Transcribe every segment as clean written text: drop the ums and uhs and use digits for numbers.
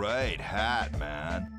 Great hat, man.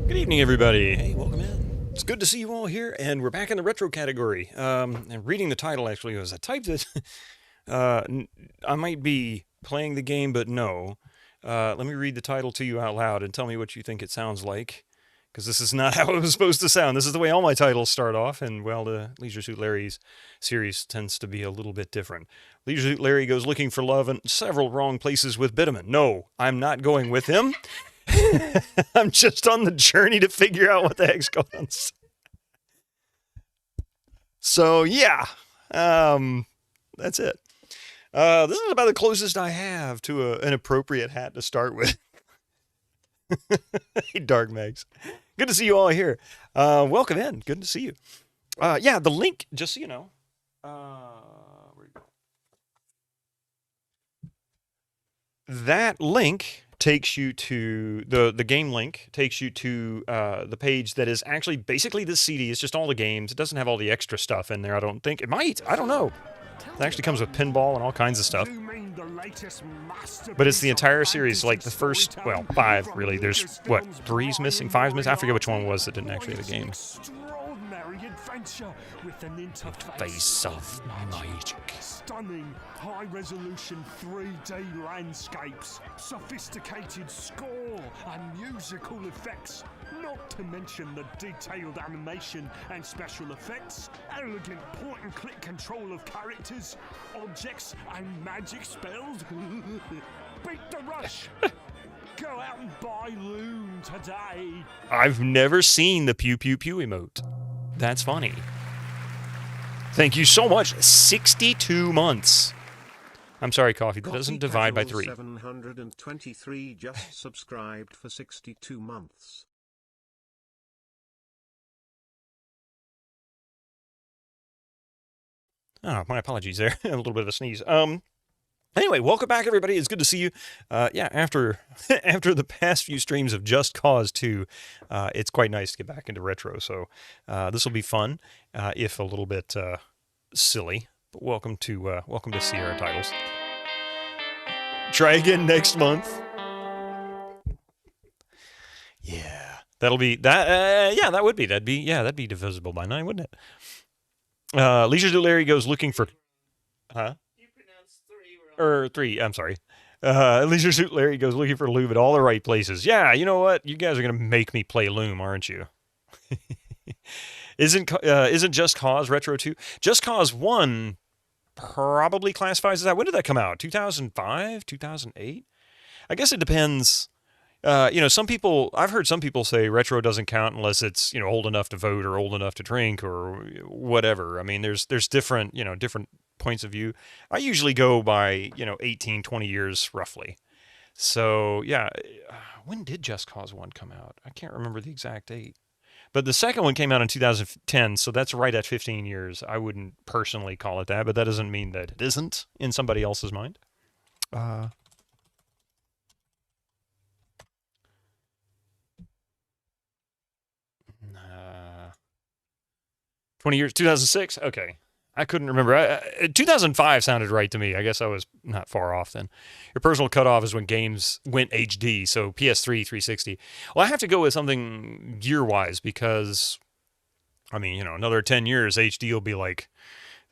Good evening, everybody. Hey, welcome in. It's good to see you all here, and we're back in the retro category. And reading the title, actually, was I typed it. I might be playing the game, but no. Let me read the title to you out loud and tell me what you think it sounds like, because this is not how it was supposed to sound. This is the way all my titles start off, and, well, the Leisure Suit Larry's series tends to be a little bit different. Leisure Suit Larry goes looking for love in several wrong places with Bitterman. No, I'm not going with him. I'm just on the journey to figure out what the heck's going on. So, yeah, that's it. This is about the closest I have to an appropriate hat to start with. Hey, Dark Mags. Good to see you all here. Welcome in. Good to see you. Yeah, the link, just so you know. Where'd it go? That link takes you to the game link takes you to the page that is actually basically this CD. It's just all the games. It doesn't have all the extra stuff in there. I don't think it might. I don't know. It actually comes with pinball and all kinds of stuff. But it's the entire series, like the first, well, 5 really. There's what, 3's missing, 5's missing. I forget which one was that didn't actually have a game. With an Face of magic. Stunning, high-resolution 3D landscapes, sophisticated score and musical effects, not to mention the detailed animation and special effects, elegant point-and-click control of characters, objects and magic spells. Beat the rush! Go out and buy Loom today! I've never seen the pew pew pew emote. That's funny. Thank you so much. 62 months. I'm sorry, Coffee. That doesn't divide by 3. 723 just subscribed for 62 months. Oh, my apologies there. A little bit of a sneeze. Anyway, welcome back, everybody. It's good to see you. Yeah, after the past few streams of Just Cause 2, it's quite nice to get back into retro. So this will be fun, if a little bit silly. But welcome to Sierra Titles. Try again next month. Yeah, that'll be that. Yeah, that would be. That'd be divisible by 9, wouldn't it? Leisure Suit Larry goes looking for. Huh? Or 3, I'm sorry. Leisure Suit Larry goes looking for Loom at all the right places. Yeah, you know what? You guys are going to make me play Loom, aren't you? Isn't Just Cause Retro 2? Just Cause 1 probably classifies as that. When did that come out? 2005? 2008? I guess it depends. I've heard some people say retro doesn't count unless it's, old enough to vote or old enough to drink or whatever. I mean, there's different points of view. I usually go by, 18, 20 years roughly. So, yeah, when did Just Cause 1 come out? I can't remember the exact date. But the second one came out in 2010, so that's right at 15 years. I wouldn't personally call it that, but that doesn't mean that it isn't in somebody else's mind. 20 years, 2006? Okay. I couldn't remember. 2005 sounded right to me. I guess I was not far off then. Your personal cutoff is when games went HD, so PS3, 360. Well, I have to go with something gear-wise because, another 10 years, HD will be like,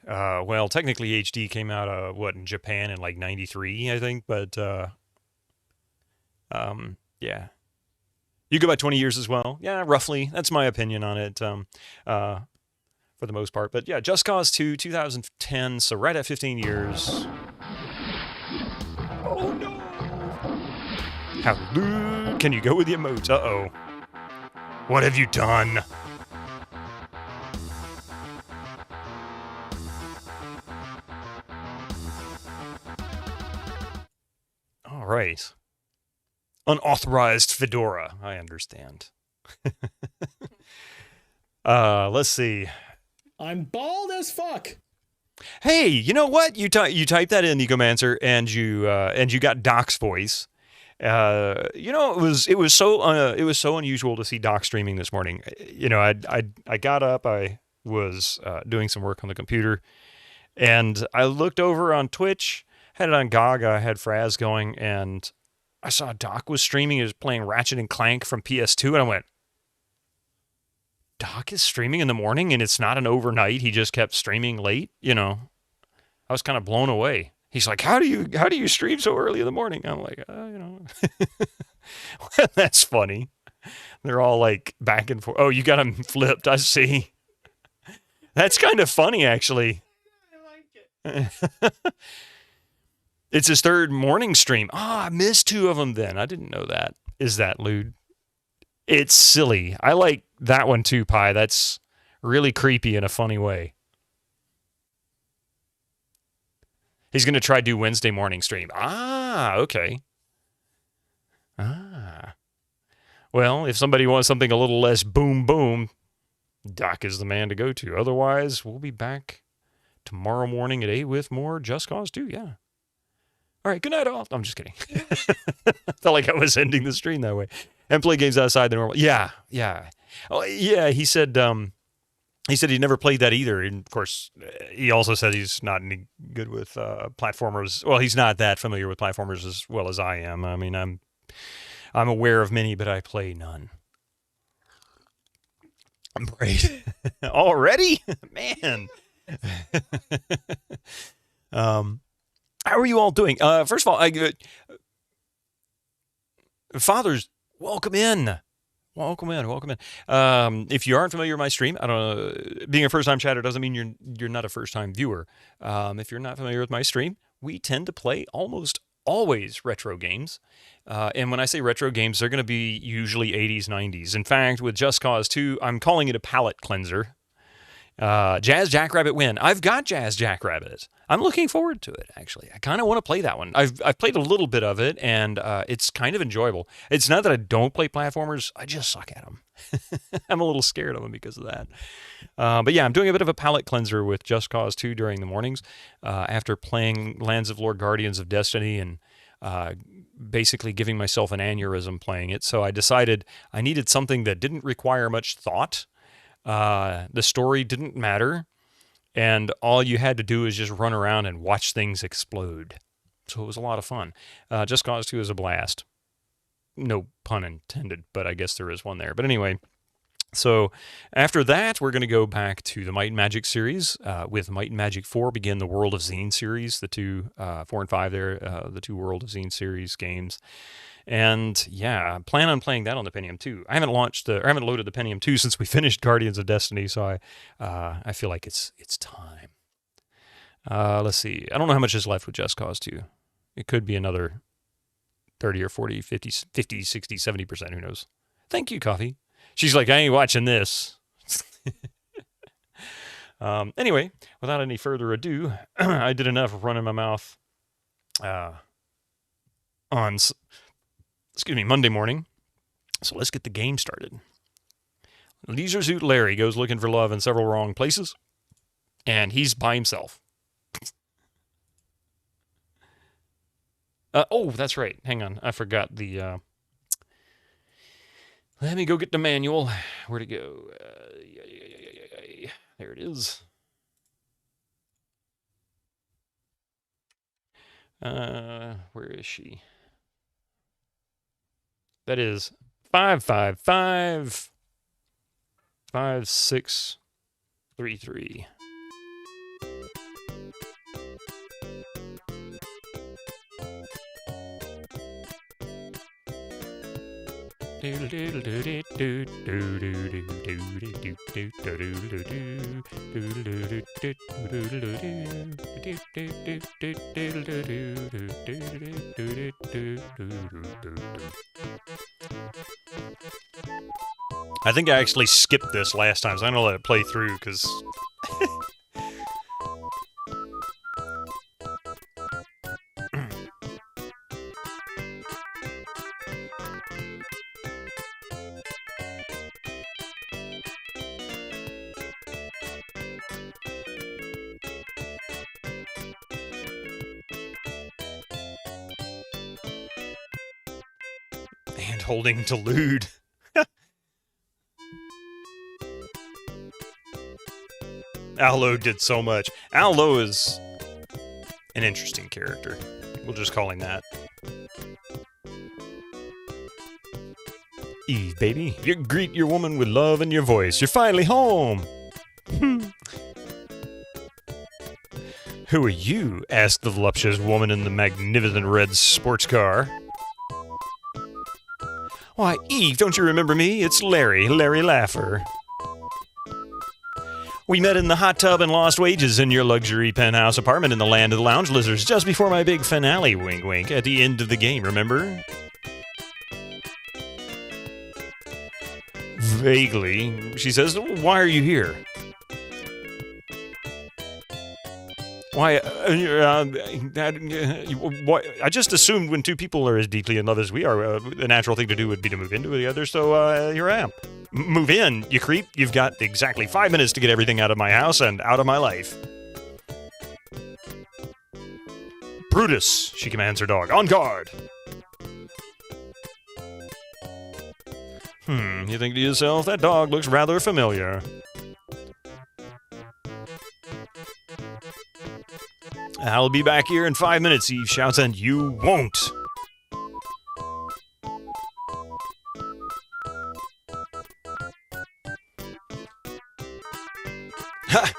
technically HD came out, in Japan in like 93, I think, but, yeah. You go by 20 years as well? Yeah, roughly. That's my opinion on it. For the most part. But yeah, Just Cause 2, 2010, so right at 15 years. Oh no! Hallelujah! Can you go with the emotes? Uh-oh. What have you done? All right. Unauthorized fedora. I understand. Let's see. I'm bald as fuck. Hey, you know what? You typed that in, Egomancer, and you got Doc's voice. It was so unusual to see Doc streaming this morning. I got up, I was doing some work on the computer, And I looked over on Twitch, had it on GOG, I had Fraz going, and I saw Doc was streaming. He was playing Ratchet and Clank from PS2, and I went, Doc is streaming in the morning, and it's not an overnight. He just kept streaming late, you know. I was kind of blown away. He's like, how do you stream so early in the morning? I'm like, you know. That's funny. They're all like back and forth. Oh, you got him flipped. I see. That's kind of funny, actually. I like it. It's his third morning stream. I missed 2 of them then. I didn't know that. Is that lewd? It's silly. I like that one too, Pi. That's really creepy in a funny way. He's going to try to do Wednesday morning stream. Okay. Well, if somebody wants something a little less boom boom, Doc is the man to go to. Otherwise, we'll be back tomorrow morning at 8 with more Just Cause 2. Yeah. All right, good night all. I'm just kidding. Felt like I was ending the stream that way. And play games outside the normal. Yeah. Oh, yeah, he said he never played that either. And of course, he also said he's not any good with platformers. Well, he's not that familiar with platformers as well as I am. I mean, I'm aware of many, but I play none. I'm great. Already? Man. How are you all doing? First of all, fathers, welcome in. Welcome in. If you aren't familiar with my stream, I don't know. Being a first-time chatter doesn't mean you're not a first-time viewer. If you're not familiar with my stream, we tend to play almost always retro games. And when I say retro games, they're going to be usually 80s, 90s. In fact, with Just Cause 2, I'm calling it a palate cleanser. Jazz Jackrabbit win. I've got Jazz Jackrabbit. I'm looking forward to it, actually. I kind of want to play that one. I've played a little bit of it, and it's kind of enjoyable. It's not that I don't play platformers. I just suck at them. I'm a little scared of them because of that. But yeah, I'm doing a bit of a palate cleanser with Just Cause 2 during the mornings after playing Lands of Lord Guardians of Destiny and basically giving myself an aneurysm playing it. So I decided I needed something that didn't require much thought. The story didn't matter, and all you had to do is just run around and watch things explode. So it was a lot of fun. Just Cause 2 is a blast. No pun intended, but I guess there is one there. But anyway, so after that, we're going to go back to the Might and Magic series. With Might and Magic 4 begin the World of Zine series, the two, 4 and 5 there, the two World of Zine series games. And yeah, I plan on playing that on the Pentium 2. I haven't loaded the Pentium 2 since we finished Guardians of Destiny, so I feel like it's time. Let's see. I don't know how much is left with Just Cause 2. It could be another 30 or 40, 50, 60, 70%, who knows. Thank you, Coffee. She's like, I ain't watching this. Anyway, without any further ado, I did enough running my mouth on Monday morning. So let's get the game started. Leisure Suit Larry goes looking for love in several wrong places, and he's by himself. Oh, that's right. Hang on. I forgot the... Let me go get the manual. Where'd it go? There it is. Where is she? That is 555 5633. I think I actually skipped this last time, so I'm gonna let it play through because hand holding to lewd. Al Lowe did so much. Al Lowe is an interesting character. We'll just call him that. Eve, baby, you greet your woman with love in your voice. You're finally home. Who are you? Asked the voluptuous woman in the magnificent red sports car. Why, Eve, don't you remember me? It's Larry Laffer. We met in the hot tub and lost wages in your luxury penthouse apartment in the land of the lounge lizards just before my big finale, wink wink, at the end of the game, remember? Vaguely, she says, why are you here? Why, I just assumed when two people are as deeply in love as we are, the natural thing to do would be to move into the other, so here I am. Move in, you creep. You've got exactly 5 minutes to get everything out of my house and out of my life. Brutus, she commands her dog. On guard! You think to yourself, that dog looks rather familiar. I'll be back here in 5 minutes, Eve shouts, and you won't. Ha!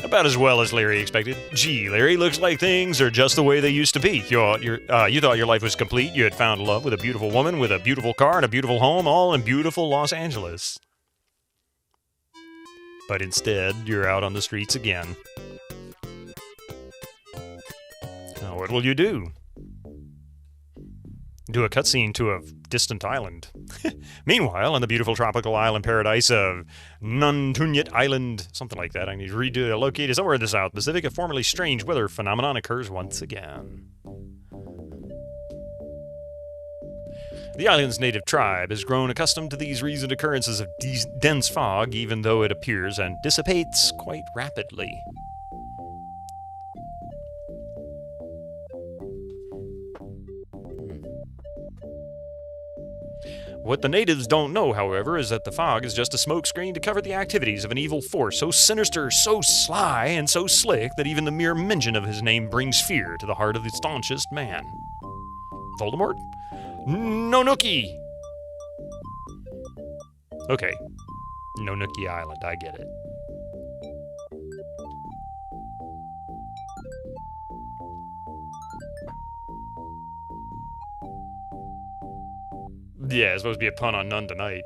About as well as Larry expected. Gee, Larry, looks like things are just the way they used to be. You thought your life was complete. You had found love with a beautiful woman, with a beautiful car and a beautiful home, all in beautiful Los Angeles. But instead, you're out on the streets again. Now, what will you do? Do a cutscene to a distant island. Meanwhile, on the beautiful tropical island paradise of Nantucket Island, something like that, I need to redo it, located somewhere in the South Pacific, a formerly strange weather phenomenon occurs once again. The island's native tribe has grown accustomed to these recent occurrences of dense fog, even though it appears and dissipates quite rapidly. What the natives don't know, however, is that the fog is just a smokescreen to cover the activities of an evil force so sinister, so sly, and so slick that even the mere mention of his name brings fear to the heart of the staunchest man. Voldemort? No Nookie! Okay. No Nookie Island, I get it. Yeah, it's supposed to be a pun on None Tonight.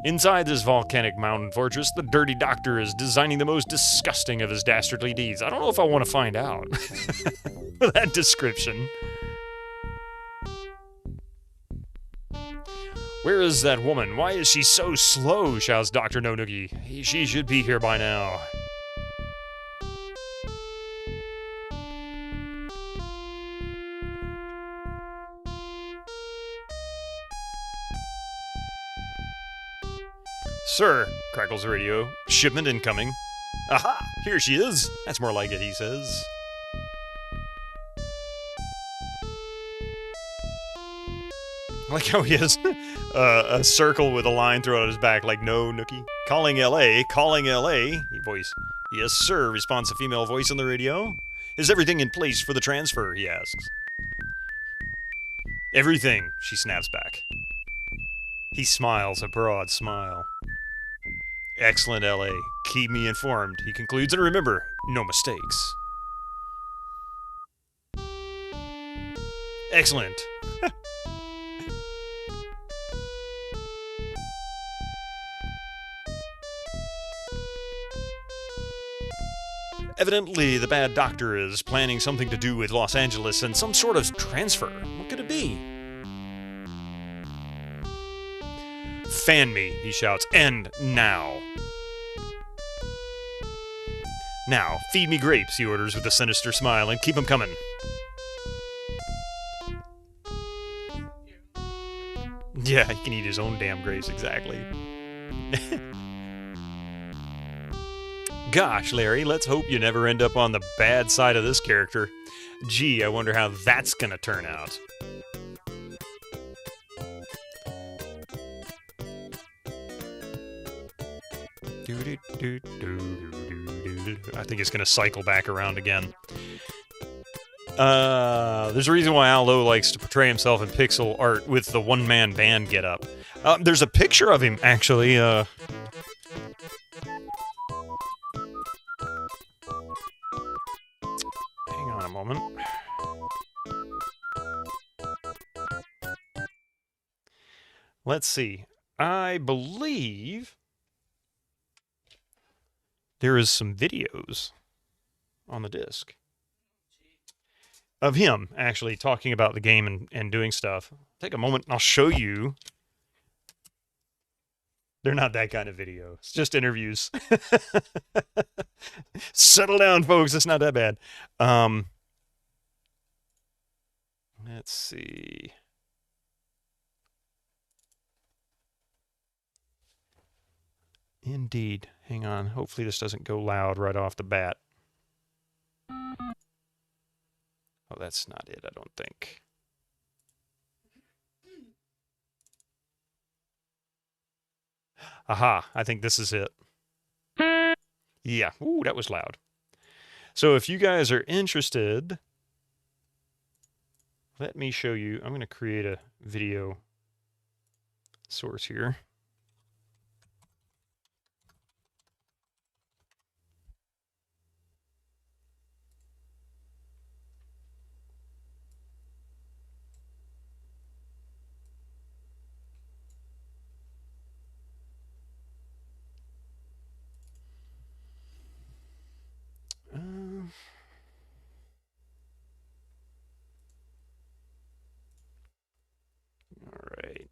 Inside this volcanic mountain fortress, the dirty doctor is designing the most disgusting of his dastardly deeds. I don't know if I want to find out. That description. Where is that woman? Why is she so slow? Shouts Dr. No Noogie. She should be here by now. Sir, crackles the radio. Shipment incoming. Aha! Here she is. That's more like it, he says. I like how he has a circle with a line throughout his back, like, no, Nookie. Calling LA, calling LA. Voice. Yes, sir, responds a female voice on the radio. Is everything in place for the transfer, he asks. Everything, she snaps back. He smiles, a broad smile. Excellent, LA. Keep me informed, he concludes, and remember, no mistakes. Excellent. Evidently, the bad doctor is planning something to do with Los Angeles and some sort of transfer. What could it be? Fan me, he shouts, and now. Now, feed me grapes, he orders with a sinister smile, and keep 'em coming. Yeah, he can eat his own damn grapes, exactly. Gosh, Larry, let's hope you never end up on the bad side of this character. Gee, I wonder how that's gonna turn out. I think it's gonna cycle back around again. There's a reason why Al Lowe likes to portray himself in pixel art with the one-man band getup. There's a picture of him, actually. Hang on a moment. Let's see. I believe there is some videos on the disc of him actually talking about the game and doing stuff. Take a moment and I'll show you. They're not that kind of video. It's just interviews. Settle down, folks. It's not that bad. Let's see. Indeed. Hang on. Hopefully this doesn't go loud right off the bat. Oh, that's not it, I don't think. Aha, I think this is it. Yeah, ooh, that was loud. So if you guys are interested, let me show you. I'm going to create a video source here. Alright.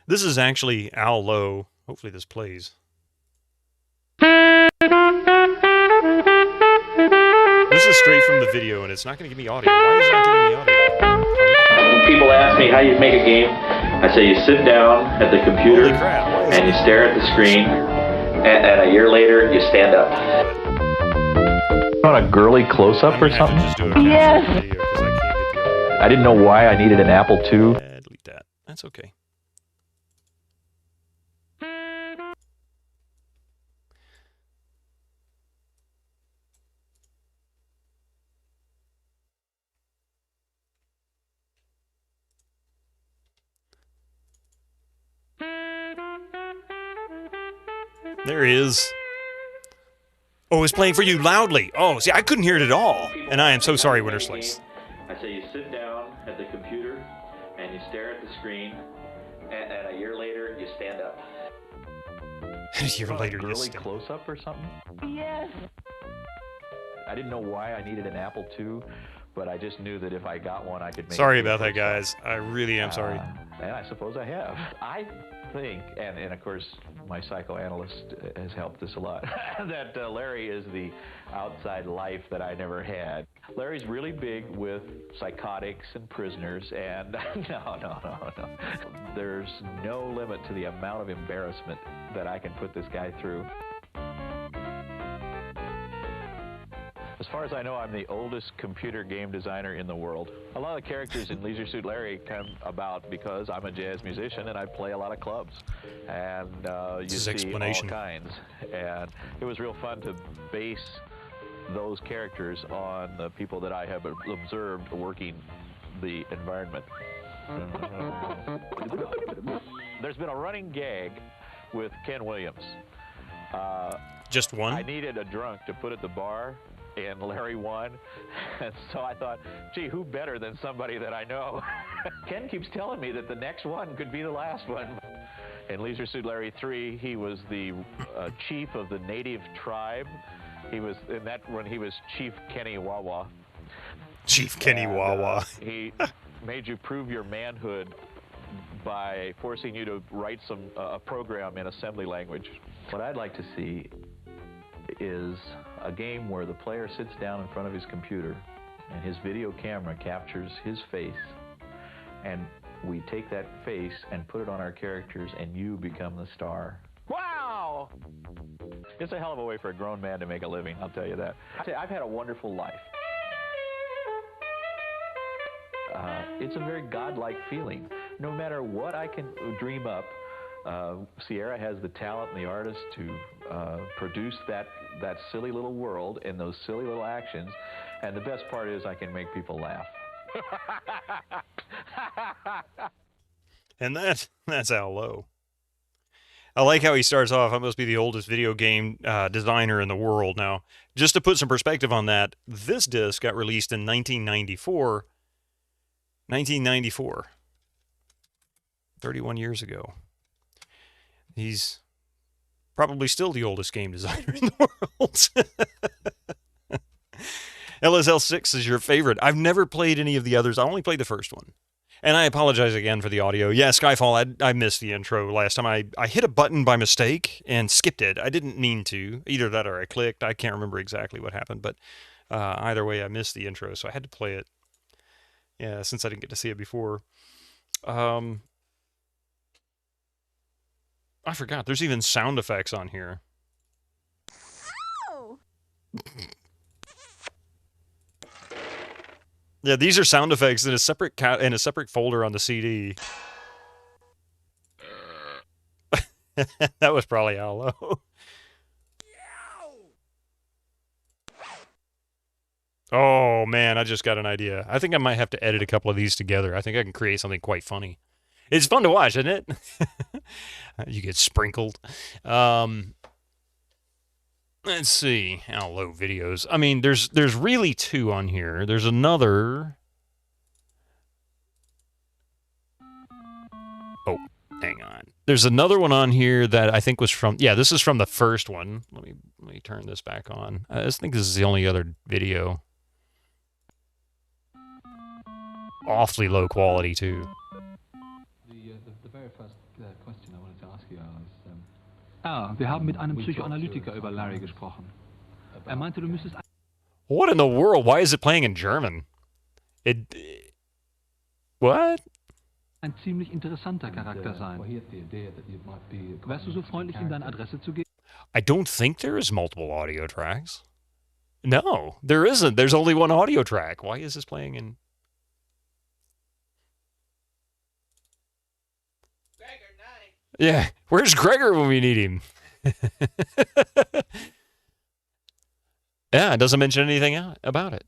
This is actually Al Lowe. Hopefully this plays. This is straight from the video, and it's not going to give me audio. Why is it not giving me audio? When people ask me how you make a game, I say you sit down at the computer and you stare at the screen, and a year later you stand up. On a girly close-up or something? Yes. I didn't know why I needed an Apple II. Delete that. That's okay. There he is. Oh, it's playing for you loudly. Oh, see, I couldn't hear it at all. And I am so sorry, Winter Slice. I say you sit down at the computer and you stare at the screen, and a year later you stand up. A year later, you girly stand up. close-up or something? Yes. I didn't know why I needed an Apple II, but I just knew that if I got one, I could make Sorry it about that, guys. I really am sorry. And I suppose I have. I think, and of course, my psychoanalyst has helped this a lot, that Larry is the outside life that I never had. Larry's really big with psychotics and prisoners, and no. There's no limit to the amount of embarrassment that I can put this guy through. As far as I know, I'm the oldest computer game designer in the world. A lot of the characters in Leisure Suit Larry come about because I'm a jazz musician and I play a lot of clubs. And you see all kinds. And it was real fun to base those characters on the people that I have observed working the environment. There's been a running gag with Ken Williams. Just one? I needed a drunk to put at the bar, and Larry won. And so I thought, gee, who better than somebody that I know? Ken keeps telling me that the next one could be the last one. In Leisure Suit Larry 3, he was the chief of the native tribe. He was, in that one, he was Chief Kenny Wawa. Chief Kenny Wawa. He made you prove your manhood by forcing you to write a program in assembly language. What I'd like to see is a game where the player sits down in front of his computer and his video camera captures his face, and we take that face and put it on our characters, and you become the star. Wow! It's a hell of a way for a grown man to make a living, I'll tell you that. I've had a wonderful life. It's a very godlike feeling. No matter what I can dream up, Sierra has the talent and the artist to produce that silly little world and those silly little actions. And the best part is I can make people laugh. And that's Al Lowe. I like how he starts off. I must be the oldest video game designer in the world. Now, just to put some perspective on that, this disc got released in 1994. 1994. 31 years ago. He's probably still the oldest game designer in the world. LSL6 is your favorite. I've never played any of the others. I only played the first one. And I apologize again for the audio. Yeah, Skyfall, I missed the intro last time. I hit a button by mistake and skipped it. I didn't mean to. Either that or I clicked. I can't remember exactly what happened. But either way, I missed the intro, so I had to play it. Yeah, since I didn't get to see it before. I forgot. There's even sound effects on here. Oh. Yeah, these are sound effects in a separate folder on the CD. That was probably Al Lowe. Oh man, I just got an idea. I think I might have to edit a couple of these together. I think I can create something quite funny. It's fun to watch, isn't it? You get sprinkled. Let's see. Al Lowe videos. I mean, there's really two on here. There's another. Oh, hang on. There's another one on here that I think was from. Yeah, this is from the first one. Let me turn this back on. I just think this is the only other video. Awfully low quality too. The very first question I wanted to ask you is, wir haben mit einem Psychoanalytiker über Larry gesprochen. Meinte, du müsstest. What in the world? Why is it playing in German? What? Ein ziemlich interessanter Charakter sein. Wärst du so freundlich, ihm deine Adresse zu geben? I don't think there is multiple audio tracks. No, there isn't. There's only one audio track. Why is this playing in? Yeah, where's Gregor when we need him? Yeah, it doesn't mention anything about it.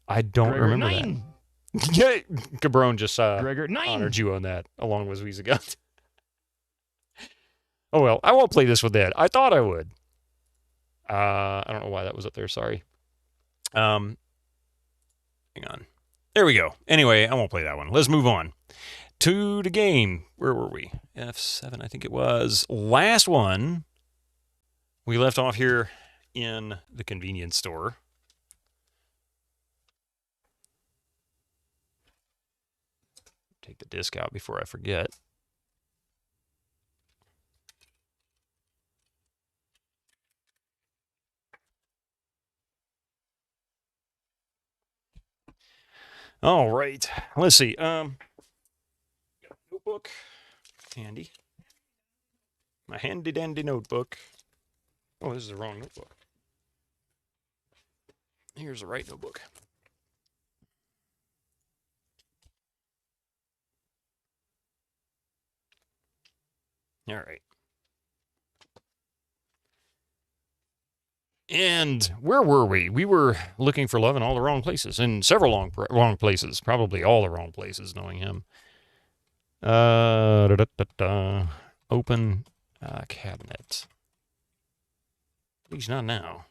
I don't remember that. Yeah, Cabron just honored you on that, along with Weezagut. Oh well, I won't play this with that. I thought I would. I don't know why that was up there. Sorry. Hang on. There we go. Anyway, I won't play that one. Let's move on to the game. Where were we? F7, I think it was. Last one. We left off here in the convenience store. Take the disc out before I forget. All right. Let's see. Notebook. Handy. My handy dandy notebook. Oh, this is the wrong notebook. Here's the right notebook. All right. And where were we? We were looking for love in all the wrong places, in several wrong places, probably all the wrong places, knowing him. Open cabinet. At least not now.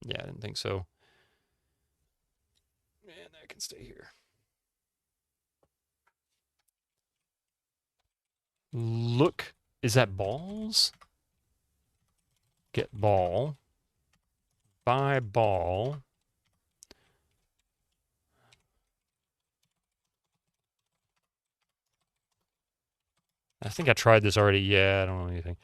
Yeah, I didn't think so. And that can stay here. Look, is that balls? Get ball. Buy ball. I think I tried this already. Yeah, I don't know anything.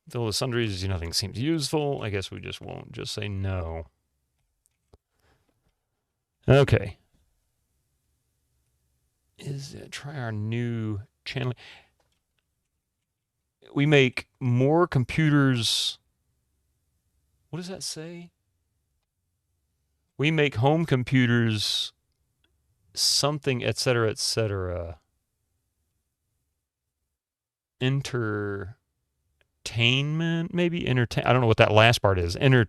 Fill the sundries, nothing seems useful. I guess we just won't. Just say no. Okay. Try our new channel. we make more computers. What does that say? We make home computers something, etc., etc. Entertainment, maybe? I don't know what that last part is. No,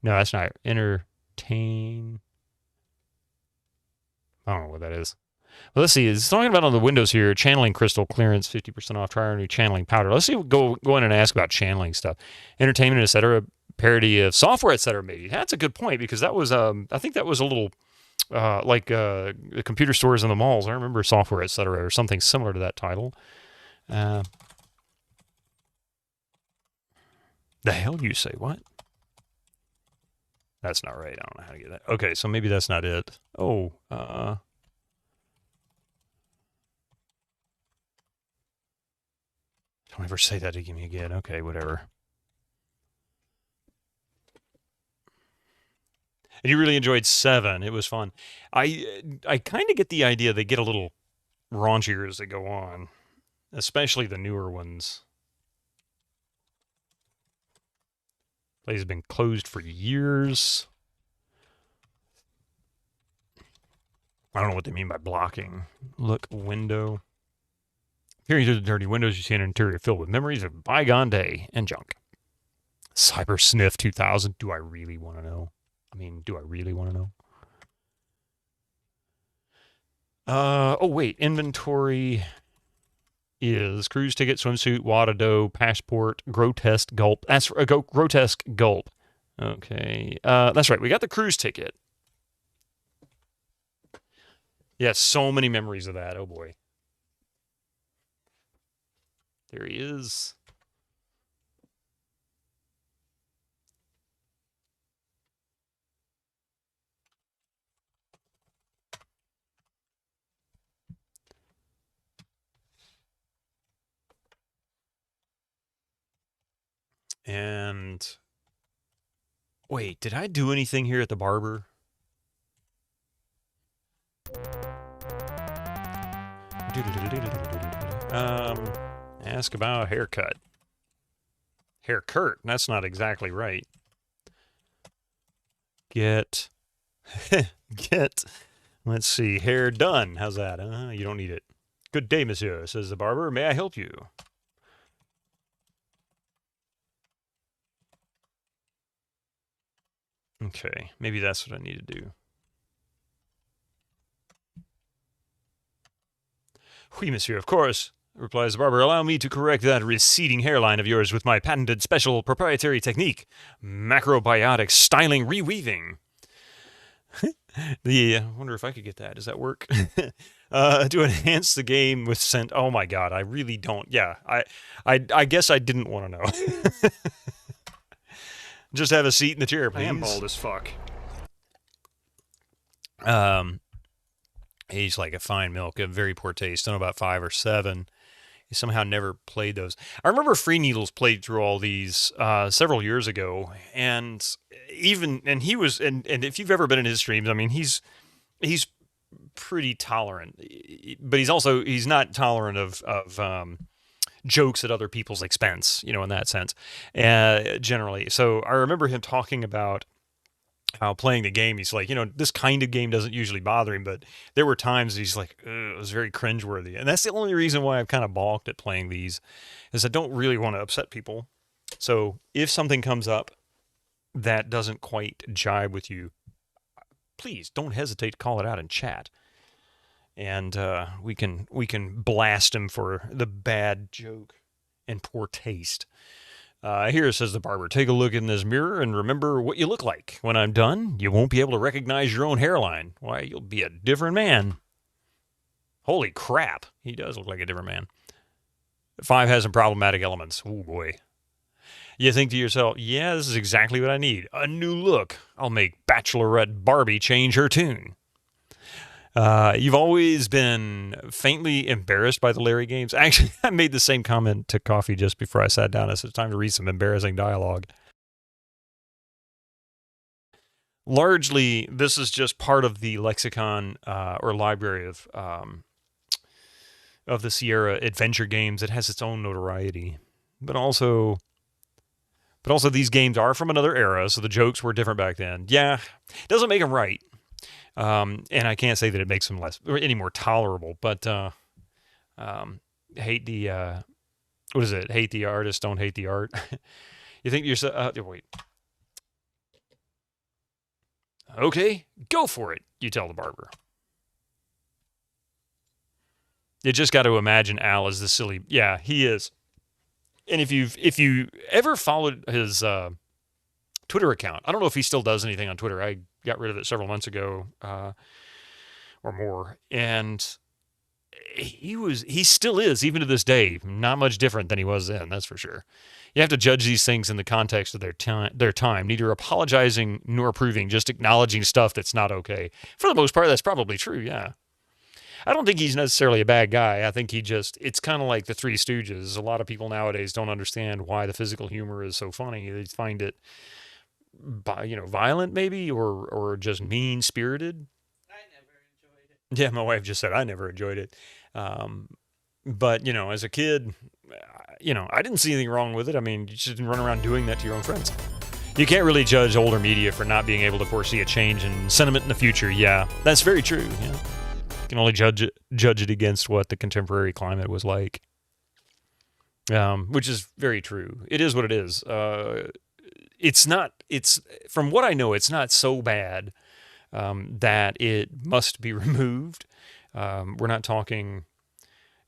that's not. Entertain. I don't know what that is. Well, let's see. It's talking about on the Windows here, channeling crystal clearance, 50% off, try our new channeling powder. Let's see, go in and ask about channeling stuff. Entertainment, etc., parody of software, etc., maybe. That's a good point, because that was, I think that was a little, like the computer stores in the malls. I remember software, etc., or something similar to that title. The hell you say? What? That's not right. I don't know how to get that. Okay, so maybe that's not it. Oh, don't ever say that to me again. Okay, whatever. And you really enjoyed 7. It was fun. I kind of get the idea they get a little raunchier as they go on, especially the newer ones. Place has been closed for years. I don't know what they mean by blocking. Look, window. Peering through the dirty windows, you see an interior filled with memories of a bygone day and junk. Cyber Sniff 2000. Do I really want to know? I mean, do I really want to know? Oh, wait. Inventory is cruise ticket, swimsuit, wad of dough, passport, grotesque gulp. That's grotesque gulp. Okay. That's right. We got the cruise ticket. Yeah, so many memories of that. Oh, boy. There he is. And wait, did I do anything here at the barber? Ask about haircut. Haircut. That's not exactly right. Get. Let's see. Hair done. How's that? You don't need it. Good day, monsieur, says the barber. May I help you? Okay, maybe that's what I need to do. Oui, monsieur, of course, replies the barber. Allow me to correct that receding hairline of yours with my patented special proprietary technique, macrobiotic styling reweaving. I wonder if I could get that. Does that work? To enhance the game with scent. Oh my god, I really don't. Yeah, I guess I didn't want to know. Just have a seat in the chair, please. I am bald as fuck. Aged like a fine milk, a very poor taste. I don't know about 5 or 7. He somehow never played those. I remember Free Needles played through all these several years ago, and he was if you've ever been in his streams, I mean he's pretty tolerant, but he's not tolerant of jokes at other people's expense, in that sense, generally. So I remember him talking about how playing the game, he's like, this kind of game doesn't usually bother him, but there were times he's like, it was very cringeworthy. And that's the only reason why I've kind of balked at playing these, is I don't really want to upset people. So if something comes up that doesn't quite jibe with you, please don't hesitate to call it out in chat. And we can blast him for the bad joke and poor taste. Here says the barber, take a look in this mirror and remember what you look like. When I'm done, you won't be able to recognize your own hairline. Why, you'll be a different man. Holy crap. He does look like a different man. 5 has some problematic elements. Oh, boy. You think to yourself, yeah, this is exactly what I need. A new look. I'll make Bachelorette Barbie change her tune. You've always been faintly embarrassed by the Larry games. Actually, I made the same comment to Coffee just before I sat down. I said, it's time to read some embarrassing dialogue. Largely, this is just part of the lexicon or library of of the Sierra adventure games. It has its own notoriety, but also these games are from another era, so the jokes were different back then. Yeah, doesn't make them right, and I can't say that it makes them less or any more tolerable. But hate the what is it? Hate the artist, don't hate the art. You think you're wait. Okay, go for it, you tell the barber. You just got to imagine Al as the silly. Yeah, he is. And if you ever followed his Twitter account, I don't know if he still does anything on Twitter. I got rid of it several months ago or more, and he still is, even to this day, not much different than he was then. That's for sure. You have to judge these things in the context of their time, neither apologizing nor approving, just acknowledging stuff that's not okay. For the most part, that's probably true. Yeah. I don't think he's necessarily a bad guy. I think it's kind of like the Three Stooges. A lot of people nowadays don't understand why the physical humor is so funny. They find it, violent maybe, or just mean-spirited. I never enjoyed it. Yeah, my wife just said I never enjoyed it. But, as a kid, I didn't see anything wrong with it. I mean, you just didn't run around doing that to your own friends. You can't really judge older media for not being able to foresee a change in sentiment in the future. Yeah, that's very true. Yeah. Can only judge it against what the contemporary climate was like, which is very true. It is what it is. It's from what I know, it's not so bad that it must be removed. We're not talking,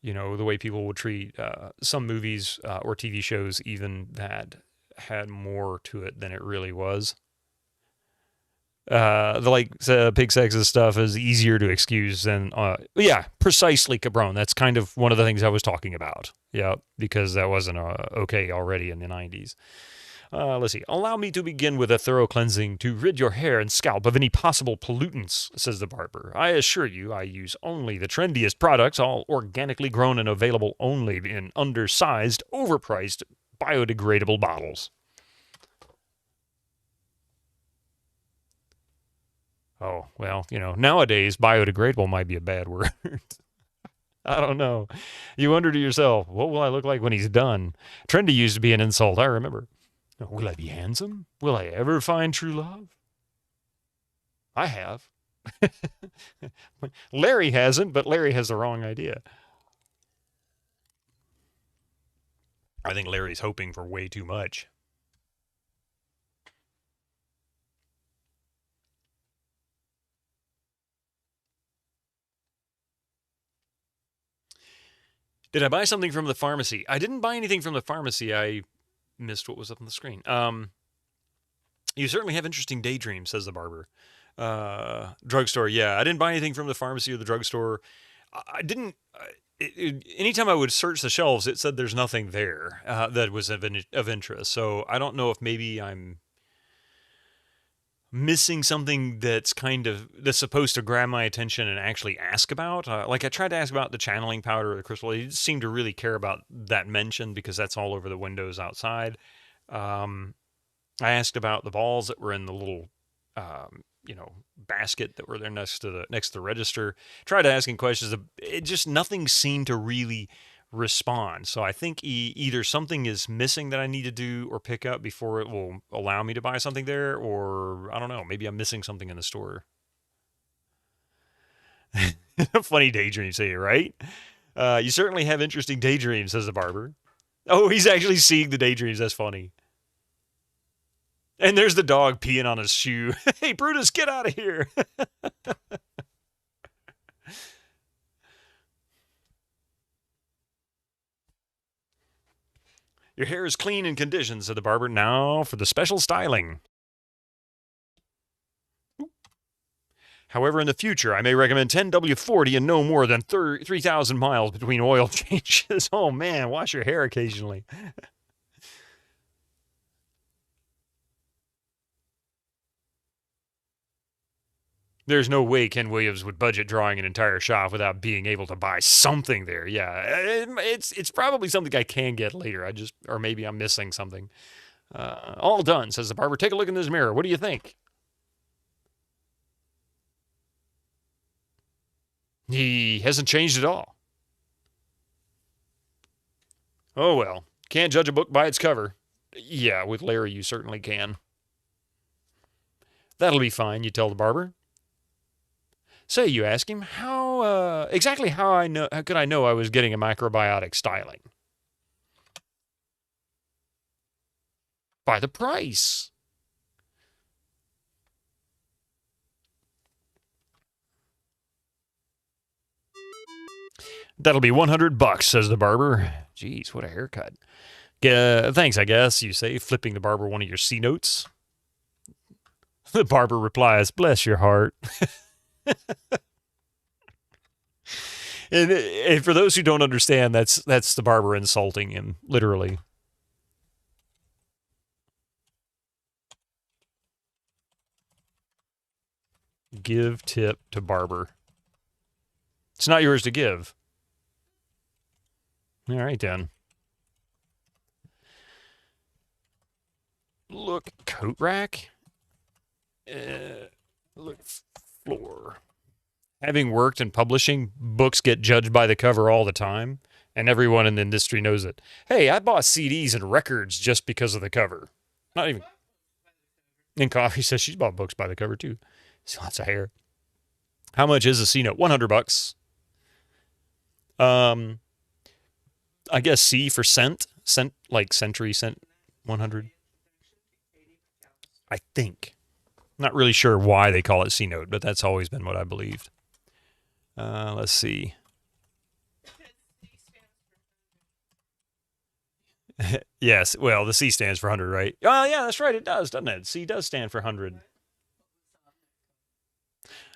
the way people would treat some movies or TV shows even that had more to it than it really was. The pig sexist stuff is easier to excuse than, precisely, Cabron. That's kind of one of the things I was talking about. Yeah, because that wasn't okay already in the 90s. Let's see. Allow me to begin with a thorough cleansing to rid your hair and scalp of any possible pollutants, says the barber. I assure you I use only the trendiest products, all organically grown and available only in undersized, overpriced, biodegradable bottles. Oh, well, nowadays biodegradable might be a bad word. I don't know. You wonder to yourself, what will I look like when he's done? Trendy used to be an insult, I remember. Will I be handsome? Will I ever find true love? I have. Larry hasn't, but Larry has the wrong idea. I think Larry's hoping for way too much. Did I buy something from the pharmacy? I didn't buy anything from the pharmacy. I missed what was up on the screen. You certainly have interesting daydreams, says the barber. Drugstore, yeah. I didn't buy anything from the pharmacy or the drugstore. I didn't... anytime I would search the shelves, it said there's nothing there that was of interest. So I don't know if maybe I'm missing something that's supposed to grab my attention and actually ask about. I tried to ask about the channeling powder or the crystal. He didn't seem to really care about that mention because that's all over the windows outside. I asked about the balls that were in the little, basket that were there next to the register. Tried asking questions. It just nothing seemed to really respond. So I think either something is missing that I need to do or pick up before it will allow me to buy something there, or I don't know, maybe I'm missing something in the store. Funny daydream, say it, right? You certainly have interesting daydreams, says the barber. Oh, he's actually seeing the daydreams. That's funny. And there's the dog peeing on his shoe. Hey, Brutus, get out of here. Your hair is clean and conditioned, said the barber. Now for the special styling. However, in the future, I may recommend 10W40 and no more than 3,000 miles between oil changes. Oh, man, wash your hair occasionally. There's no way Ken Williams would budget drawing an entire shop without being able to buy something there. Yeah, it's probably something I can get later. Or maybe I'm missing something. All done, says the barber. Take a look in this mirror. What do you think? He hasn't changed at all. Oh, well. Can't judge a book by its cover. Yeah, with Larry you certainly can. That'll be fine, you tell the barber. Say, you ask him, exactly how could I know I was getting a microbiotic styling? By the price. That'll be $100, says the barber. Jeez, what a haircut. Thanks, I guess, you say, flipping the barber one of your C notes. The barber replies, bless your heart. And for those who don't understand, that's the barber insulting him, literally. Give tip to barber. It's not yours to give. All right, then. Look, coat rack. Look, floor. Having worked in publishing, books get judged by the cover all the time, and everyone in the industry knows it. Hey, I bought CDs and records just because of the cover. Not even. And Coffee says she's bought books by the cover, too. It's lots of hair. How much is a C note? $100. I guess C for cent, like century, cent, 100. I think. Not really sure why they call it C note, but that's always been what I believed. Let's see. Yes, well, the C stands for 100, right? Oh, yeah, that's right. It does, doesn't it? C does stand for 100.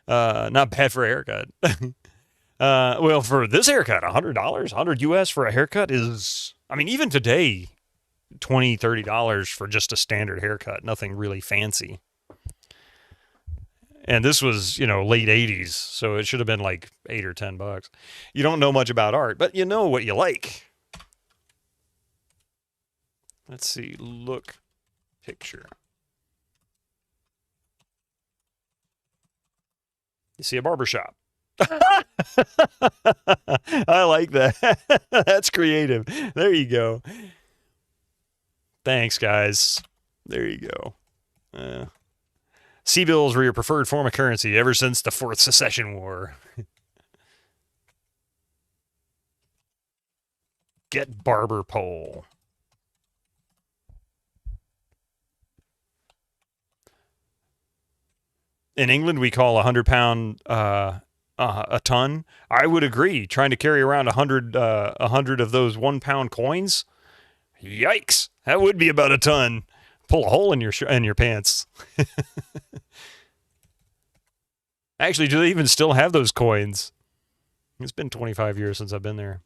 Not bad for a haircut. Well, for this haircut, $100, $100 US for a haircut is, I mean, even today, $20, $30 for just a standard haircut. Nothing really fancy. And this was, late 80s, so it should have been like $8 or $10. You don't know much about art, but you know what you like. Let's see. Look. Picture. You see a barbershop. I like that. That's creative. There you go. Thanks, guys. There you go. C-bills were your preferred form of currency ever since the Fourth Secession War. Get barber pole. In England, we call 100-pound a ton. I would agree. Trying to carry around 100 of those 1-pound coins. Yikes! That would be about a ton. Pull a hole in your pants. Actually, do they even still have those coins? It's been 25 years since I've been there.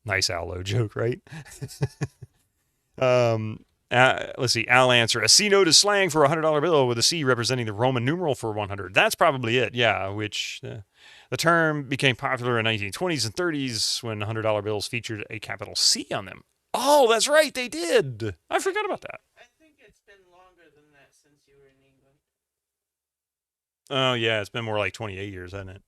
Nice Allo joke, right? Let's see. Al answer. A C note is slang for a $100 bill with a C representing the Roman numeral for 100. That's probably it, yeah, which the term became popular in the 1920s and 30s when $100 bills featured a capital C on them. Oh, that's right, they did. I forgot about that. I think it's been longer than that since you were in England. Oh, yeah, it's been more like 28 years, hasn't it?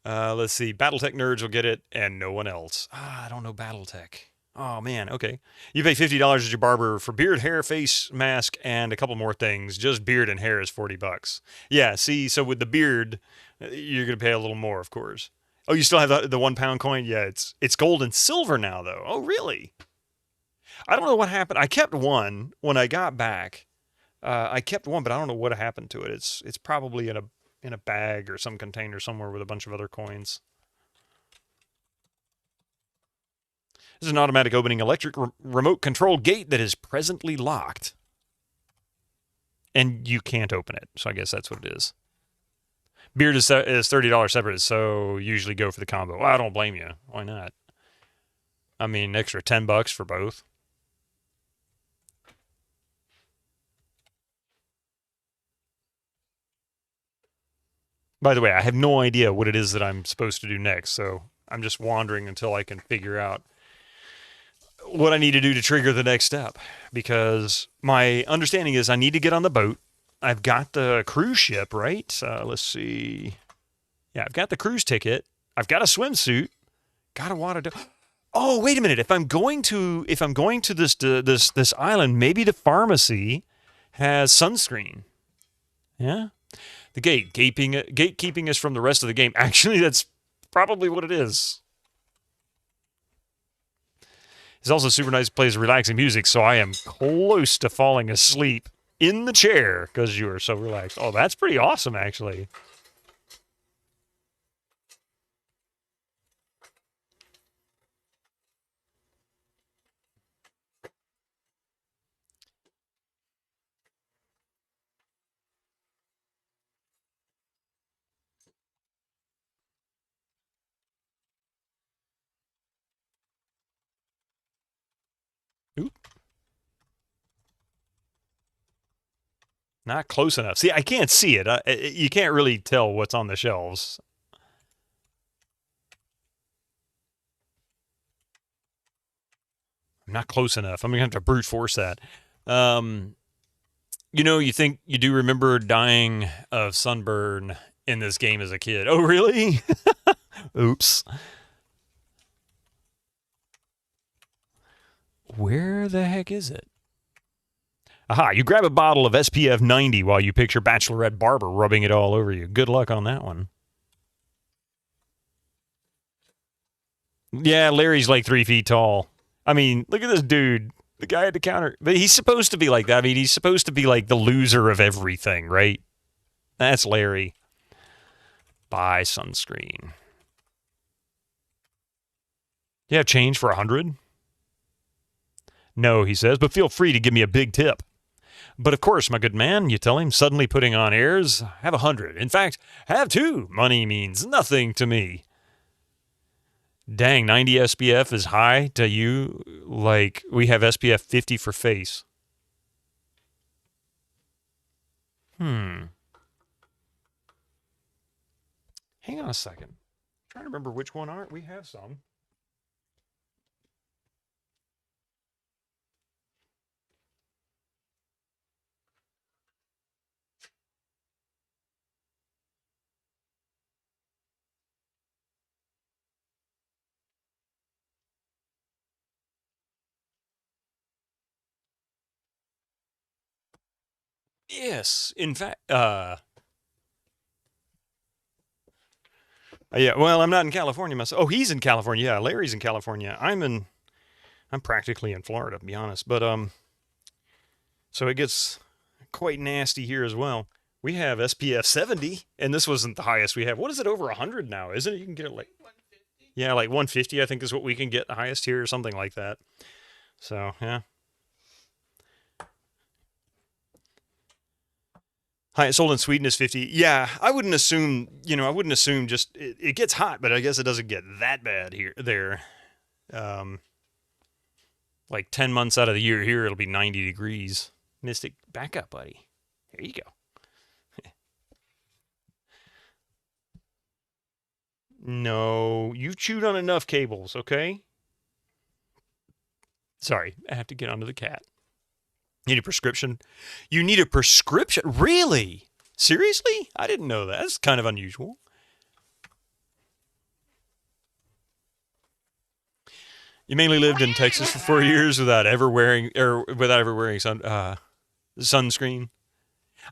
Let's see. Battletech nerds will get it, and no one else. I don't know Battletech. Oh, man, okay. You pay $50 at your barber for beard, hair, face mask, and a couple more things. Just beard and hair is $40. Yeah, see, so with the beard, you're going to pay a little more, of course. Oh, you still have the 1-pound coin? Yeah, it's gold and silver now, though. Oh, really? I don't know what happened. I kept one when I got back. I kept one, but I don't know what happened to it. It's probably in a bag or some container somewhere with a bunch of other coins. This is an automatic opening electric remote control gate that is presently locked. And you can't open it, so I guess that's what it is. Beard is $30 separate, so usually go for the combo. Well, I don't blame you. Why not? I mean, extra $10 for both. By the way, I have no idea what it is that I'm supposed to do next, so I'm just wandering until I can figure out what I need to do to trigger the next step. Because my understanding is I need to get on the boat. I've got the cruise ship, right? Let's see. Yeah, I've got the cruise ticket. I've got a swimsuit. Got a water. Oh, wait a minute. If I'm going to this island, maybe the pharmacy has sunscreen. Yeah. The gatekeeping us from the rest of the game. Actually, that's probably what it is. It's also super nice, plays relaxing music, so I am close to falling asleep in the chair because you are so relaxed. Oh, that's pretty awesome, actually. Oop. Not close enough. See, I can't see it. You can't really tell what's on the shelves. I'm not close enough. I'm going to have to brute force that. You know, you think you do remember dying of sunburn in this game as a kid. Oh, really? Oops. Where the heck is it? Aha, you grab a bottle of SPF 90 while you picture Bachelorette Barber rubbing it all over you. Good luck on that one. Yeah, Larry's like 3 feet tall. I mean, look at this dude. The guy at the counter. But he's supposed to be like that. I mean, he's supposed to be like the loser of everything, right? That's Larry. Buy sunscreen. You have change for 100? No, he says, but feel free to give me a big tip. But of course, my good man, you tell him, suddenly putting on airs, have 100. In fact, have 2. Money means nothing to me. Dang, 90 SPF is high to you? Like, we have SPF 50 for face. Hang on a second. I'm trying to remember which one aren't. We have some. Yes, in fact, yeah, well, I'm not in California myself. Oh, he's in California. Yeah, Larry's in California. I'm practically in Florida, to be honest. But, so it gets quite nasty here as well. We have SPF 70, and this wasn't the highest we have. What is it, over 100 now, isn't it? You can get it like, 150. Yeah, like 150, I think is what we can get the highest here, or something like that. So, yeah. Highest sold in Sweden is 50. Yeah, I wouldn't assume, just, it gets hot, but I guess it doesn't get that bad there. Like 10 months out of the year here, it'll be 90 degrees. Mystic, back up, buddy. There you go. No, you've chewed on enough cables, okay? Sorry, I have to get onto the cat. You need a prescription? You need a prescription? Really? Seriously? I didn't know that. That's kind of unusual. You mainly lived in Texas for 4 years without ever wearing sunscreen.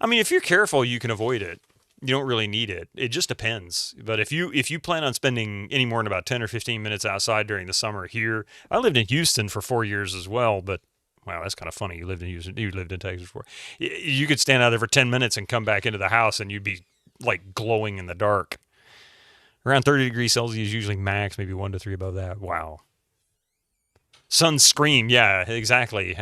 I mean, if you're careful, you can avoid it. You don't really need it. It just depends. But if you plan on spending any more than about 10 or 15 minutes outside during the summer here, I lived in Houston for 4 years as well, but wow, that's kind of funny. You lived in Houston. You lived in Texas before. You could stand out there for 10 minutes and come back into the house, and you'd be like glowing in the dark. Around 30 degrees Celsius, usually max, maybe 1 to 3 above that. Wow. Sunscreen, yeah, exactly.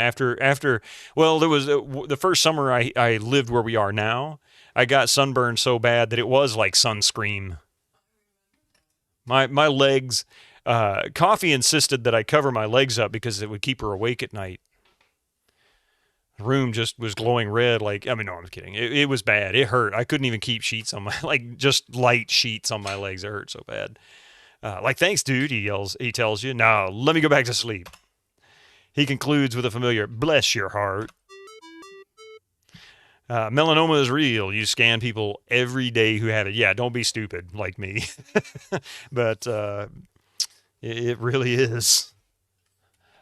Well, there was the first summer I lived where we are now. I got sunburned so bad that it was like sunscreen. My legs. Coffee insisted that I cover my legs up because it would keep her awake at night. The room just was glowing red. No, I'm kidding. It was bad. It hurt. I couldn't even keep sheets on my, just light sheets on my legs. It hurt so bad. Thanks, dude, he tells you. Now, let me go back to sleep. He concludes with a familiar, bless your heart. Melanoma is real. You scan people every day who have it. Yeah, don't be stupid like me. But, It really is.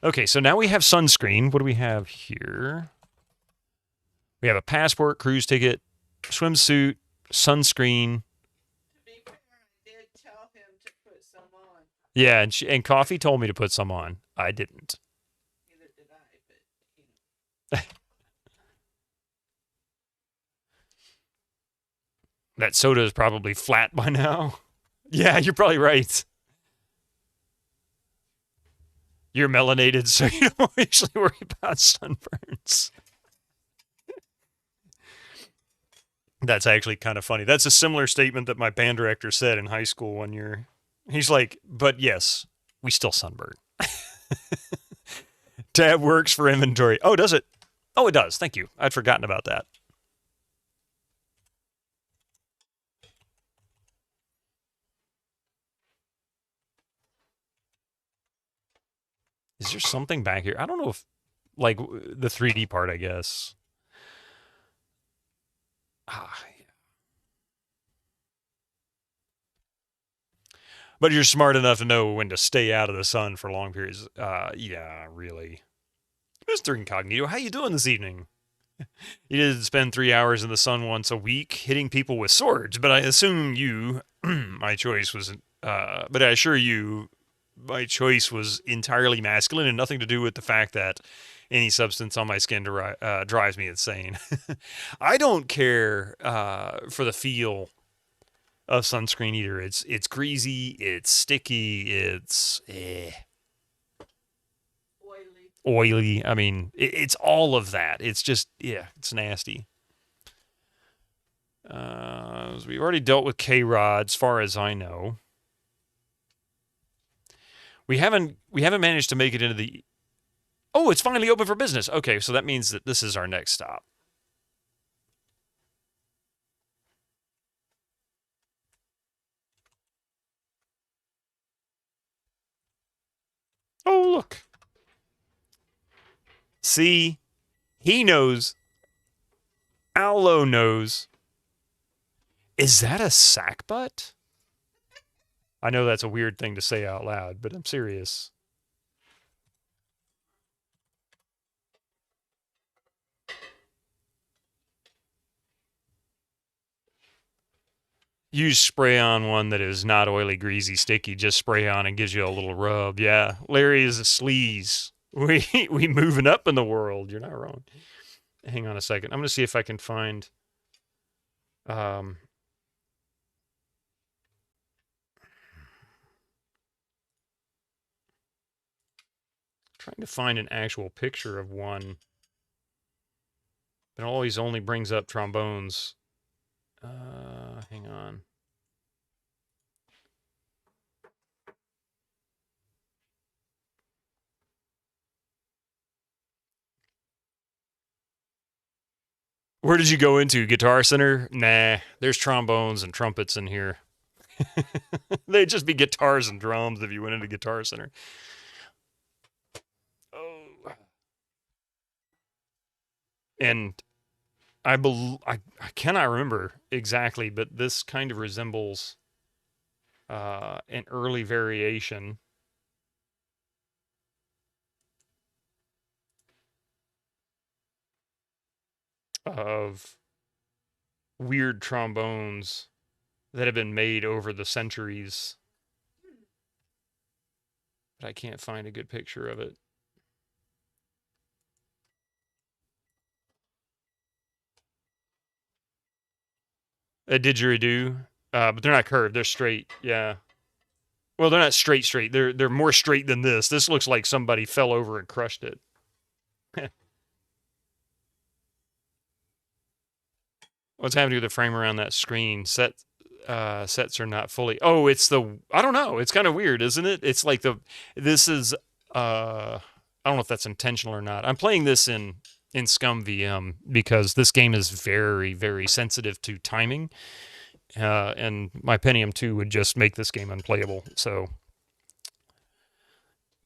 Okay, so now we have sunscreen. What do we have here? We have a passport, cruise ticket, swimsuit, sunscreen. To be fair, I did tell him to put some on. Yeah, and Coffee told me to put some on. I didn't. Neither did I, but, you know. That soda is probably flat by now. Yeah, you're probably right. You're melanated, so you don't usually worry about sunburns. That's actually kind of funny. That's a similar statement that my band director said in high school one year. He's like, but yes, we still sunburn. Tab works for inventory. Oh, does it? Oh, it does. Thank you. I'd forgotten about that. Is there something back here? I don't know if, like, the 3D part, I guess. But you're smart enough to know when to stay out of the sun for long periods. Yeah, really. Mr. Incognito, how you doing this evening? You did spend 3 hours in the sun once a week hitting people with swords, but I assume you, my choice was, but I assure you, my choice was entirely masculine and nothing to do with the fact that any substance on my skin drives me insane. I don't care for the feel of sunscreen either. It's greasy, it's sticky, it's oily. I mean, it's all of that. It's just, yeah, it's nasty. We've already dealt with K-Rod, as far as I know. We haven't managed to make it into the... Oh, it's finally open for business. Okay, so that means that this is our next stop. Oh, look. See? He knows. Allo knows. Is that a sack butt? I know that's a weird thing to say out loud, but I'm serious. Use spray on one that is not oily, greasy, sticky. Just spray on and gives you a little rub. Yeah, Larry is a sleaze. We moving up in the world. You're not wrong. Hang on a second. I'm going to see if I can find... trying to find an actual picture of one. It always only brings up trombones. Hang on. Where did you go into? Guitar Center? Nah, there's trombones and trumpets in here. They'd just be guitars and drums if you went into Guitar Center. Oh. And I cannot remember exactly, but this kind of resembles an early variation of weird trombones that have been made over the centuries. But I can't find a good picture of it. A didgeridoo, but they're not curved. They're straight. Yeah. Well, they're not straight. They're more straight than this. This looks like somebody fell over and crushed it. What's happening with the frame around that screen? Sets are not fully. Oh, it's the. I don't know. It's kind of weird, isn't it? It's like the. This is. I don't know if that's intentional or not. I'm playing this in Scum VM because this game is very, very sensitive to timing. And my Pentium 2 would just make this game unplayable. So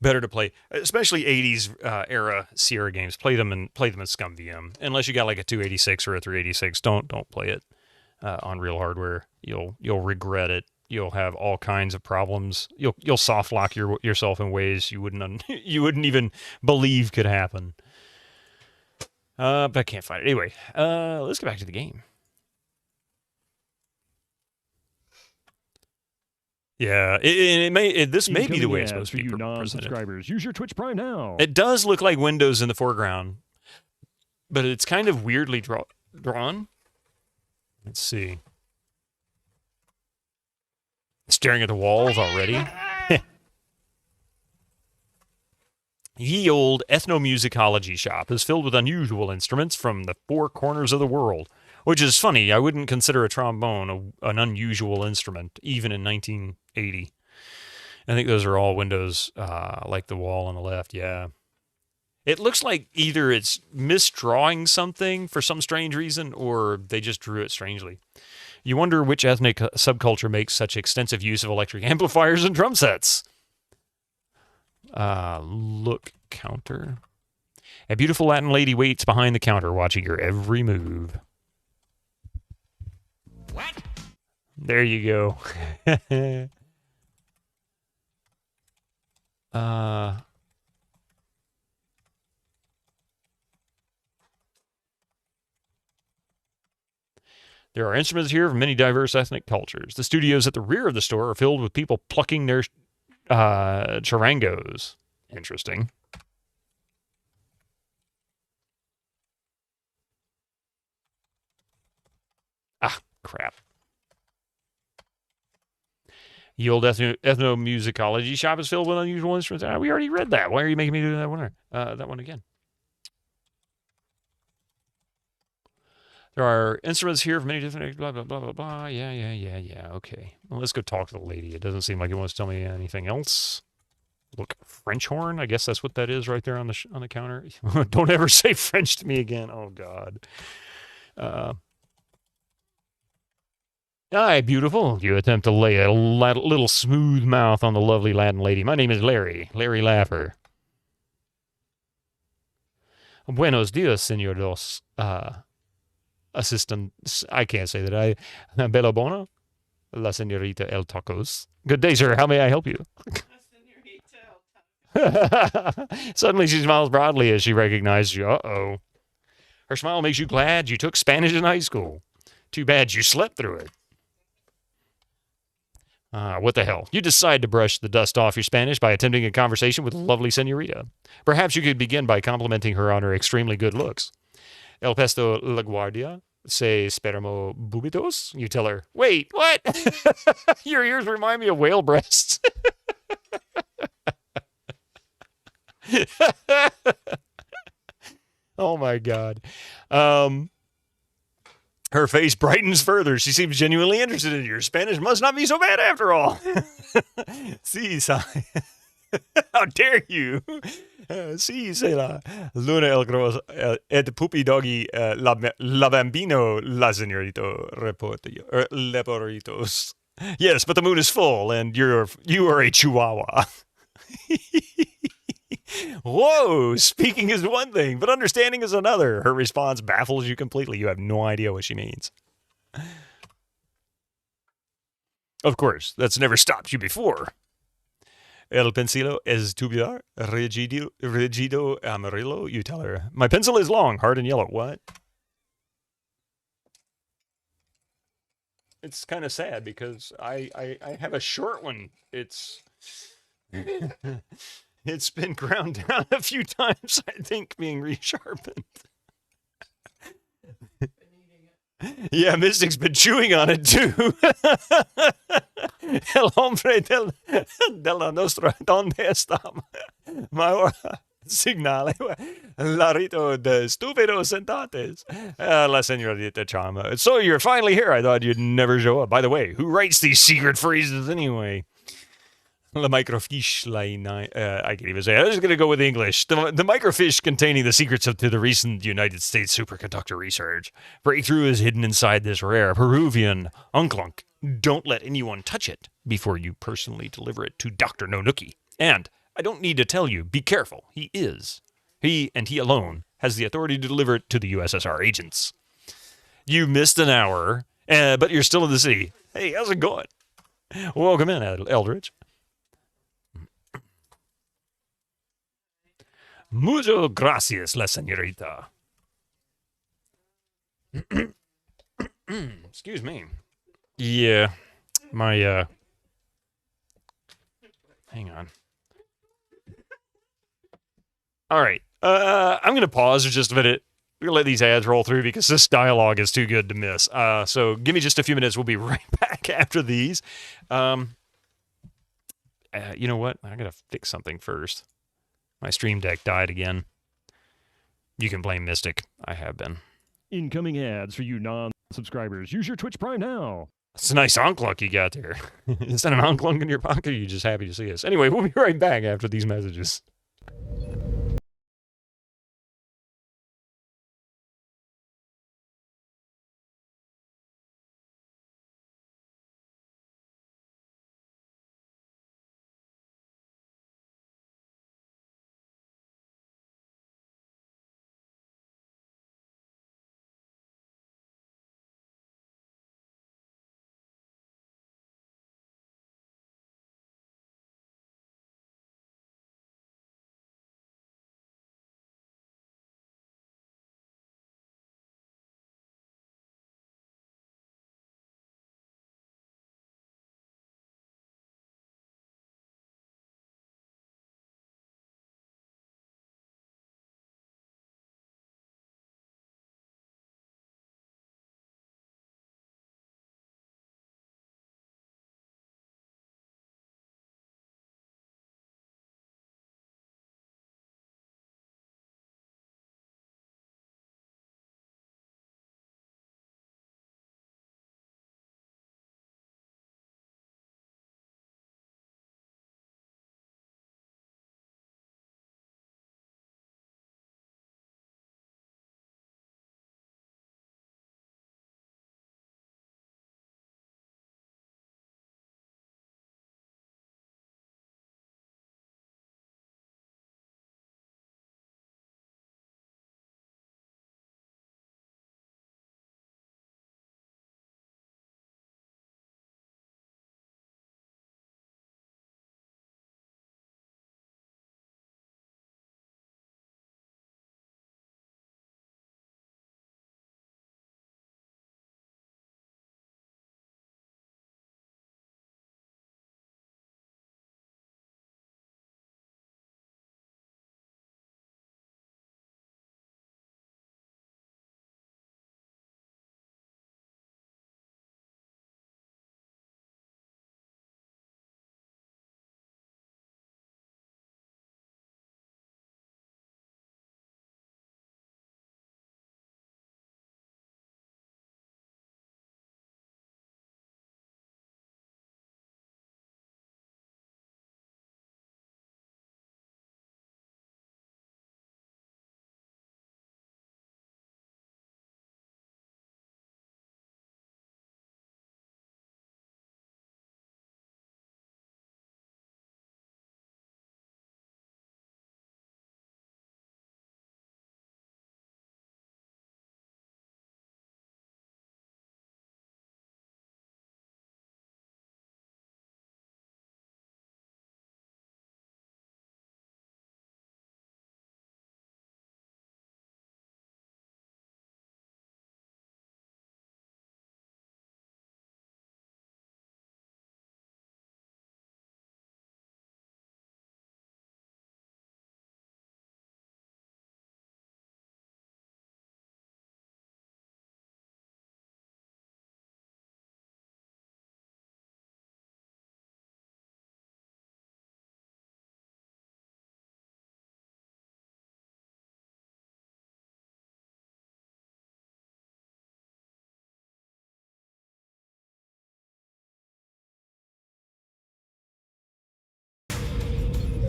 better to play, especially 80s era Sierra games. Play them in Scum VM. Unless you got like a 286 or a 386, don't play it on real hardware. You'll regret it you'll have all kinds of problems. You'll soft lock yourself in ways you wouldn't you wouldn't even believe could happen. But I can't find it. Anyway, let's get back to the game. Yeah, this may be the way it's supposed to be presented. Non-subscribers, use your Twitch Prime now. It does look like windows in the foreground, but it's kind of weirdly drawn. Let's see. Staring at the walls already. Ye old ethnomusicology shop is filled with unusual instruments from the four corners of the world. Which is funny. I wouldn't consider a trombone an unusual instrument, even in 1980. I think those are all windows, like the wall on the left, yeah. It looks like either it's misdrawing something for some strange reason, or they just drew it strangely. You wonder which ethnic subculture makes such extensive use of electric amplifiers and drum sets. Look counter. A beautiful Latin lady waits behind the counter, watching your every move. What? There you go. There are instruments here from many diverse ethnic cultures. The studios at the rear of the store are filled with people plucking their charangos. Interesting. Ah, crap. The old ethnomusicology shop is filled with unusual instruments. We already read that. Why are you making me do that one? That one again. There are instruments here from many different blah, blah, blah, blah, blah. Yeah. Okay. Well, let's go talk to the lady. It doesn't seem like it wants to tell me anything else. Look, French horn. I guess that's what that is right there on the counter. Don't ever say French to me again. Oh, God. Aye, beautiful. You attempt to lay a little smooth mouth on the lovely Latin lady. My name is Larry Laffer. Buenos dias, senor dos. Assistant, I can't say that. Bella Bona, la señorita El Tacos. Good day, sir. How may I help you? Suddenly she smiles broadly as she recognizes you. Uh-oh. Her smile makes you glad you took Spanish in high school. Too bad you slept through it. What the hell? You decide to brush the dust off your Spanish by attempting a conversation with the lovely señorita. Perhaps you could begin by complimenting her on her extremely good looks. El pesto la guardia, se spermo bubitos. You tell her, wait, what? Your ears remind me of whale breasts. Oh, my God. Her face brightens further. She seems genuinely interested in you. Spanish must not be so bad after all. Sí, how dare you? Sí, c'est la luna el gros et pupi doggy la bambino la señorito reporteritos. Yes, but the moon is full and you are a chihuahua. Whoa, speaking is one thing, but understanding is another. Her response baffles you completely. You have no idea what she means. Of course, that's never stopped you before. El pencilo es tubular, rigido amarillo. You tell her. My pencil is long, hard and yellow. What? It's kind of sad because I have a short one. It's been ground down a few times, I think, being resharpened. Yeah, Mystic's been chewing on it too. El hombre de la nostra, ¿dónde está? My signale. Larito de estúpidos sentantes. La señorita Charma. So you're finally here. I thought you'd never show up. By the way, who writes these secret phrases anyway? La microfiche, I can't even say it. I'm just going to go with English. The microfiche containing the secrets to the recent United States superconductor research. Breakthrough is hidden inside this rare Peruvian unklunk. Don't let anyone touch it before you personally deliver it to Dr. Nonuki. And I don't need to tell you, be careful. He and he alone has the authority to deliver it to the USSR agents. You missed an hour, but you're still in the city. Hey, how's it going? Welcome in, Eldridge. Mucho gracias, la señorita. Excuse me. Yeah, my, hang on. All right. I'm going to pause for just a minute. We're going to let these ads roll through because this dialogue is too good to miss. So give me just a few minutes. We'll be right back after these. You know what? I got to fix something first. My Stream Deck died again. You can blame Mystic. I have been. Incoming ads for you non-subscribers. Use your Twitch Prime now. It's a nice onklunk you got there. Is that an onklunk in your pocket, or are you just happy to see us? Anyway, we'll be right back after these messages.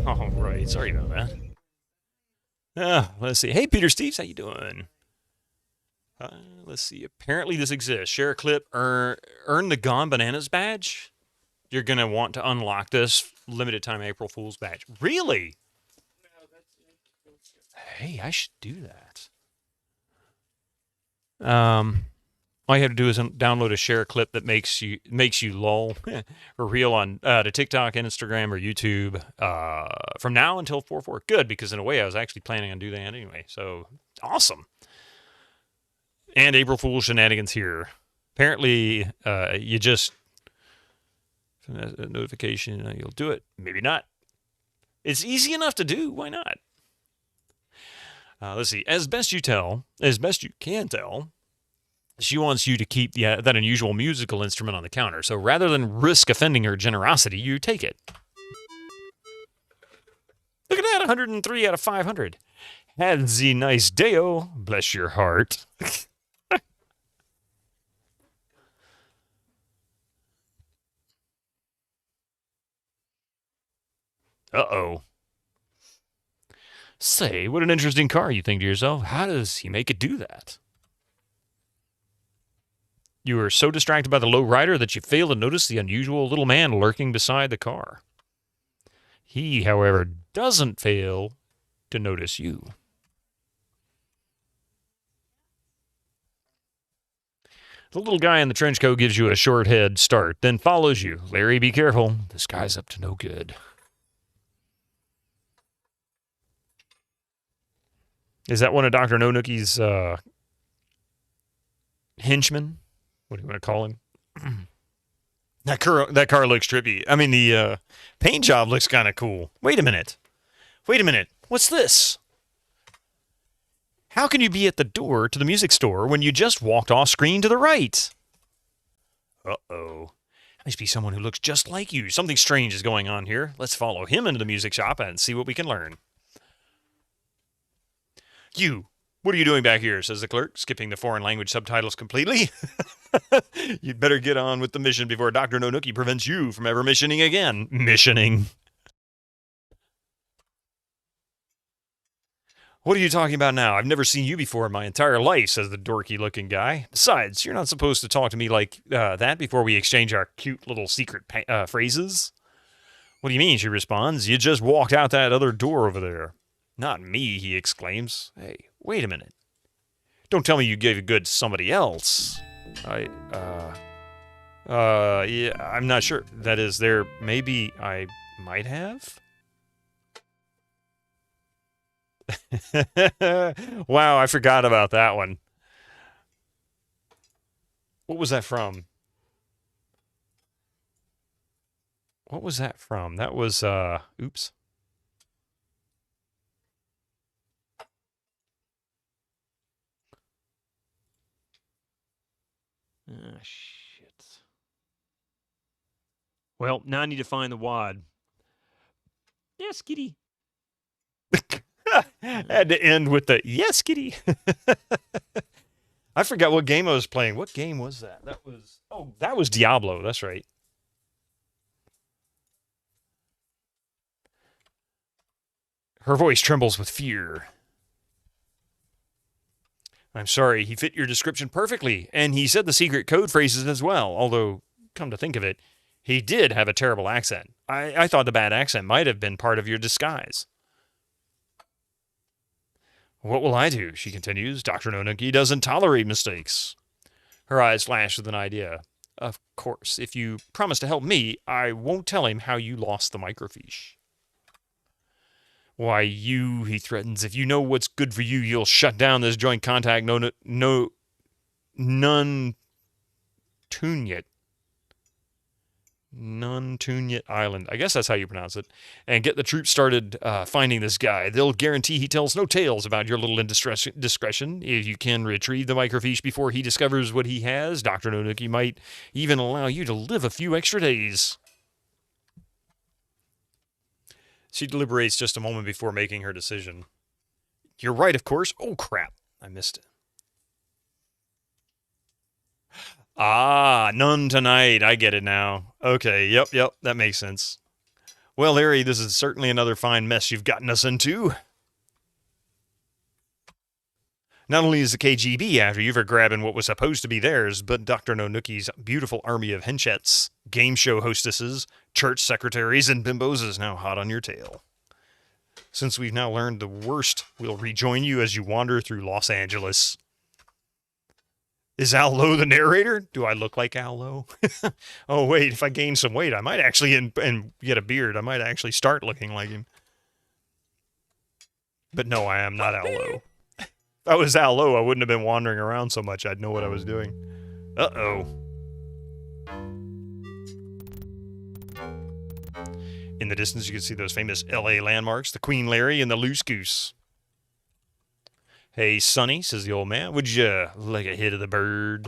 All right, sorry about that. Let's see. Hey, Peter Steves, how you doing? Let's see. Apparently this exists. Share a clip, earn the Gone Bananas badge. You're going to want to unlock this limited time April Fool's badge. Really? Hey, I should do that. All you have to do is download a share clip that makes you lol or reel on to TikTok, Instagram, or YouTube from now until 4/4. Good, because in a way I was actually planning on doing that anyway. So awesome. And April Fool's shenanigans here. Apparently, you just a notification. You'll do it. Maybe not. It's easy enough to do. Why not? Let's see. As best you can tell, she wants you to keep that unusual musical instrument on the counter. So rather than risk offending her generosity, you take it. Look at that, 103 out of 500. Had the nice day-o. Bless your heart. Uh-oh. Say, what an interesting car, you think to yourself. How does he make it do that? You are so distracted by the low rider that you fail to notice the unusual little man lurking beside the car. He, however, doesn't fail to notice you. The little guy in the trench coat gives you a short head start, then follows you. Larry, be careful. This guy's up to no good. Is that one of Dr. No Nookie's henchmen? What do you want to call him? That car looks trippy. I mean, the paint job looks kind of cool. Wait a minute. What's this? How can you be at the door to the music store when you just walked off screen to the right? Uh-oh. That must be someone who looks just like you. Something strange is going on here. Let's follow him into the music shop and see what we can learn. You, what are you doing back here, says the clerk, skipping the foreign language subtitles completely. You'd better get on with the mission before Dr. No Nookie prevents you from ever missioning again. Missioning. What are you talking about now? I've never seen you before in my entire life, says the dorky-looking guy. Besides, you're not supposed to talk to me like that before we exchange our cute little secret phrases. What do you mean, she responds. You just walked out that other door over there. Not me, he exclaims. Hey, wait a minute. Don't tell me you gave a good to somebody else. Yeah, I'm not sure. That is, maybe I might have? Wow, I forgot about that one. What was that from? What was that from? That was, oops. Ah, shit. Well, now I need to find the wad. Yes, kitty. Had to end with the yes, kitty. I forgot what game I was playing. What game was that? That was Diablo. That's right. Her voice trembles with fear. I'm sorry, he fit your description perfectly, and he said the secret code phrases as well, although, come to think of it, he did have a terrible accent. I thought the bad accent might have been part of your disguise. What will I do? She continues. Dr. No Nookie doesn't tolerate mistakes. Her eyes flash with an idea. Of course, if you promise to help me, I won't tell him how you lost the microfiche. Why, he threatens, if you know what's good for you, you'll shut down this joint contact Nuntunyet Island. I guess that's how you pronounce it. And get the troops started finding this guy. They'll guarantee he tells no tales about your little indiscretion. If you can retrieve the microfiche before he discovers what he has, Dr. No Nookie might even allow you to live a few extra days. She deliberates just a moment before making her decision. You're right, of course. Oh, crap. I missed it. Ah, none tonight. I get it now. Okay, yep, that makes sense. Well, Larry, this is certainly another fine mess you've gotten us into. Not only is the KGB after you for grabbing what was supposed to be theirs, but Dr. No Nookie's beautiful army of henchettes, game show hostesses, church secretaries, and bimbos is now hot on your tail. Since we've now learned the worst, we'll rejoin you as you wander through Los Angeles. Is Al Lowe the narrator? Do I look like Al Lowe? Oh, wait, if I gain some weight, I might actually, and get a beard, I might actually start looking like him. But no, I am not Al Lowe. If I was Al Lowe, I wouldn't have been wandering around so much. I'd know what I was doing. Uh-oh. In the distance, you can see those famous L.A. landmarks, the Queen Larry and the Loose Goose. Hey, Sonny, says the old man, would you like a hit of the bird?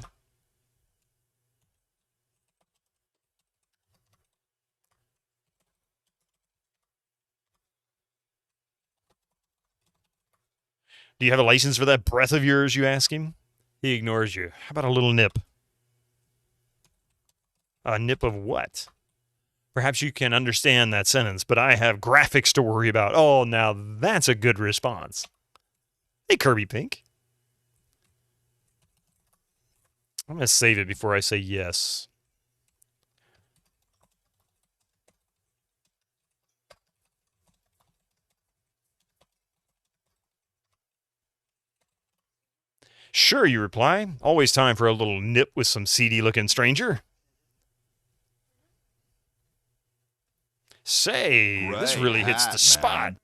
Do you have a license for that breath of yours, you ask him? He ignores you. How about a little nip? A nip of what? Perhaps you can understand that sentence, but I have graphics to worry about. Oh, now that's a good response. Hey, Kirby Pink. I'm going to save it before I say yes. Sure, you reply. Always time for a little nip with some seedy-looking stranger. Say, this really hits the spot.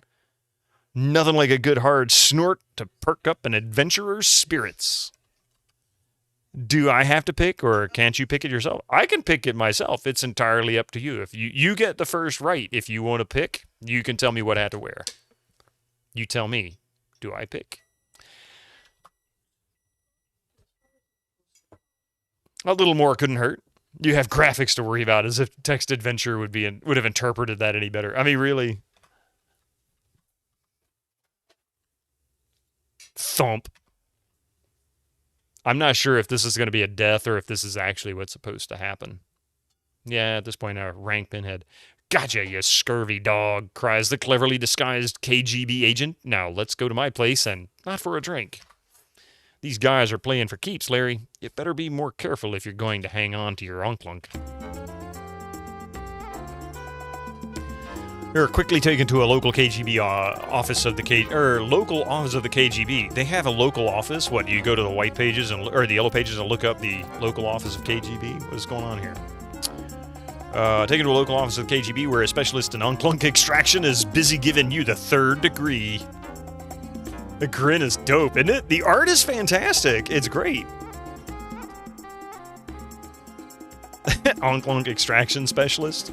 Nothing like a good hard snort to perk up an adventurer's spirits. Do I have to pick, or can't you pick it yourself? I can pick it myself. It's entirely up to you. If you get the first right. If you want to pick, you can tell me what I have to wear. You tell me. Do I pick? A little more couldn't hurt. You have graphics to worry about, as if Text Adventure would have interpreted that any better. I mean, really. Thump. I'm not sure if this is going to be a death or if this is actually what's supposed to happen. Yeah, at this point, a rank pinhead. Gotcha, you scurvy dog, cries the cleverly disguised KGB agent. Now, let's go to my place and not for a drink. These guys are playing for keeps, Larry. You better be more careful if you're going to hang on to your unklunk. You're quickly taken to a local KGB office of the local office of the KGB. They have a local office. What, do you go to the white pages or the yellow pages and look up the local office of KGB? What is going on here? Taken to a local office of the KGB where a specialist in unklunk extraction is busy giving you the 3rd degree. The grin is dope, isn't it? The art is fantastic. It's great. Onklunk extraction specialist.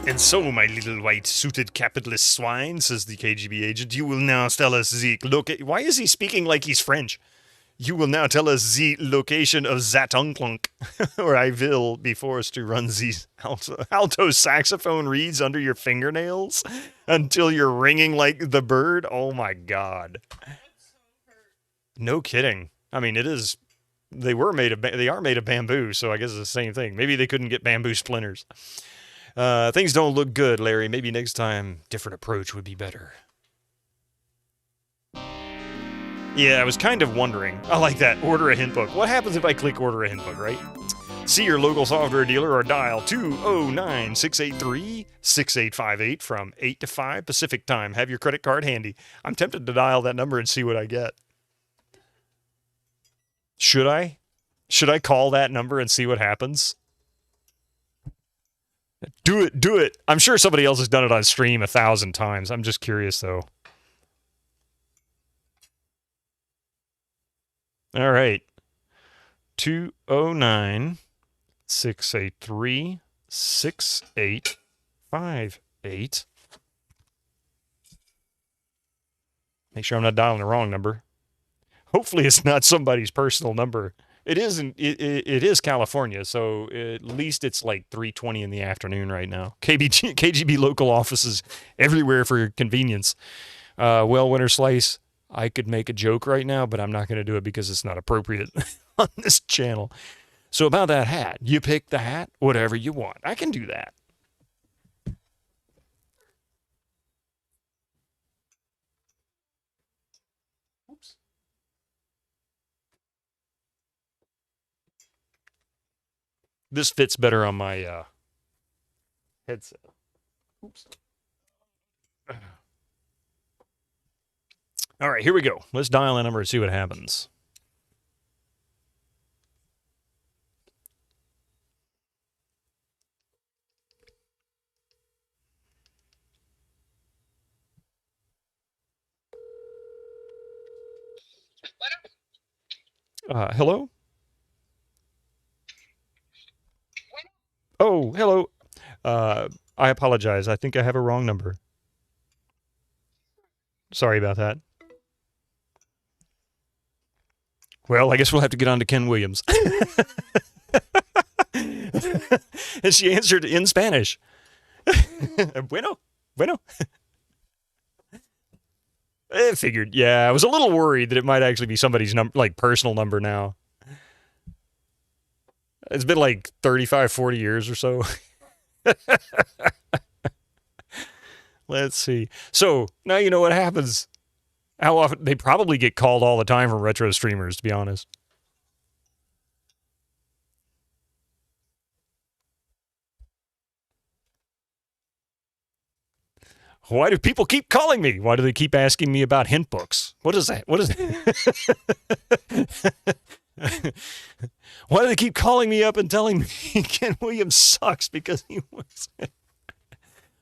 And so, my little white-suited capitalist swine, says the KGB agent, you will now tell us the why is he speaking like he's French? You will now tell us the location of that onklunk, or I will be forced to run these alto saxophone reeds under your fingernails until you're ringing like the bird. Oh my God. No kidding. I mean, it is. They are made of bamboo, so I guess it's the same thing. Maybe they couldn't get bamboo splinters. Things don't look good, Larry. Maybe next time, different approach would be better. Yeah, I was kind of wondering. I like that. Order a hint book. What happens if I click order a hint book, right? See your local software dealer or dial 209-683-6858 from 8 to 5 Pacific time. Have your credit card handy. I'm tempted to dial that number and see what I get. Should I? Should I call that number and see what happens? Do it. Do it. I'm sure somebody else has done it on stream 1,000 times. I'm just curious, though. All right. 209-683-6858. Make sure I'm not dialing the wrong number. Hopefully it's not somebody's personal number. It isn't. It is California, so at least it's like 3:20 in the afternoon right now. KGB local offices everywhere for your convenience. Well, Winter Slice, I could make a joke right now, but I'm not going to do it because it's not appropriate on this channel. So about that hat, you pick the hat, whatever you want. I can do that. Oops. This fits better on my headset. Oops. All right, here we go. Let's dial a number and see what happens. Hello? Oh, hello. I apologize. I think I have a wrong number. Sorry about that. Well, I guess we'll have to get on to Ken Williams. And she answered in Spanish. Bueno. I figured, yeah, I was a little worried that it might actually be somebody's personal number now. It's been like 35, 40 years or so. Let's see. So, now you know what happens. How often, they probably get called all the time from retro streamers, to be honest. Why do people keep calling me? Why do they keep asking me about hint books? What is that? What is that? Why do they keep calling me up and telling me Ken Williams sucks because he was...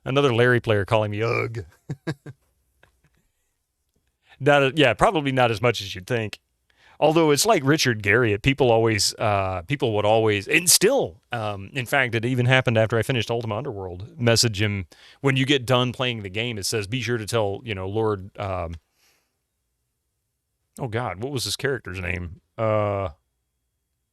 Another Larry player calling me ugh. Probably not as much as you'd think. Although it's like Richard Garriott, people would always, and still, in fact, it even happened after I finished Ultima Underworld, message him, when you get done playing the game, it says, be sure to tell, Lord, oh God, what was his character's name?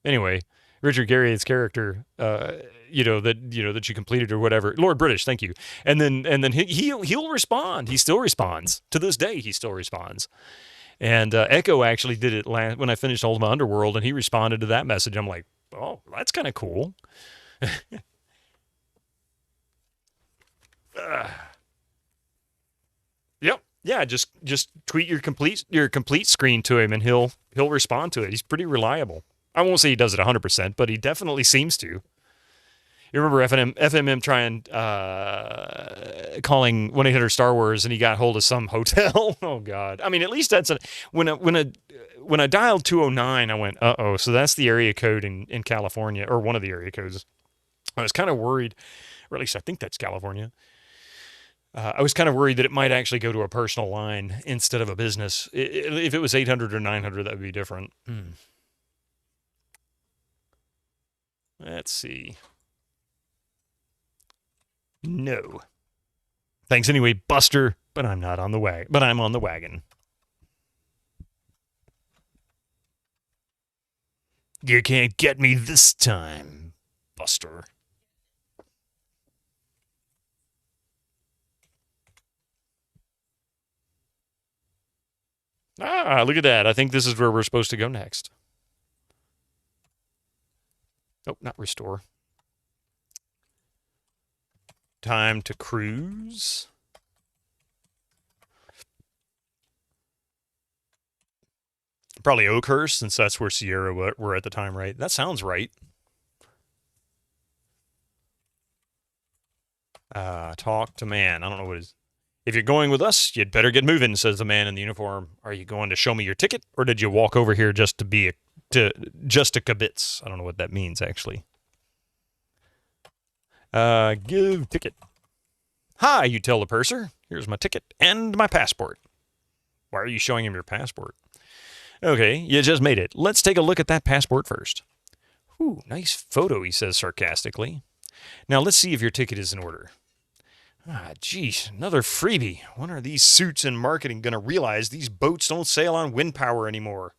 Anyway, Richard Garriott's character, that you completed or whatever. Lord British, thank you. And then he'll respond. He still responds. To this day, he still responds. And Echo actually did it when I finished Ultima Underworld, and he responded to that message. I'm like, oh, that's kind of cool. Yep. Yeah, just tweet your complete screen to him, and he'll respond to it. He's pretty reliable. I won't say he does it 100%, but he definitely seems to. You remember FMM trying calling 1-800 Star Wars, and he got hold of some hotel. Oh God! I mean, at least that's when I dialed 209, I went, uh-oh. So that's the area code in California, or one of the area codes. I was kind of worried, or at least I think that's California. I was kind of worried that it might actually go to a personal line instead of a business. If it was 800 or 900, that would be different. Let's see. No. Thanks anyway, Buster, but I'm not on the wagon. But I'm on the wagon. You can't get me this time, Buster. Ah, look at that. I think this is where we're supposed to go next. Oh, not restore. Time to cruise. Probably Oakhurst, since that's where Sierra were at the time, right? That sounds right. Talk to man. I don't know what it is. If you're going with us, you'd better get moving, says the man in the uniform. Are you going to show me your ticket, or did you walk over here just to kibitz? I don't know what that means, actually. Give ticket. Hi, you tell the purser. Here's my ticket and my passport. Why are you showing him your passport? Okay, you just made it. Let's take a look at that passport first. Ooh, nice photo, he says sarcastically. Now let's see if your ticket is in order. Ah, geez, another freebie. When are these suits in marketing going to realize these boats don't sail on wind power anymore?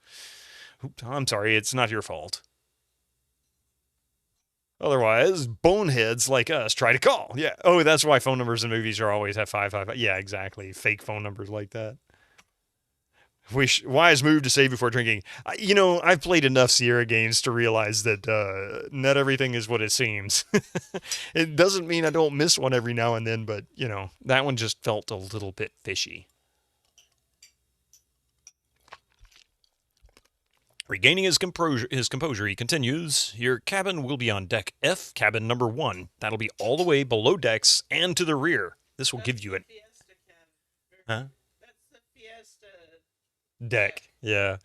Oops, I'm sorry, it's not your fault. Otherwise, boneheads like us try to call. Yeah. Oh, that's why phone numbers in movies are always have 555. Yeah, exactly. Fake phone numbers like that. Wise move to save before drinking. I've played enough Sierra games to realize that not everything is what it seems. It doesn't mean I don't miss one every now and then, but, that one just felt a little bit fishy. Regaining his composure, he continues, your cabin will be on deck F, cabin number 1. That'll be all the way below decks and to the rear. This will give you an... Huh? That's the Fiesta deck. Yeah.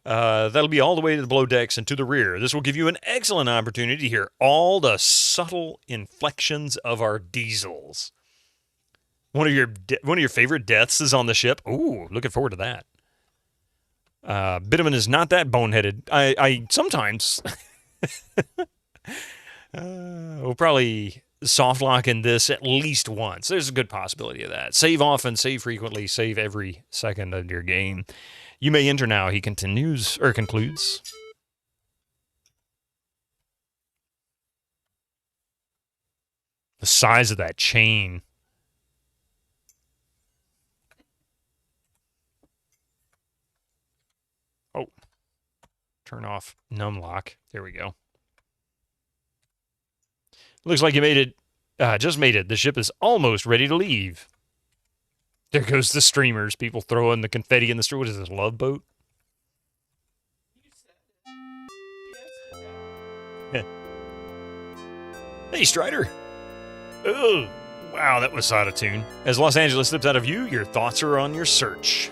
That'll be all the way to the below decks and to the rear. This will give you an excellent opportunity to hear all the subtle inflections of our diesels. One of your favorite deaths is on the ship. Ooh, looking forward to that. Bitterman is not that boneheaded. I sometimes we'll probably soft lock in this at least once. There's a good possibility of that. Save often, save frequently, save every second of your game. You may enter now, he continues, or concludes. The size of that chain. Oh. Turn off numlock. There we go. Looks like you made it. Just made it. The ship is almost ready to leave. There goes the streamers. People throwing the confetti in the street. What is this, Love Boat? Hey, Strider. Oh, wow, that was out of tune. As Los Angeles slips out of view, your thoughts are on your search.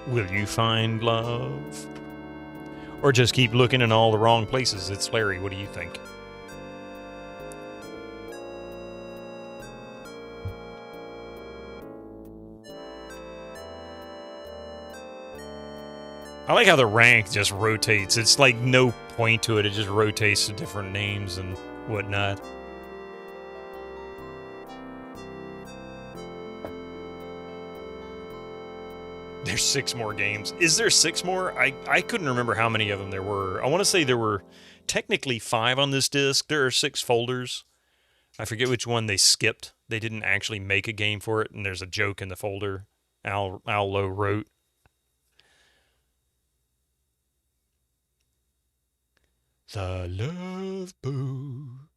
Will you find love? Or just keep looking in all the wrong places? It's Larry. What do you think? I like how the rank just rotates. It's like no point to it. It just rotates to different names and whatnot. There's 6 more games. Is there 6 more? I couldn't remember how many of them there were. I want to say there were technically 5 on this disc. There are 6 folders. I forget which one they skipped. They didn't actually make a game for it, and there's a joke in the folder Al Lowe wrote. The Love Boat.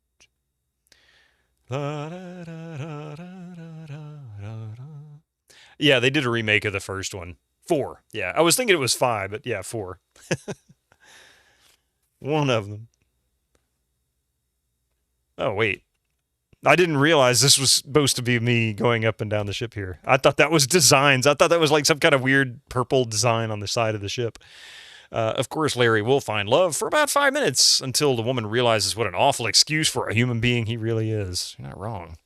Yeah, they did a remake of the first one. 4. Yeah, I was thinking it was 5, but yeah, 4. One of them. Oh, wait. I didn't realize this was supposed to be me going up and down the ship here. I thought that was designs. I thought that was like some kind of weird purple design on the side of the ship. Of course, Larry will find love for about 5 minutes until the woman realizes what an awful excuse for a human being he really is. You're not wrong.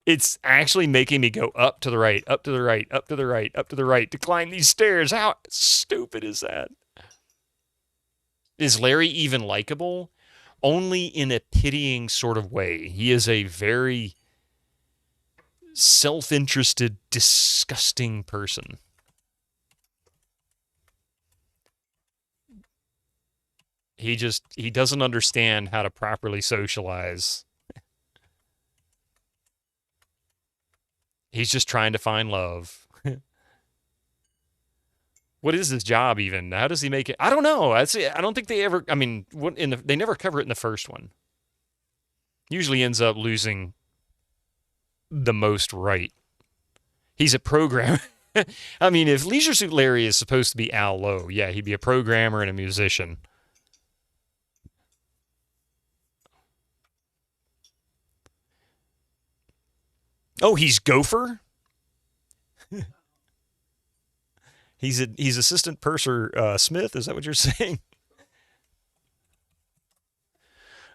It's actually making me go up to the right, up to the right, up to the right, up to the right to climb these stairs. How stupid is that? Is Larry even likable? Only in a pitying sort of way. He is a very self-interested, disgusting person. He doesn't understand how to properly socialize. He's just trying to find love. What is his job even? How does he make it? I don't know. I don't think they ever, I mean, they never cover it in the first one. Usually ends up losing the most right. He's a programmer. I mean, if Leisure Suit Larry is supposed to be Al Lowe, yeah, he'd be a programmer and a musician. Oh, he's Gopher? He's assistant purser Smith, is that what you're saying?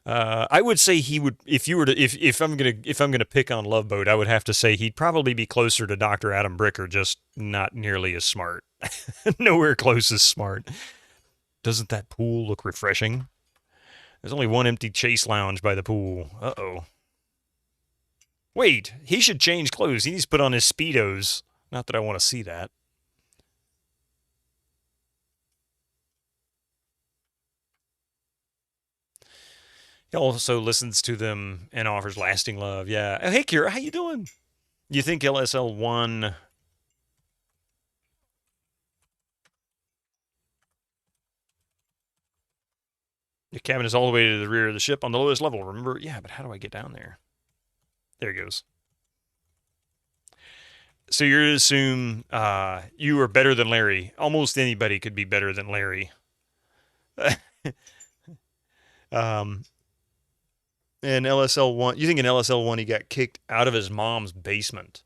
I would say he would, if I'm gonna pick on Love Boat, I would have to say he'd probably be closer to Dr. Adam Bricker, just not nearly as smart. Nowhere close as smart. Doesn't that pool look refreshing? There's only one empty chase lounge by the pool. Uh-oh. Wait, he should change clothes. He needs to put on his Speedos. Not that I want to see that. He also listens to them and offers lasting love. Yeah. Oh, hey, Kira, how you doing? You think LSL1... The cabin is all the way to the rear of the ship on the lowest level, remember? Yeah, but how do I get down there? There it goes. So you're to assume you are better than Larry. Almost anybody could be better than Larry. And LSL1, you think in LSL1 he got kicked out of his mom's basement?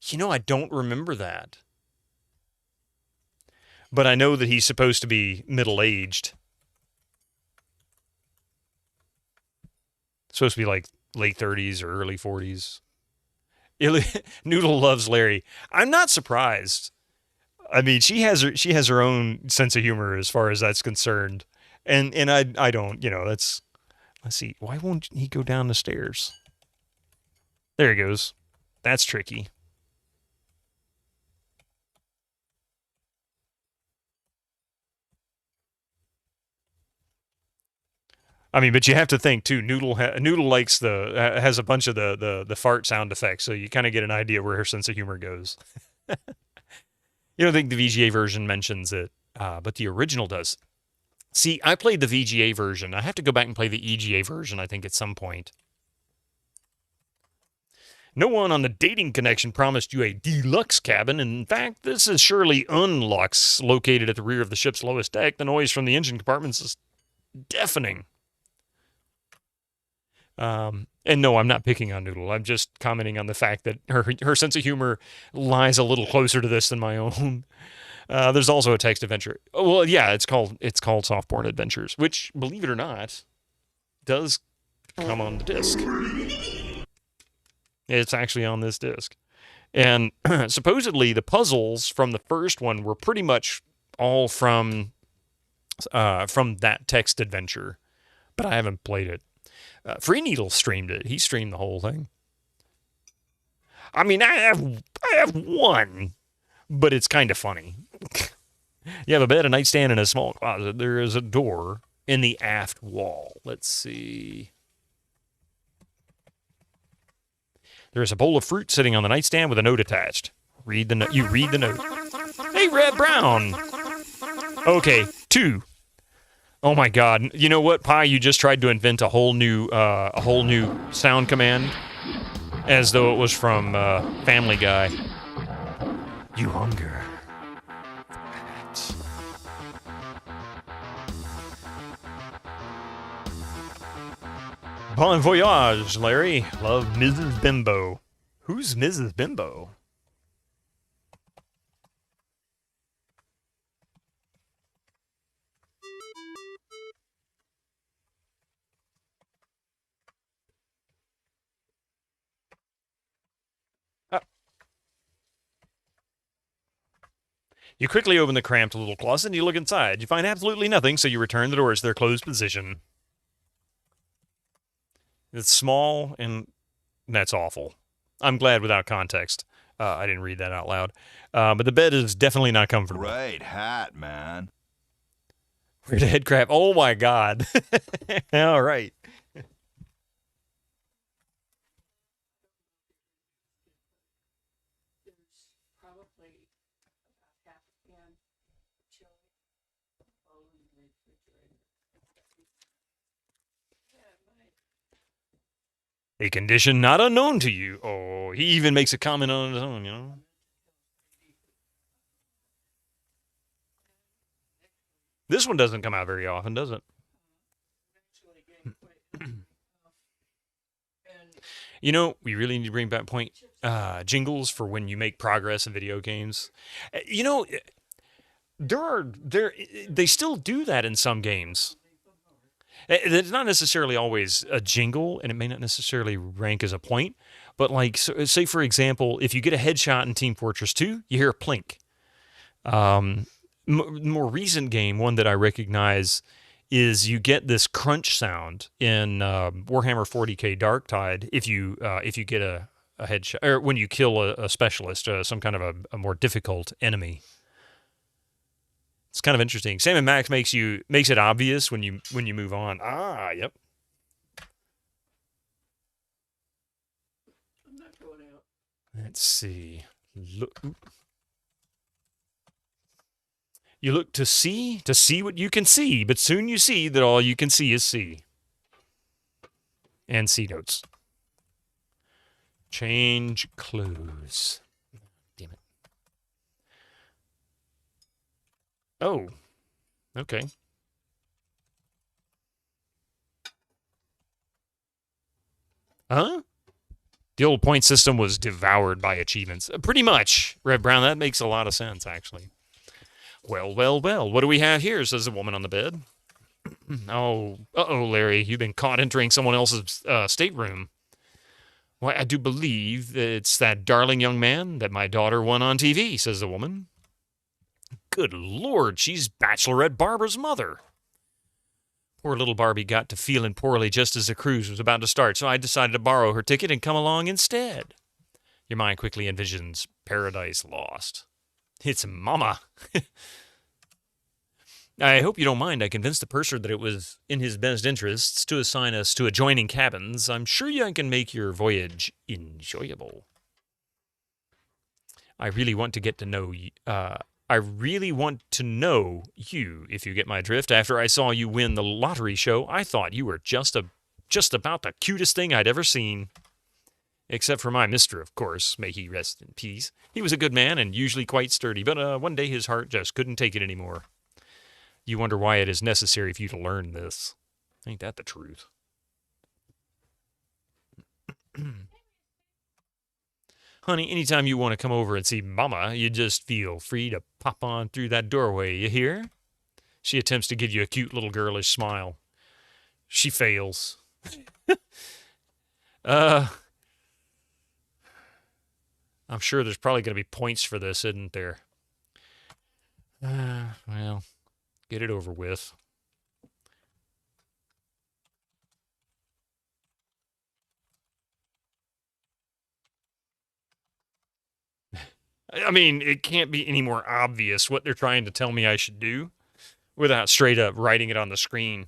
You know, I don't remember that. But I know that he's supposed to be middle-aged. supposed to be like late 30s or early 40s. Noodle loves Larry. I'm not surprised. I mean, she has her own sense of humor as far as that's concerned, and I don't. You know, that's. Let's see. Why won't he go down the stairs? There he goes. That's tricky. I mean, but you have to think too. Noodle likes has a bunch of the fart sound effects, so you kind of get an idea where her sense of humor goes. You don't think the VGA version mentions it, but the original does. See, I played the VGA version. I have to go back and play the EGA version, I think, at some point. No one on the dating connection promised you a deluxe cabin. In fact, this is surely unlux, located at the rear of the ship's lowest deck. The noise from the engine compartments is deafening. And no, I'm not picking on Noodle. I'm just commenting on the fact that her sense of humor lies a little closer to this than my own. There's also a text adventure. Oh, well, yeah, it's called Softborn Adventures, which, believe it or not, does come on the disc. It's actually on this disc. And supposedly the puzzles from the first one were pretty much all from that text adventure, but I haven't played it. Free Needle streamed it. He streamed the whole thing. I mean, I have one, but it's kind of funny. You have a bed, a nightstand, and a small closet. There is a door in the aft wall. Let's see. There is a bowl of fruit sitting on the nightstand with a note attached. Read the note. You read the note. Hey, Red Brown. Okay, 2. Oh my God! You know what, Pi? You just tried to invent a whole new sound command, as though it was from Family Guy. You hunger. Bon voyage, Larry. Love, Mrs. Bimbo. Who's Mrs. Bimbo? You quickly open the cramped little closet and you look inside. You find absolutely nothing, so you return the doors to their closed position. It's small, and that's awful. I'm glad without context. I didn't read that out loud. But the bed is definitely not comfortable. Great hat, man. Weird head crab. Oh, my God. All right. A condition not unknown to you. Oh, he even makes a comment on his own, you know. This one doesn't come out very often, does it? You know, we really need to bring back jingles for when you make progress in video games. You know, they still do that in some games. It's not necessarily always a jingle, and it may not necessarily rank as a point, but like, so, say for example, if you get a headshot in Team Fortress 2, you hear a plink. More recent game, one that I recognize, is you get this crunch sound in Warhammer 40k Darktide if you get a headshot, or when you kill a specialist, some kind of a more difficult enemy. It's kind of interesting. Sam & Max makes it obvious when you move on. Ah, yep. I'm not going out. Let's see. You look to see what you can see, but soon you see that all you can see is C. And C notes. Change clothes. Damn it. Oh, okay. Huh? The old point system was devoured by achievements. Pretty much, Red Brown. That makes a lot of sense, actually. Well, well, well. What do we have here? Says the woman on the bed. Oh, uh-oh, Larry, you've been caught entering someone else's stateroom. Why, I do believe it's that darling young man that my daughter won on TV, says the woman. Good Lord, she's Bachelorette Barbara's mother. Poor little Barbie got to feeling poorly just as the cruise was about to start, so I decided to borrow her ticket and come along instead. Your mind quickly envisions Paradise Lost. It's Mama. I hope you don't mind. I convinced the purser that it was in his best interests to assign us to adjoining cabins. I'm sure you can make your voyage enjoyable. I really want to get to know you. I really want to know you, if you get my drift. After I saw you win the lottery show, I thought you were just about the cutest thing I'd ever seen. Except for my mister, of course. May he rest in peace. He was a good man and usually quite sturdy, but one day his heart just couldn't take it anymore. You wonder why it is necessary for you to learn this. Ain't that the truth? Honey, anytime you want to come over and see Mama, you just feel free to pop on through that doorway, you hear? She attempts to give you a cute little girlish smile. She fails. I'm sure there's probably going to be points for this, isn't there? Well, get it over with. I mean, it can't be any more obvious what they're trying to tell me I should do without straight up writing it on the screen.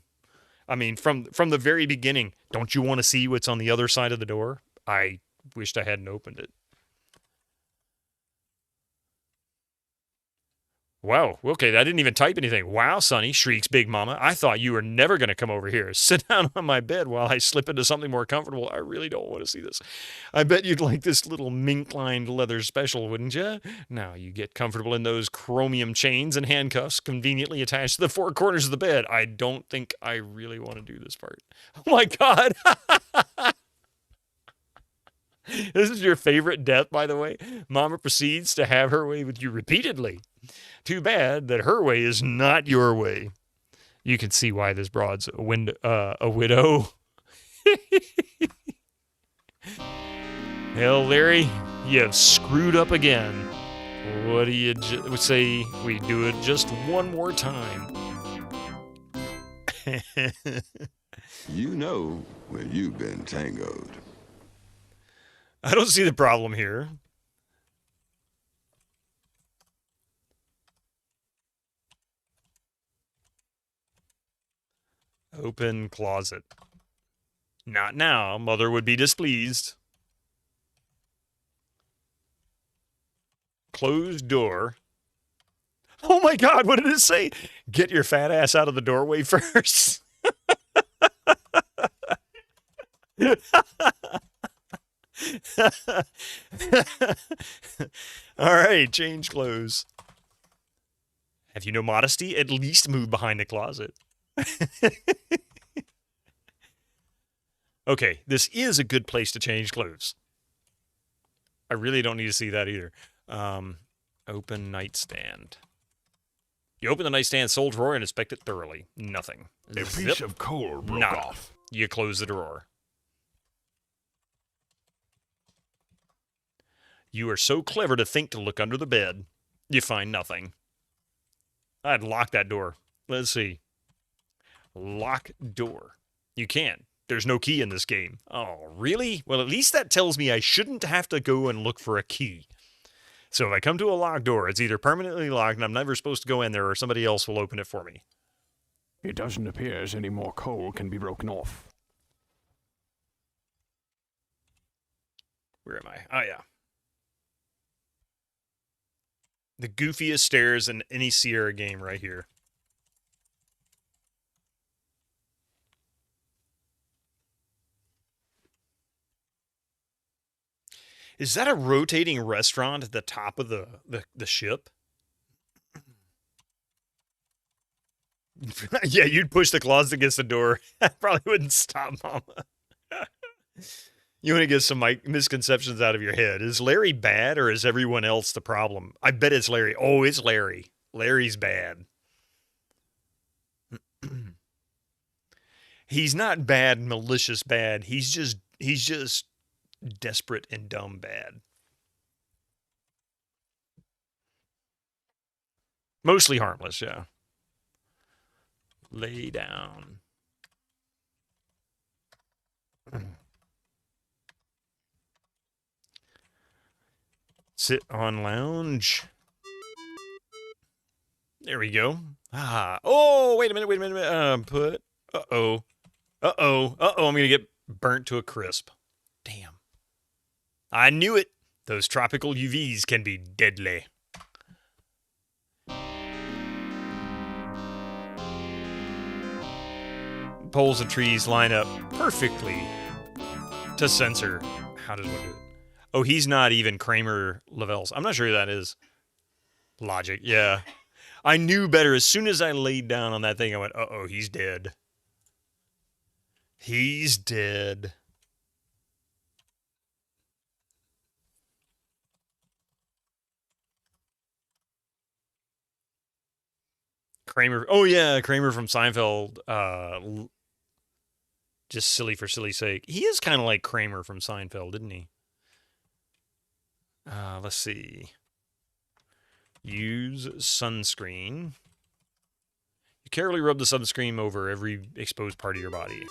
I mean, from the very beginning, don't you want to see what's on the other side of the door? I wished I hadn't opened it. Wow, okay, I didn't even type anything. Wow, Sonny, shrieks Big Mama. I thought you were never going to come over here. Sit down on my bed while I slip into something more comfortable. I really don't want to see this. I bet you'd like this little mink-lined leather special, wouldn't you? Now you get comfortable in those chromium chains and handcuffs conveniently attached to the four corners of the bed. I don't think I really want to do this part. Oh, my God. This is your favorite death, by the way. Mama proceeds to have her way with you repeatedly. Too bad that her way is not your way. You can see why this broad's a widow. Hell, Larry, you have screwed up again. What do you say we do it just one more time? You know where you've been tangoed. I don't see the problem here. Open closet. Not now. Mother would be displeased. Closed door. Oh my God, what did it say? Get your fat ass out of the doorway first. All right, change clothes. Have you no modesty? At least move behind the closet. Okay, this is a good place to change clothes. I really don't need to see that either. Open nightstand. You open the nightstand sole drawer and inspect it thoroughly. Nothing. A piece of coal broke off. You close the drawer. You are so clever to think to look under the bed. You find nothing. I'd lock that door. Let's see. Lock door. You can. There's no key in this game. Oh, really? Well, at least that tells me I shouldn't have to go and look for a key. So if I come to a locked door, it's either permanently locked and I'm never supposed to go in there, or somebody else will open it for me. It doesn't appear as any more coal can be broken off. Where am I? Oh, yeah. The goofiest stairs in any Sierra game right here. Is that a rotating restaurant at the top of the ship? Yeah, you'd push the closet against the door. That probably wouldn't stop Mama. You want to get some misconceptions out of your head. Is Larry bad, or is everyone else the problem? I bet it's Larry. Oh, it's Larry. Larry's bad. He's not bad, malicious bad. He's just desperate and dumb bad. Mostly harmless, yeah. Lay down. Sit on lounge. There we go. Ah. Oh, wait a minute. Put. Uh-oh. I'm going to get burnt to a crisp. Damn. I knew it. Those tropical UVs can be deadly. Poles and trees line up perfectly to censor. How does one do it? Oh, he's not even Kramer Lavelles. I'm not sure who that is. Logic, yeah. I knew better. As soon as I laid down on that thing, I went, uh-oh, he's dead. He's dead. Kramer. Oh, yeah, Kramer from Seinfeld. Just silly for silly sake. He is kind of like Kramer from Seinfeld, isn't he? Let's see. Use sunscreen. You carefully rub the sunscreen over every exposed part of your body.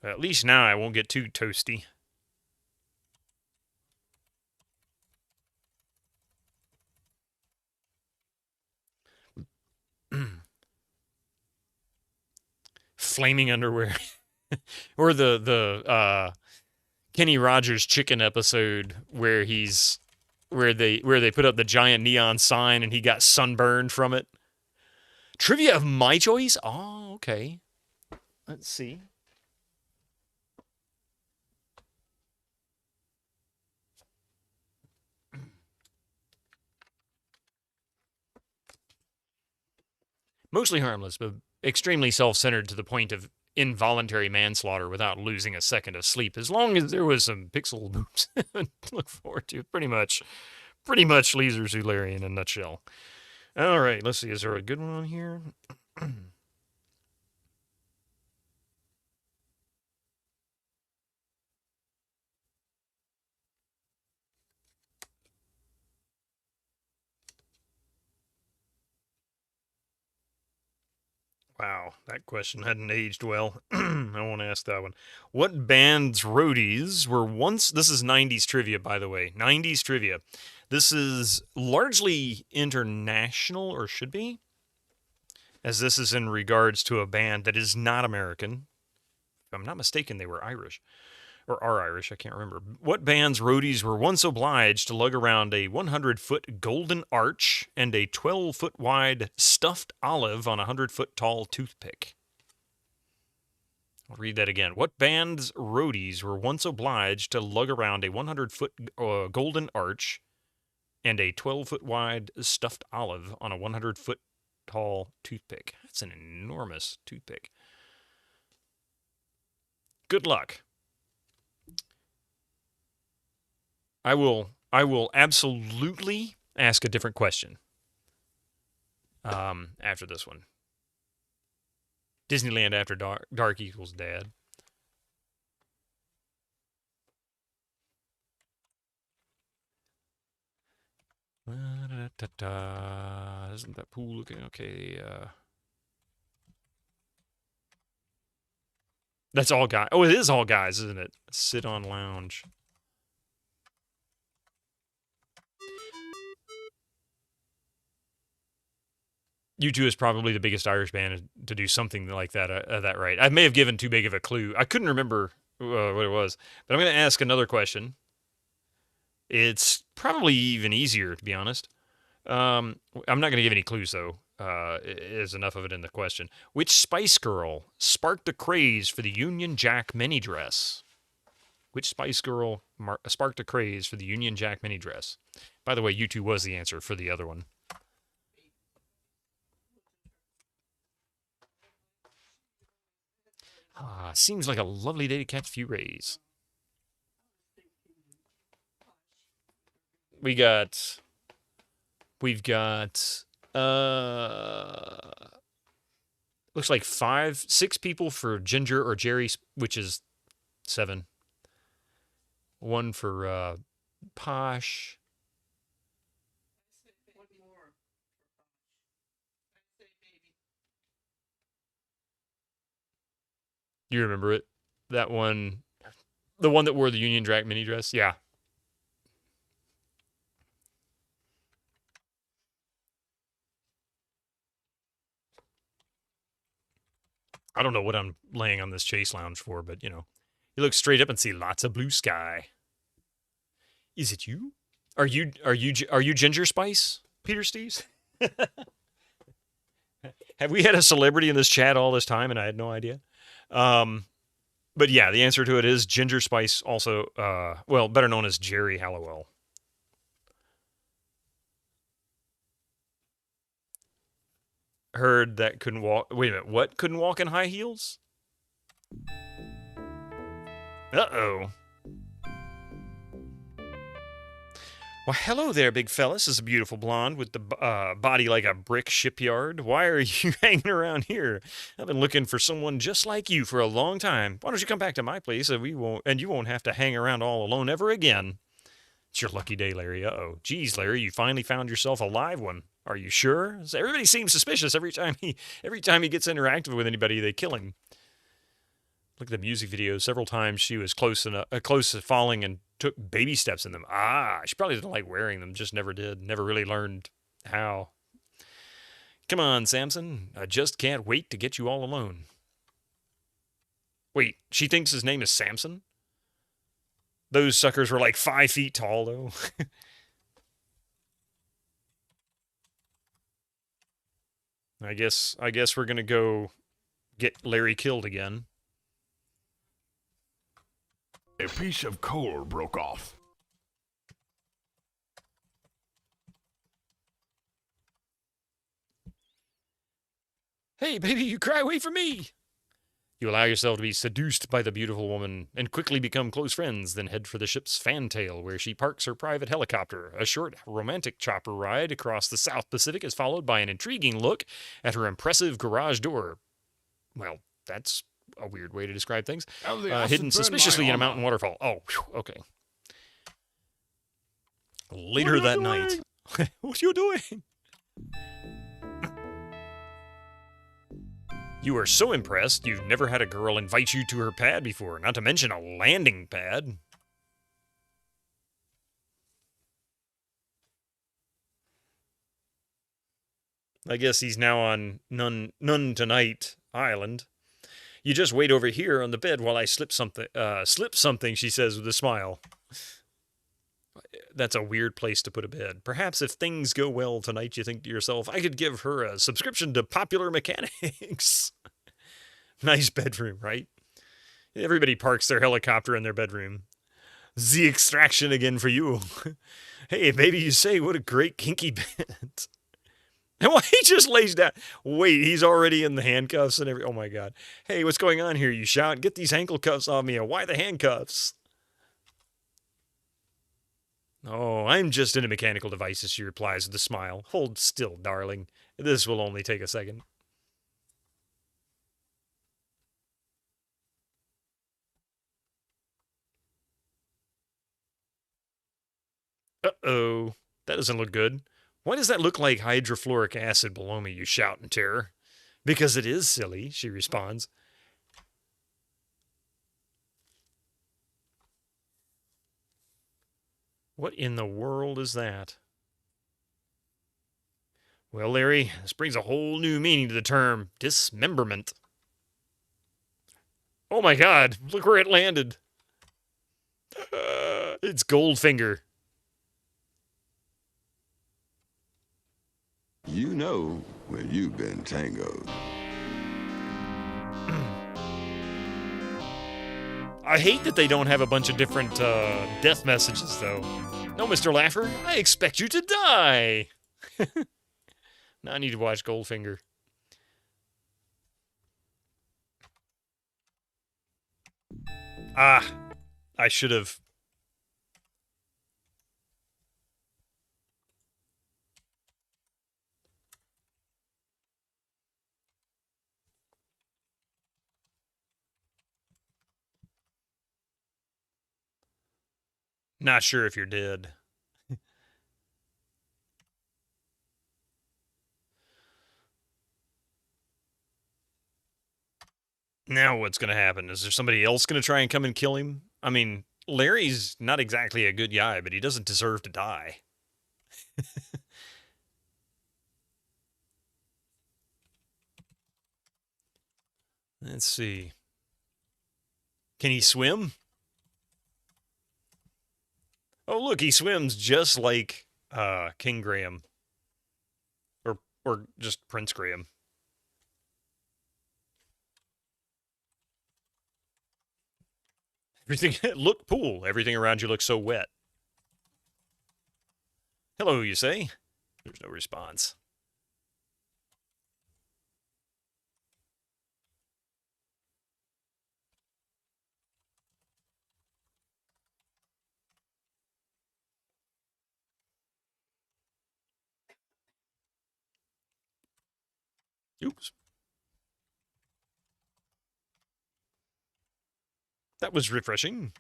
At least now I won't get too toasty. Flaming underwear. Or the Kenny Rogers chicken episode where they put up the giant neon sign and he got sunburned from it. Trivia of my choice? Oh, okay. Let's see. Mostly harmless, but extremely self-centered to the point of involuntary manslaughter without losing a second of sleep. As long as there was some pixel boobs to look forward to. Pretty much Leisure Suit Larry in a nutshell. All right, let's see. Is there a good one on here? Wow, that question hadn't aged well. I won't ask that one. What band's roadies were once... This is 90s trivia, by the way. 90s trivia. This is largely international, or should be, as this is in regards to a band that is not American. If I'm not mistaken, they were Irish. Or are Irish, I can't remember. What band's roadies were once obliged to lug around a 100-foot golden arch and a 12-foot wide stuffed olive on a 100-foot tall toothpick? I'll read that again. What band's roadies were once obliged to lug around a 100-foot golden arch and a 12-foot wide stuffed olive on a 100-foot tall toothpick? That's an enormous toothpick. Good luck. I will absolutely ask a different question after this one. Disneyland After Dark equals dad. Isn't that pool looking okay? That's all guys. Oh, it is all guys, isn't it? Sit on lounge. U2 is probably the biggest Irish band to do something like that. That right? I may have given too big of a clue. I couldn't remember what it was, but I'm going to ask another question. It's probably even easier, to be honest. I'm not going to give any clues, though. Is enough of it in the question. Which Spice Girl sparked a craze for the Union Jack mini dress? Which Spice Girl sparked a craze for the Union Jack mini dress? By the way, U2 was the answer for the other one. Seems like a lovely day to catch a few rays. We've got let's Looks like 6 people for Ginger or Jerry, which is 7. 1 for Posh. You remember it? That one, the one that wore the Union Jack mini dress? Yeah. I don't know what I'm laying on this Chase Lounge for, but, you know, you look straight up and see lots of blue sky. Is it you? Are you Ginger Spice, Peter Steves? Have we had a celebrity in this chat all this time and I had no idea? But yeah, the answer to it is Ginger Spice, also, well, better known as Jerry Halliwell. Heard that couldn't walk. Wait a minute, what? Couldn't walk in high heels? Uh-oh. Well, hello there, big fellas. This is a beautiful blonde with the body like a brick shipyard. Why are you hanging around here? I've been looking for someone just like you for a long time. Why don't you come back to my place and you won't have to hang around all alone ever again. It's your lucky day, Larry. Uh-oh. Geez, Larry, you finally found yourself a live one. Are you sure? Everybody seems suspicious every time he gets interactive with anybody, they kill him. Look at the music videos. Several times she was close to falling and took baby steps in them. She probably didn't like wearing them, just never did. Never really learned how. Come on, Samson. I just can't wait to get you all alone. Wait, she thinks his name is Samson? Those suckers were like 5 feet tall, though. I guess we're going to go get Larry killed again. A piece of coal broke off. Hey, baby, you cry away from me. You allow yourself to be seduced by the beautiful woman and quickly become close friends, then head for the ship's fantail, where she parks her private helicopter. A short, romantic chopper ride across the South Pacific is followed by an intriguing look at her impressive garage door. Well, that's a weird way to describe things. Hidden suspiciously in a mountain waterfall. Oh, whew, okay. Later that night. What are you doing? You are so impressed you've never had a girl invite you to her pad before, not to mention a landing pad. I guess he's now on None Tonight Island. You just wait over here on the bed while I slip something, she says with a smile. That's a weird place to put a bed. Perhaps if things go well tonight, you think to yourself, I could give her a subscription to Popular Mechanics. Nice bedroom, right? Everybody parks their helicopter in their bedroom. The extraction again for you. Hey, baby, you say, what a great kinky bed. And why he just lays down. Wait, he's already in the handcuffs and oh my God. Hey, what's going on here? You shout, get these ankle cuffs off me. Why the handcuffs? Oh, I'm just into mechanical devices, she replies with a smile. Hold still, darling. This will only take a second. Uh-oh. That doesn't look good. Why does that look like hydrofluoric acid below me, you shout in terror? Because it is silly, she responds. What in the world is that? Well, Larry, this brings a whole new meaning to the term dismemberment. Oh my God, look where it landed. It's Goldfinger. You know when you've been tangoed. I hate that they don't have a bunch of different death messages, though. No, Mr. Laffer, I expect you to die. Now I need to watch Goldfinger. I should have. Not sure if you're dead. Now what's going to happen? Is there somebody else going to try and come and kill him? I mean, Larry's not exactly a good guy, but he doesn't deserve to die. Let's see. Can he swim? Oh, look, he swims just like King Graham. Or just Prince Graham. Everything, look, pool. Everything around you looks so wet. Hello, you say? There's no response. Oops. That was refreshing.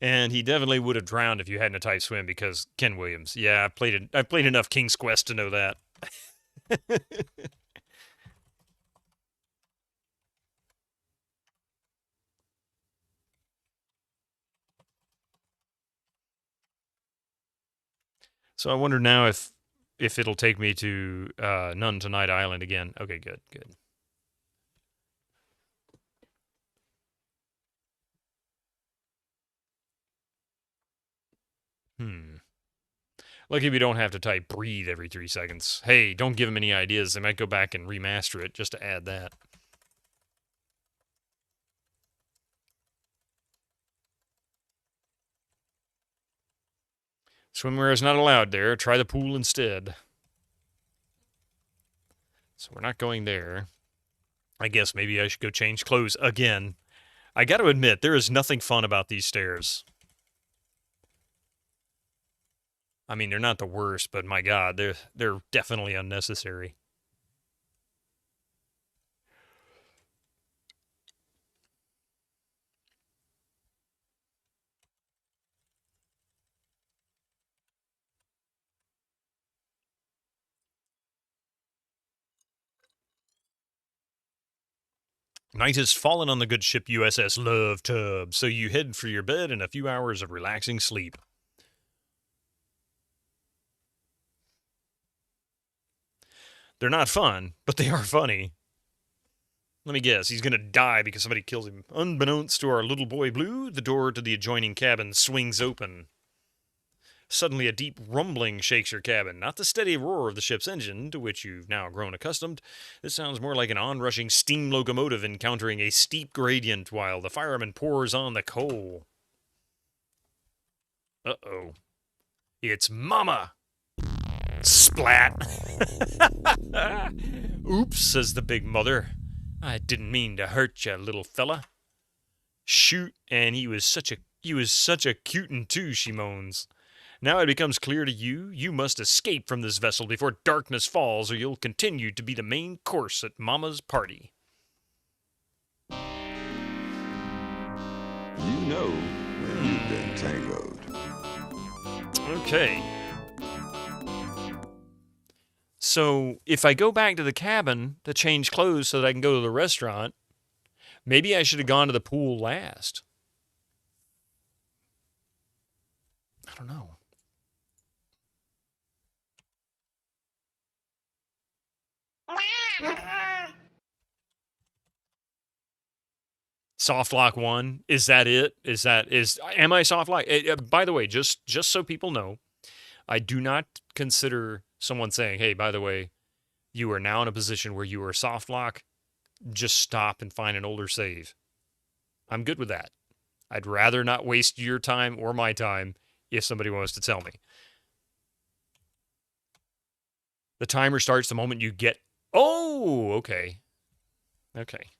And he definitely would have drowned if you hadn't a tight swim because Ken Williams. Yeah, I've played enough King's Quest to know that. So I wonder now if it'll take me to None Tonight Island again. Okay, good. Lucky we don't have to type breathe every 3 seconds. Hey, don't give them any ideas. They might go back and remaster it just to add that. Swimwear is not allowed there. Try the pool instead. So we're not going there. I guess maybe I should go change clothes again. I got to admit, there is nothing fun about these stairs. I mean, they're not the worst, but my God, they're definitely unnecessary. Night has fallen on the good ship USS Love Tub, so you head for your bed and a few hours of relaxing sleep. They're not fun, but they are funny. Let me guess, he's going to die because somebody kills him. Unbeknownst to our little boy Blue, the door to the adjoining cabin swings open. Suddenly a deep rumbling shakes your cabin, not the steady roar of the ship's engine, to which you've now grown accustomed. This sounds more like an onrushing steam locomotive encountering a steep gradient while the fireman pours on the coal. Uh-oh. It's Mama! Splat! Oops, says the big mother. I didn't mean to hurt you, little fella. Shoot, and he was such a cutin' too, she moans. Now it becomes clear to you, you must escape from this vessel before darkness falls, or you'll continue to be the main course at Mama's party. You know when you've been tangoed. Okay. So, if I go back to the cabin to change clothes so that I can go to the restaurant, maybe I should have gone to the pool last. I don't know. Soft lock 1? Is that it? Am I soft lock? By the way, just so people know, I do not consider someone saying, hey, by the way, you are now in a position where you are soft lock. Just stop and find an older save. I'm good with that. I'd rather not waste your time or my time if somebody wants to tell me. The timer starts the moment you get... Oh, okay. Okay.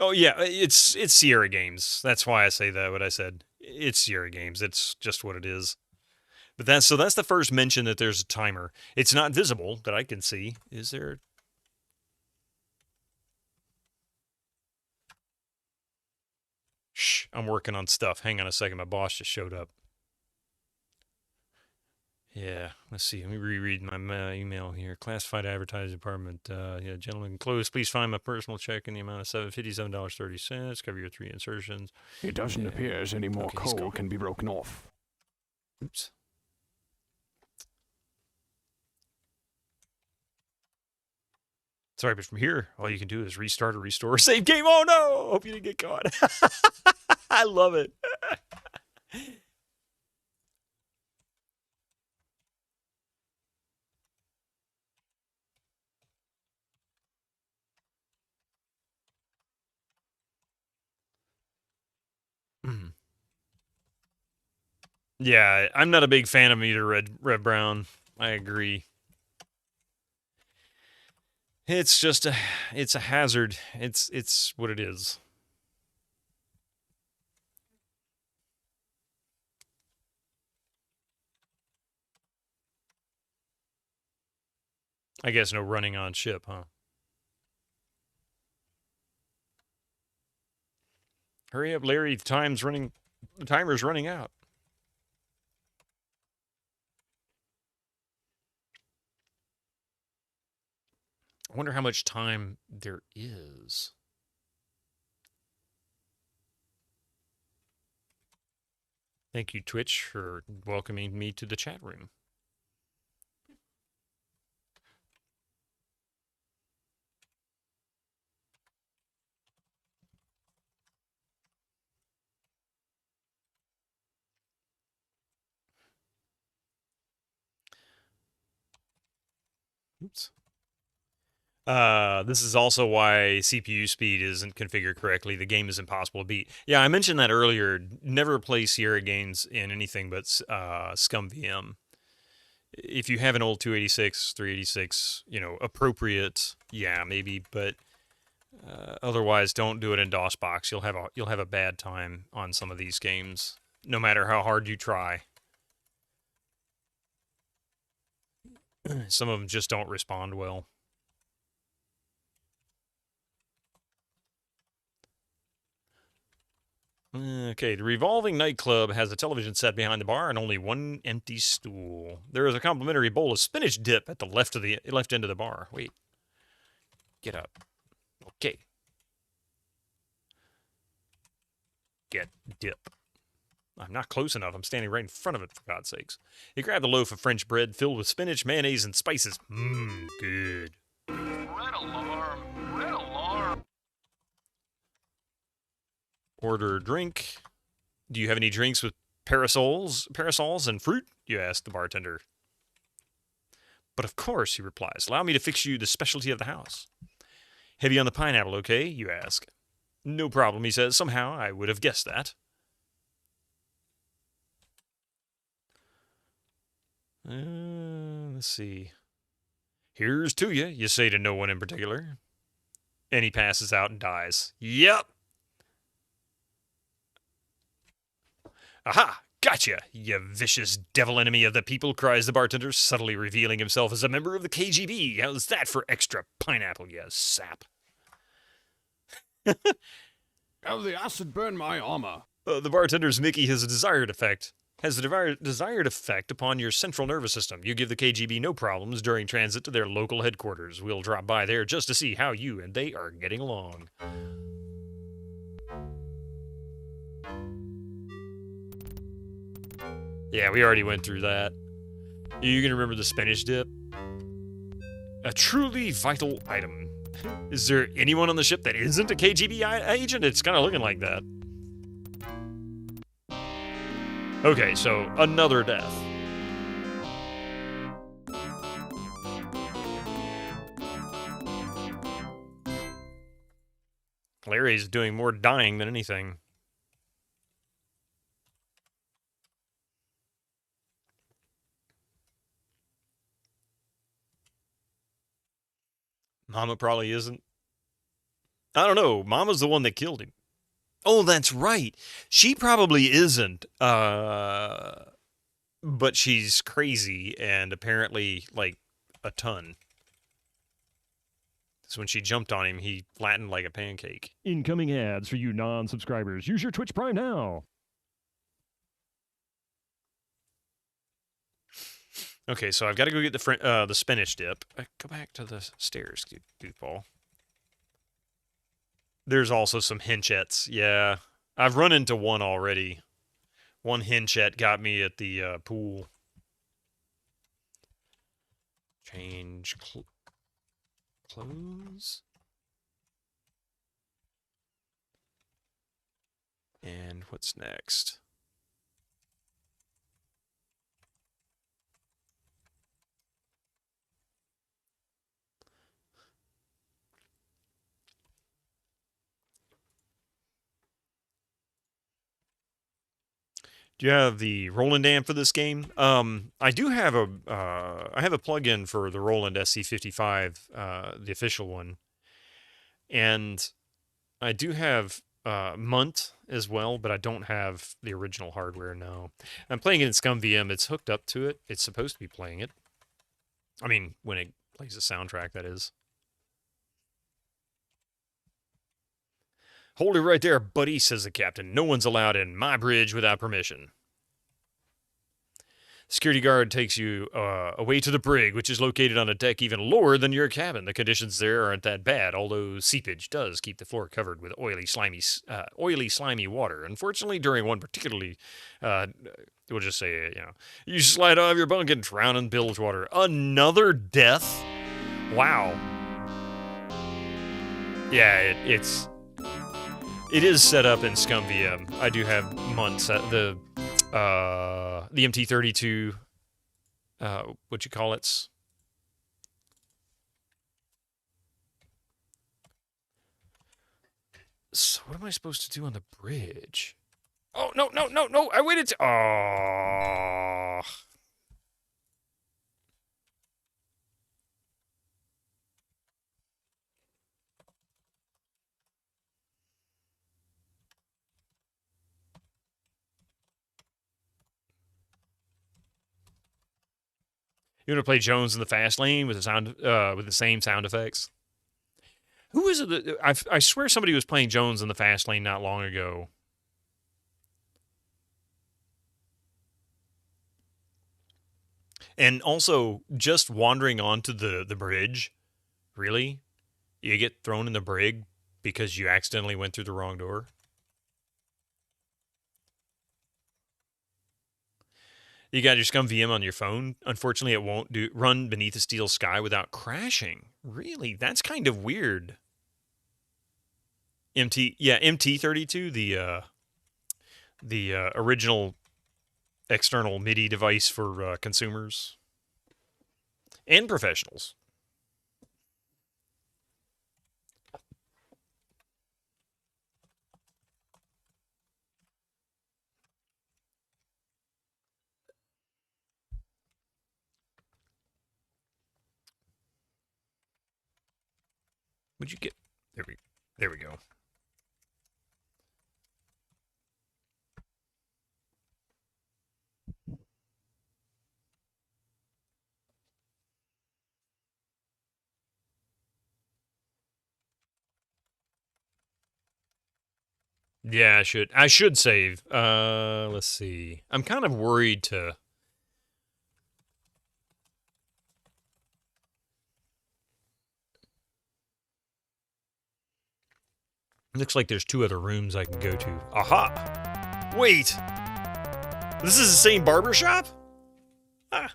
Oh, yeah, it's Sierra Games. That's why I say that, what I said. It's Sierra Games. It's just what it is. But that's the first mention that there's a timer. It's not visible that I can see. Is there? I'm working on stuff. Hang on a second. My boss just showed up. Yeah, let's see. Let me reread my email here. Classified advertising department. Yeah, gentlemen, close. Please find my personal check in the amount of $57.30. Cover your 3 insertions. It doesn't appear as any more coal can be broken off. Oops. Sorry, but from here, all you can do is restart or restore or save game. Oh no! Hope you didn't get caught. I love it. Yeah, I'm not a big fan of either red brown. I agree. It's just it's a hazard. It's what it is. I guess no running on ship, huh? Hurry up, Larry. The timer's running out. I wonder how much time there is. Thank you, Twitch, for welcoming me to the chat room. Oops. This is also why CPU speed isn't configured correctly. The game is impossible to beat. Yeah, I mentioned that earlier. Never play Sierra games in anything but ScumVM. If you have an old 286, 386, you know, appropriate, yeah, maybe, but otherwise, don't do it in DOSBox. You'll have a bad time on some of these games, no matter how hard you try. Some of them just don't respond well. Okay, the revolving nightclub has a television set behind the bar and only one empty stool. There is a complimentary bowl of spinach dip at the left end of the bar. Wait. Get up. Okay. Get dip. I'm not close enough. I'm standing right in front of it, for God's sakes. He grabbed a loaf of French bread filled with spinach, mayonnaise, and spices. Mmm, good. Red alarm. Red alarm. Order a drink. Do you have any drinks with parasols and fruit? You ask the bartender. But of course, he replies. Allow me to fix you the specialty of the house. Heavy on the pineapple, okay? You ask. No problem, he says. Somehow I would have guessed that. Let's see. Here's to you say to no one in particular. And he passes out and dies. Yep. Aha! Gotcha, you vicious devil enemy of the people, cries the bartender, subtly revealing himself as a member of the KGB. How's that for extra pineapple, you sap? How the acid burn my armor. The bartender's Mickey has a desired effect. Has the desired effect upon your central nervous system. You give the KGB no problems during transit to their local headquarters. We'll drop by there just to see how you and they are getting along. Yeah, we already went through that. You can remember the spinach dip? A truly vital item. Is there anyone on the ship that isn't a KGB agent? It's kind of looking like that. Okay, so another death. Larry's doing more dying than anything. Mama probably isn't. I don't know. Mama's the one that killed him. Oh, that's right. She probably isn't. But she's crazy and apparently like a ton. So when she jumped on him, he flattened like a pancake. Incoming ads for you non-subscribers. Use your Twitch Prime now. Okay, so I've got to go get the spinach dip. Go back to the stairs, goofball. There's also some henchettes. Yeah, I've run into one already. One henchette got me at the pool. Change clothes. And what's next? Do you have the Roland amp for this game? I do have a plugin for the Roland SC55, the official one, and I do have Munt as well, but I don't have the original hardware. No, I'm playing it in ScumVM. It's hooked up to it. It's supposed to be playing it. I mean, when it plays the soundtrack, that is. Hold it right there, buddy, says the captain. No one's allowed in my bridge without permission. Security guard takes you away to the brig, which is located on a deck even lower than your cabin. The conditions there aren't that bad, although seepage does keep the floor covered with oily, slimy water. Unfortunately, during one particularly, we'll just say, you slide out of your bunk and drown in bilge water. Another death? Wow. Yeah, it is set up in ScumVM. I do have months at the MT32, what you call it? So what am I supposed to do on the bridge? Oh, no, I waited to... Oh. You want to play Jones in the fast lane with the same sound effects? Who is it that I swear somebody was playing Jones in the fast lane not long ago. And also, just wandering onto the bridge, really? You get thrown in the brig because you accidentally went through the wrong door? You got your ScumVM on your phone. Unfortunately, it won't run Beneath a Steel Sky without crashing. Really? That's kind of weird. MT32, the original external MIDI device for consumers and professionals. Would you get... There we go. Yeah, I should save. Let's see. I'm kind of worried to... Looks like there's 2 other rooms I can go to. Aha! Wait! This is the same barbershop? Ah.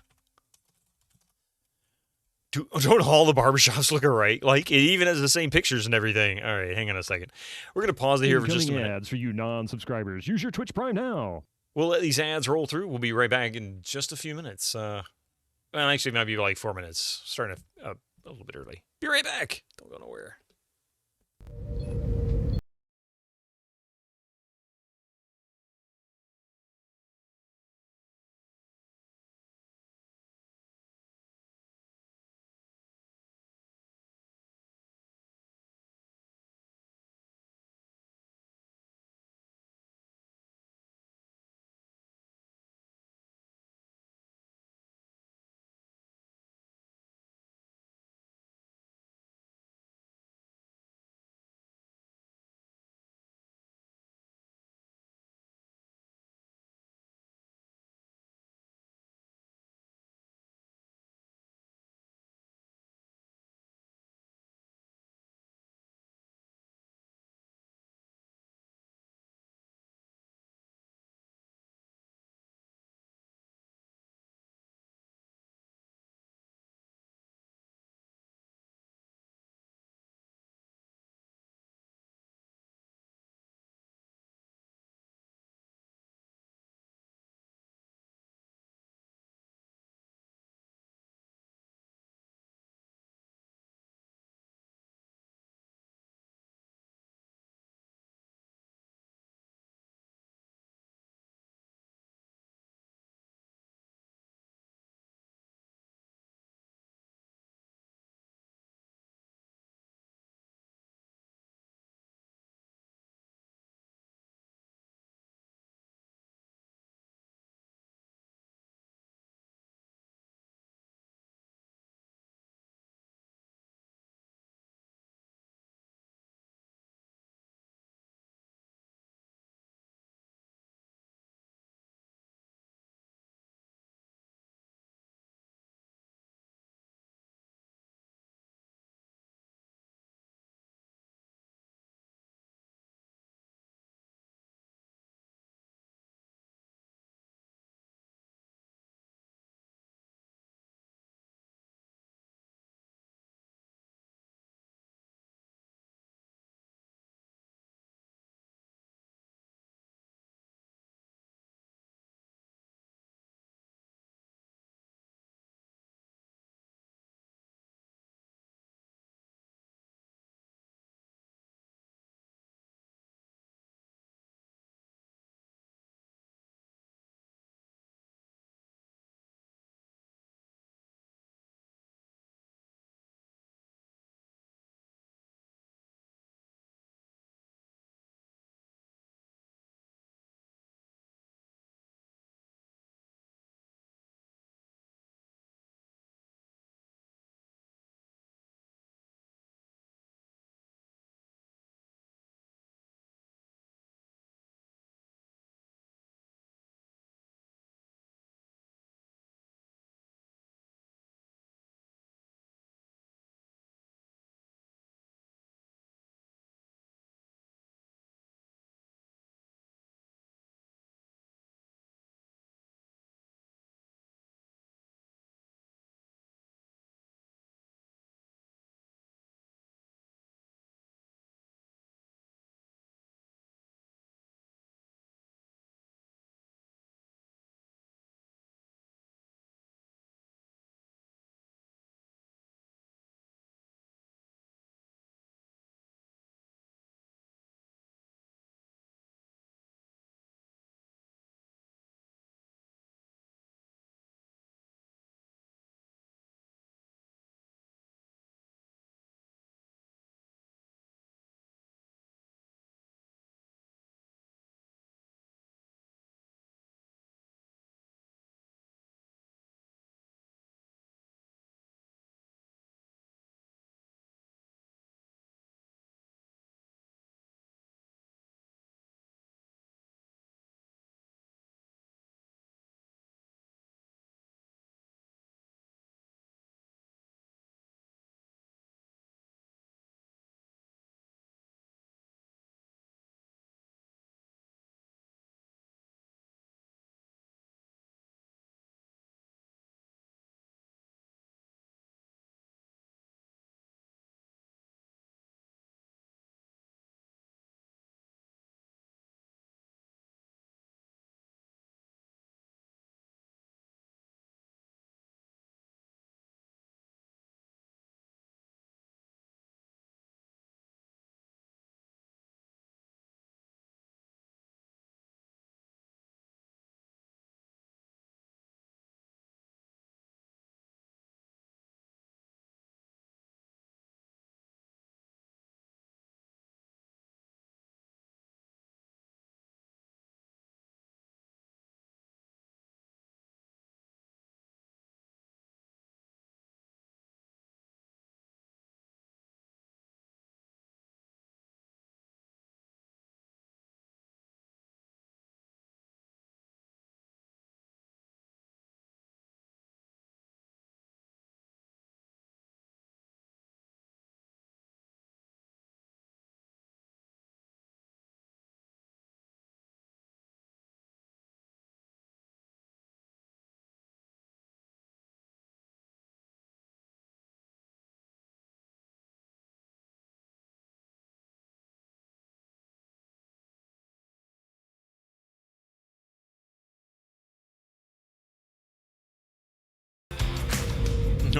Don't all the barbershops look alright? Like, it even has the same pictures and everything. Alright, hang on a second. We're going to pause it here for just a minute. Ads for you non-subscribers. Use your Twitch Prime now. We'll let these ads roll through. We'll be right back in just a few minutes. Well, actually, it might be like 4 minutes. Starting a little bit early. Be right back. Don't go nowhere.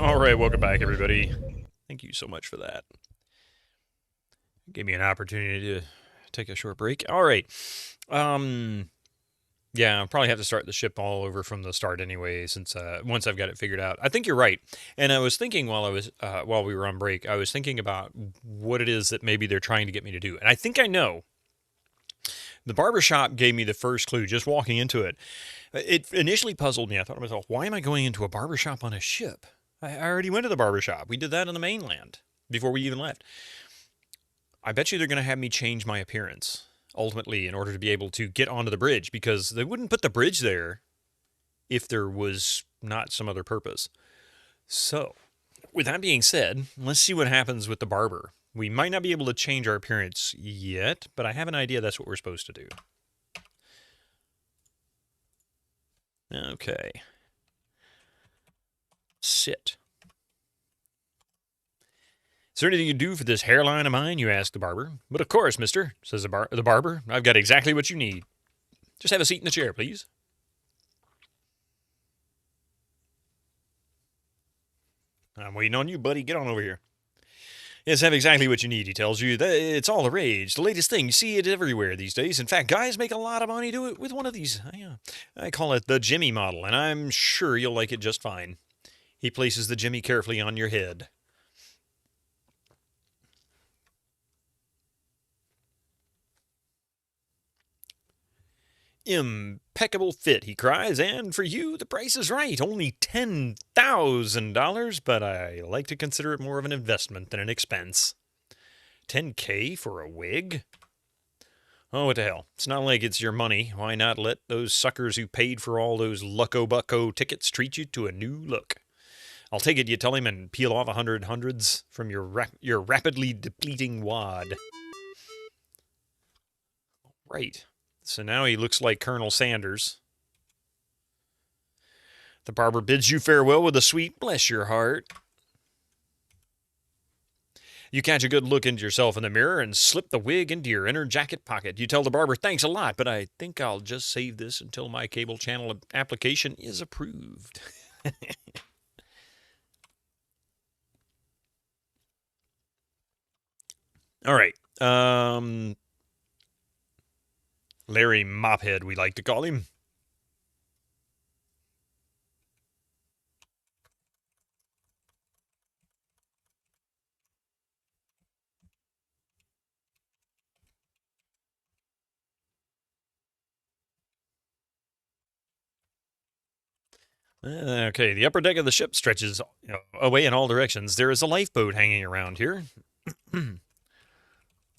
All right, welcome back, everybody. Thank you so much for that. Gave me an opportunity to take a short break. All right. Yeah, I'll probably have to start the ship all over from the start anyway, since once I've got it figured out. I think you're right. And I was thinking while we were on break, I was thinking about what it is that maybe they're trying to get me to do. And I think I know. The barbershop gave me the first clue just walking into it. It initially puzzled me. I thought to myself, why am I going into a barbershop on a ship? I already went to the barbershop. We did that on the mainland before we even left. I bet you they're going to have me change my appearance, ultimately, in order to be able to get onto the bridge, because they wouldn't put the bridge there if there was not some other purpose. So, with that being said, let's see what happens with the barber. We might not be able to change our appearance yet, but I have an idea that's what we're supposed to do. Okay. Sit. Is there anything you can do for this hairline of mine, you ask the barber. But of course, mister, says the barber. I've got exactly what you need. Just have a seat in the chair, please. I'm waiting on you, buddy. Get on over here. Yes, have exactly what you need, he tells you. It's all the rage. The latest thing. You see it everywhere these days. In fact, guys make a lot of money do it with one of these. I call it the Jimmy model, and I'm sure you'll like it just fine. He places the Jimmy carefully on your head. Impeccable fit, he cries, and for you, the price is right. Only $10,000, but I like to consider it more of an investment than an expense. $10K for a wig? Oh, what the hell. It's not like it's your money. Why not let those suckers who paid for all those Lucko-Bucko tickets treat you to a new look? I'll take it, you tell him, and peel off 100 hundreds from your rapidly depleting wad. Right. So now he looks like Colonel Sanders. The barber bids you farewell with a sweet bless your heart. You catch a good look into yourself in the mirror and slip the wig into your inner jacket pocket. You tell the barber, thanks a lot, but I think I'll just save this until my cable channel application is approved. All right. Larry Mophead, we like to call him. Okay, the upper deck of the ship stretches away in all directions. There is a lifeboat hanging around here.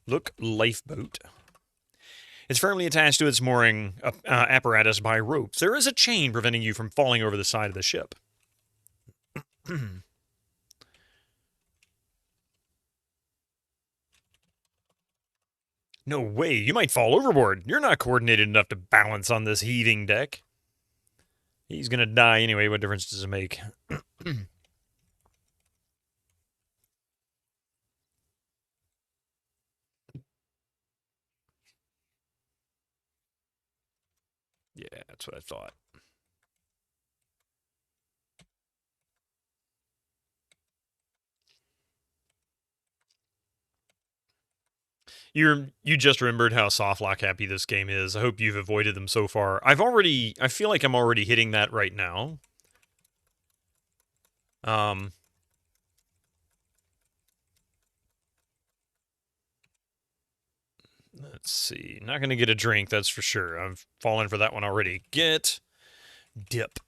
Look, lifeboat. It's firmly attached to its mooring apparatus by ropes. There is a chain preventing you from falling over the side of the ship. No way, you might fall overboard. You're not coordinated enough to balance on this heaving deck. He's gonna die anyway, what difference does it make? Yeah, that's what I thought. You just remembered how softlock happy this game is. I hope you've avoided them so far. I feel like I'm already hitting that right now. Let's see. Not going to get a drink, that's for sure. I've fallen for that one already. Get dip.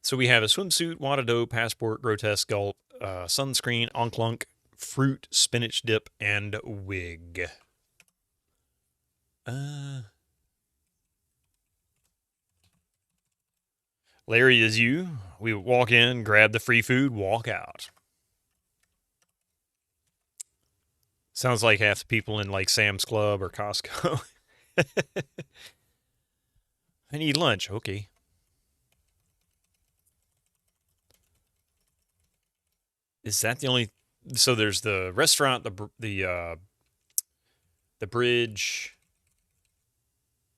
So we have a swimsuit, Wadado, passport, grotesque gulp, sunscreen, onklunk, fruit, spinach dip, and wig. Larry is you. We walk in, grab the free food, walk out. Sounds like half the people in like Sam's Club or Costco. I need lunch. Okay. Is that the only... So there's the restaurant, the bridge,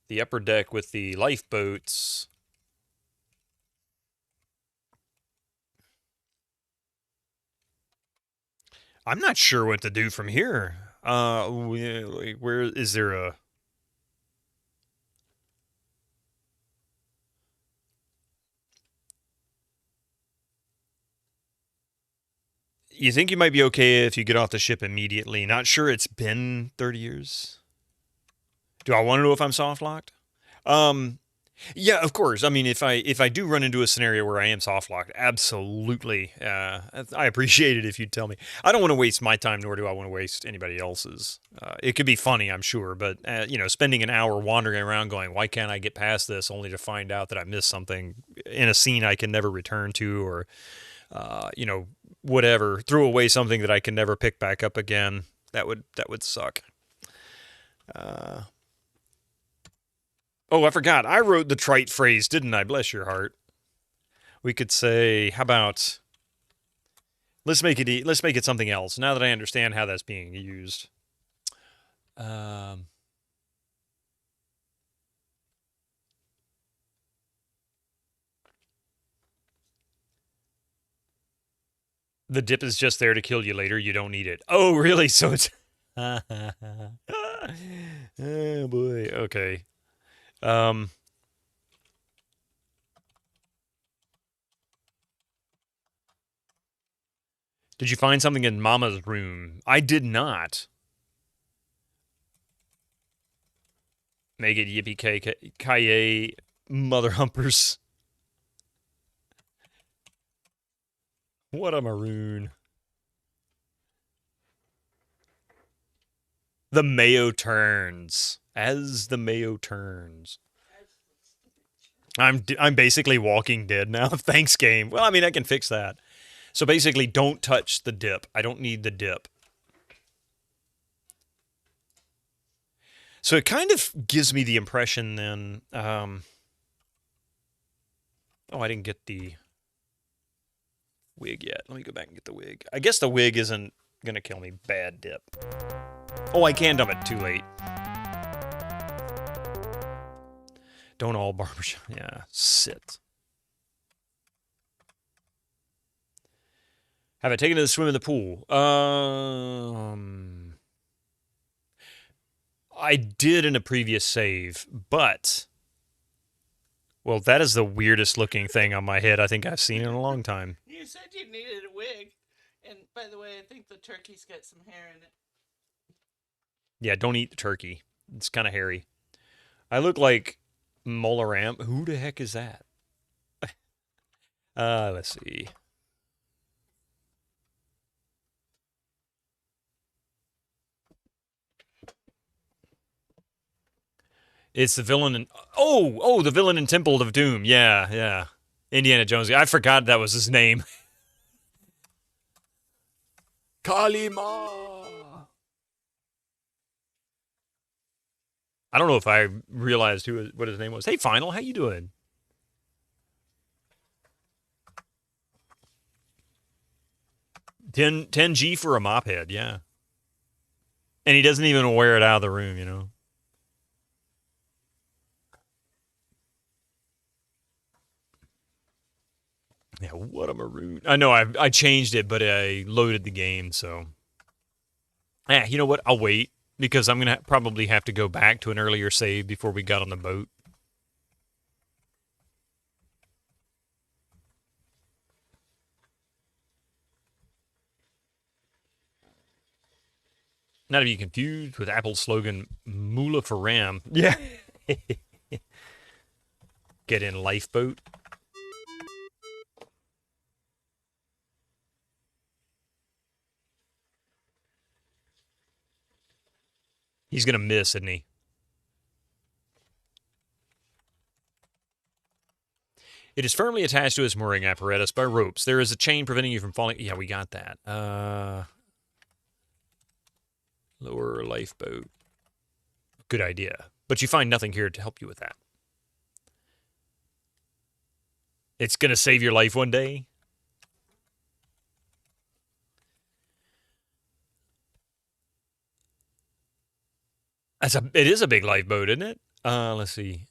the upper deck with the lifeboats. I'm not sure what to do from here. Where is there a... You think you might be okay if you get off the ship immediately. Not sure it's been 30 years. Do I want to know if I'm soft locked? Yeah, of course. I mean, if I do run into a scenario where I am soft locked, absolutely. I appreciate it if you'd tell me. I don't want to waste my time, nor do I want to waste anybody else's. It could be funny, I'm sure, but spending an hour wandering around going, why can't I get past this, only to find out that I missed something in a scene I can never return to, or whatever, threw away something that I can never pick back up again. That would suck. Oh, I forgot. I wrote the trite phrase, didn't I? Bless your heart. We could say, how about, let's make it something else. Now that I understand how that's being used. The dip is just there to kill you later. You don't need it. Oh, really? So it's... Oh, boy. Okay. Did you find something in Mama's room? I did not. Make it yippee-ki-yay, mother humpers. What a maroon. The Mayo turns. As the Mayo turns. I'm basically Walking Dead now. Thanks, game. Well, I mean, I can fix that. So basically, don't touch the dip. I don't need the dip. So it kind of gives me the impression then... oh, I didn't get the wig yet. Let me go back and get the wig. I guess the wig isn't going to kill me. Bad dip. Oh, I can dump it too late. Don't all barbershop. Yeah, sit. Have I taken to the swim in the pool? I did in a previous save, but... Well, that is the weirdest looking thing on my head I think I've seen in a long time. You said you needed a wig. And by the way, I think the turkey's got some hair in it. Yeah, don't eat the turkey. It's kind of hairy. I look like Molaram. Who the heck is that? Let's see. It's the villain in... Oh, the villain in Temple of Doom. Yeah. Indiana Jones. I forgot that was his name. Kalima. I don't know if I realized what his name was. Hey, Final, how you doing? $10G for a mop head, yeah. And he doesn't even wear it out of the room, you know. Yeah, what a maroon. I know I changed it, but I loaded the game, so. Yeah, you know what? I'll wait, because I'm going to probably have to go back to an earlier save before we got on the boat. Not to be confused with Apple's slogan, Moolah for Ram. Yeah. Get in lifeboat. He's going to miss, isn't he? It is firmly attached to his mooring apparatus by ropes. There is a chain preventing you from falling. Yeah, we got that. Lower lifeboat. Good idea. But you find nothing here to help you with that. It's going to save your life one day? It is a big lifeboat, isn't it? Let's see.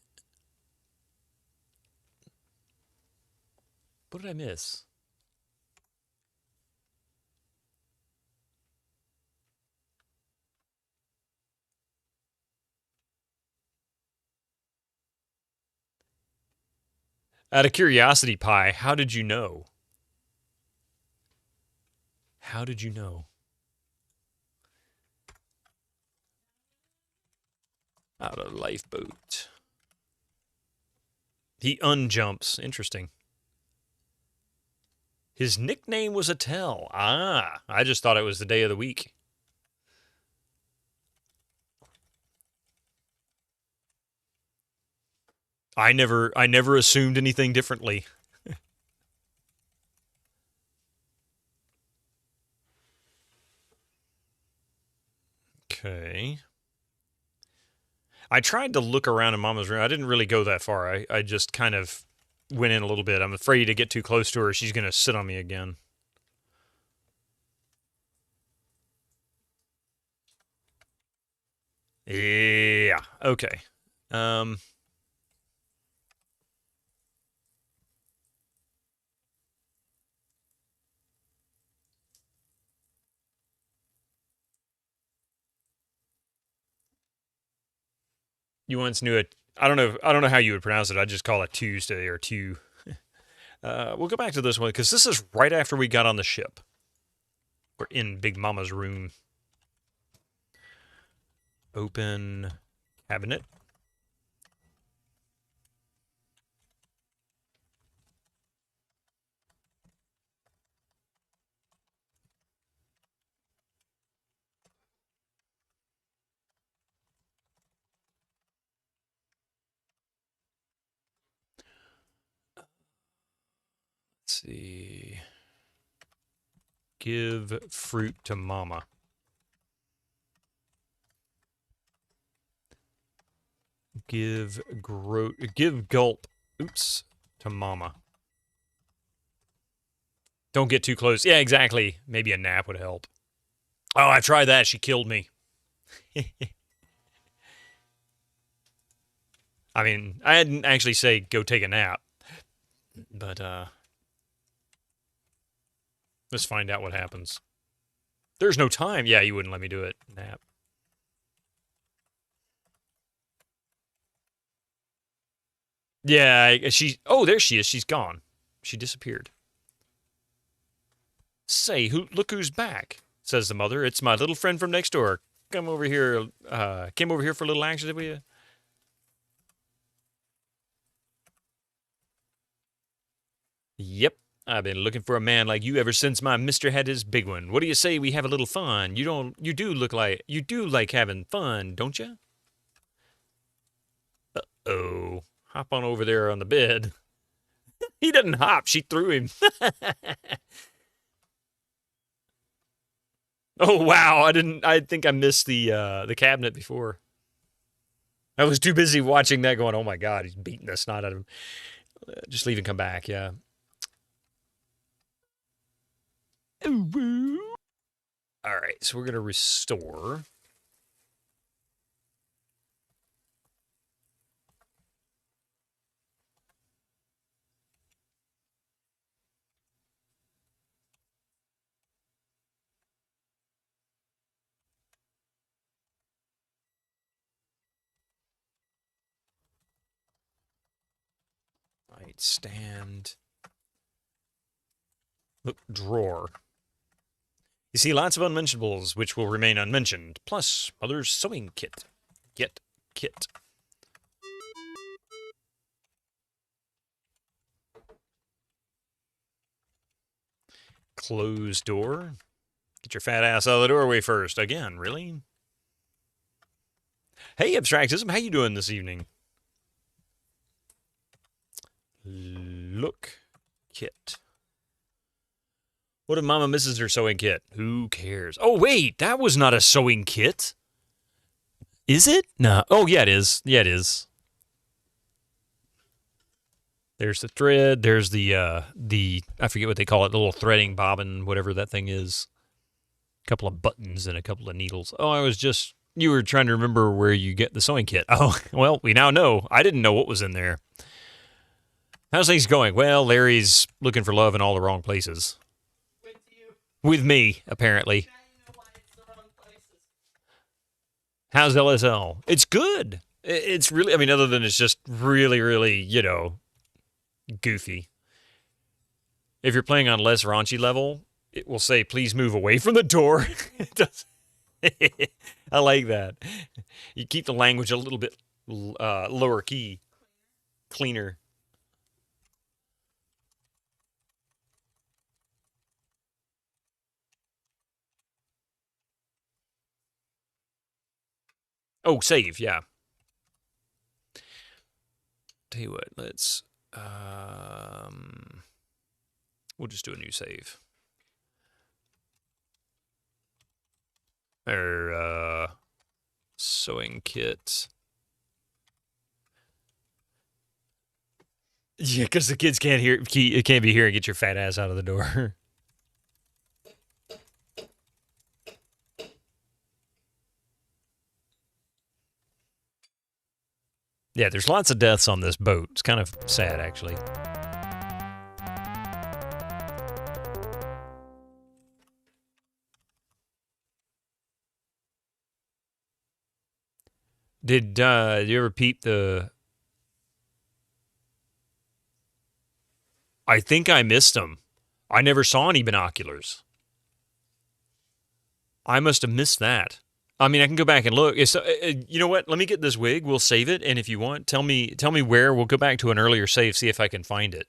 What did I miss? Out of curiosity, Pi, how did you know? How did you know? Out of lifeboat. He unjumps. Interesting. His nickname was Attell. Ah, I just thought it was the day of the week. I never assumed anything differently. Okay. I tried to look around in Mama's room. I didn't really go that far. I just kind of went in a little bit. I'm afraid to get too close to her. She's going to sit on me again. Yeah. Okay. You once knew it. I don't know how you would pronounce it. I just call it Tuesday or two. We'll go back to this one because this is right after we got on the ship. We're in Big Mama's room. Open cabinet. Let's see. Give fruit to Mama. Give gulp. Oops. To Mama. Don't get too close. Yeah, exactly. Maybe a nap would help. Oh, I tried that. She killed me. I mean, I didn't actually say go take a nap. But, let's find out what happens. There's no time. Yeah, you wouldn't let me do it. Nap. Yeah, oh, there she is. She's gone. She disappeared. Say, look who's back, says the mother. It's my little friend from next door. Come over here, came over here for a little action, did we? Yep, I've been looking for a man like you ever since my mister had his big one. What do you say we have a little fun? You do like having fun, don't you? Uh-oh. Hop on over there on the bed. He didn't hop, she threw him. Oh wow, I think I missed the cabinet before. I was too busy watching that going, oh my god, he's beating the snot out of him. Just leave and come back, yeah. Alright, so we're gonna restore. Nightstand. Look, drawer. You see lots of unmentionables, which will remain unmentioned, plus Mother's sewing kit. Get kit. Closed door. Get your fat ass out of the doorway first. Again, really? Hey, Abstractism, how you doing this evening? Look kit. What if Mama misses her sewing kit? Who cares? Oh, wait, that was not a sewing kit. Is it? No. Oh, yeah, it is. Yeah, it is. There's the thread. There's the I forget what they call it, the little threading bobbin, whatever that thing is. A couple of buttons and a couple of needles. Oh, you were trying to remember where you get the sewing kit. Oh, well, we now know. I didn't know what was in there. How's things going? Well, Larry's looking for love in all the wrong places. With me, apparently. How's LSL? It's good. It's really, I mean, other than it's just really, really, goofy. If you're playing on less raunchy level, it will say, please move away from the door. It does. I like that. You keep the language a little bit lower key, cleaner. Oh, save, yeah. Tell you what, let's we'll just do a new save. Or sewing kit. Yeah, because the kids can't hear. It can't be here and get your fat ass out of the door. Yeah, there's lots of deaths on this boat. It's kind of sad, actually. Did you ever peep the... I think I missed them. I never saw any binoculars. I must have missed that. I mean, I can go back and look. It's, you know what? Let me get this wig. We'll save it, and if you want, tell me where. We'll go back to an earlier save, see if I can find it.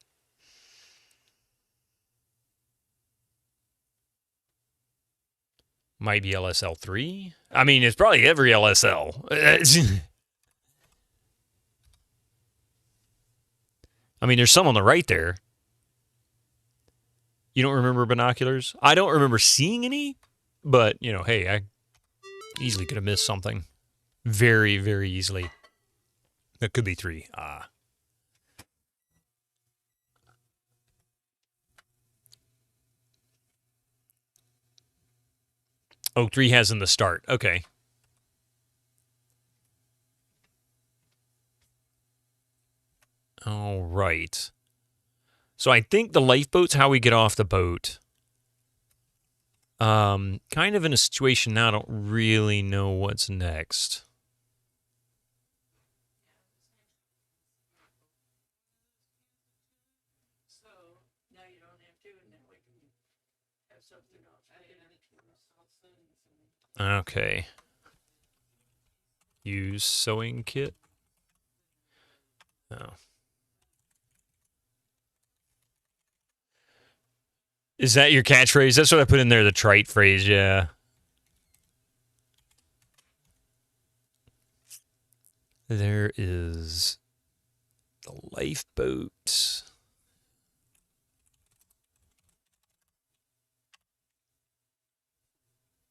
Might be LSL 3. I mean, it's probably every LSL. I mean, there's some on the right there. You don't remember binoculars? I don't remember seeing any, but, you know, hey, I easily could have missed something. Very, very easily. That could be 3. Ah. Oh, 3 has in the start. Okay. All right. So I think the lifeboat's how we get off the boat. Kind of in a situation now, I don't really know what's next. Okay. Use sewing kit. Oh. Is that your catchphrase? That's what I put in there, the trite phrase, yeah. There is the lifeboat.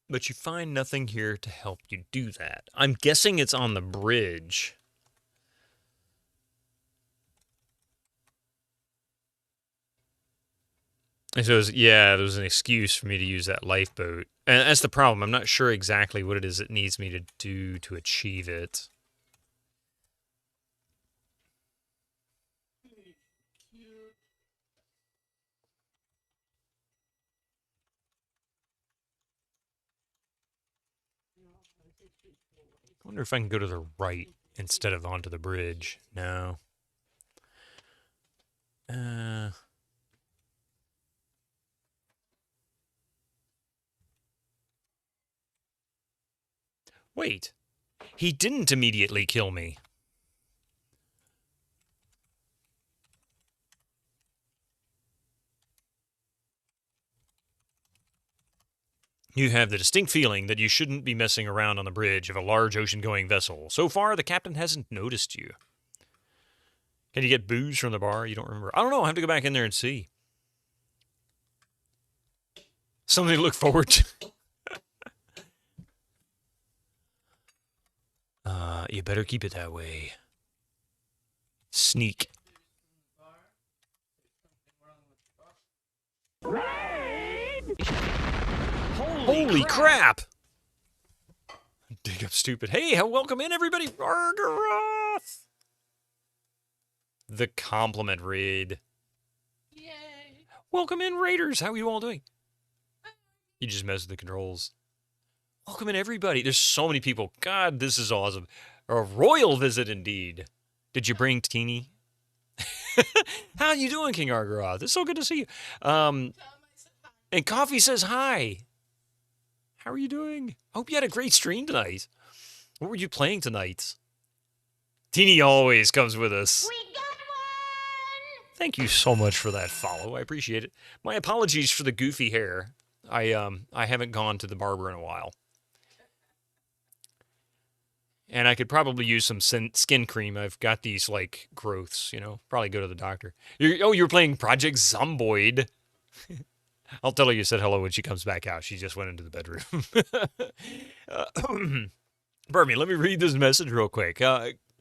But you find nothing here to help you do that. I'm guessing it's on the bridge. And so, yeah, there was an excuse for me to use that lifeboat. And that's the problem. I'm not sure exactly what it is it needs me to do to achieve it. I wonder if I can go to the right instead of onto the bridge. No. Wait. He didn't immediately kill me. You have the distinct feeling that you shouldn't be messing around on the bridge of a large ocean-going vessel. So far, the captain hasn't noticed you. Can you get booze from the bar? You don't remember? I don't know. I'll have to go back in there and see. Something to look forward to. You better keep it that way. Sneak. Holy crap! Dig up stupid. Hey, welcome in, everybody. Argaroth! The compliment raid. Yay! Welcome in, raiders. How are you all doing? You just messed with the controls. Welcome in, everybody. There's so many people. God, this is awesome. A royal visit indeed. Did you bring Teeny? How you doing, King Argaroth? It's so good to see you. And Coffee says hi. How are you doing? I hope you had a great stream tonight. What were you playing tonight? Teeny always comes with us. We got one! Thank you so much for that follow. I appreciate it. My apologies for the goofy hair. I haven't gone to the barber in a while. And I could probably use some skin cream. I've got these, like, growths, you know. Probably go to the doctor. You're playing Project Zomboid. I'll tell her you said hello when she comes back out. She just went into the bedroom. Pardon me, let me read this message real quick.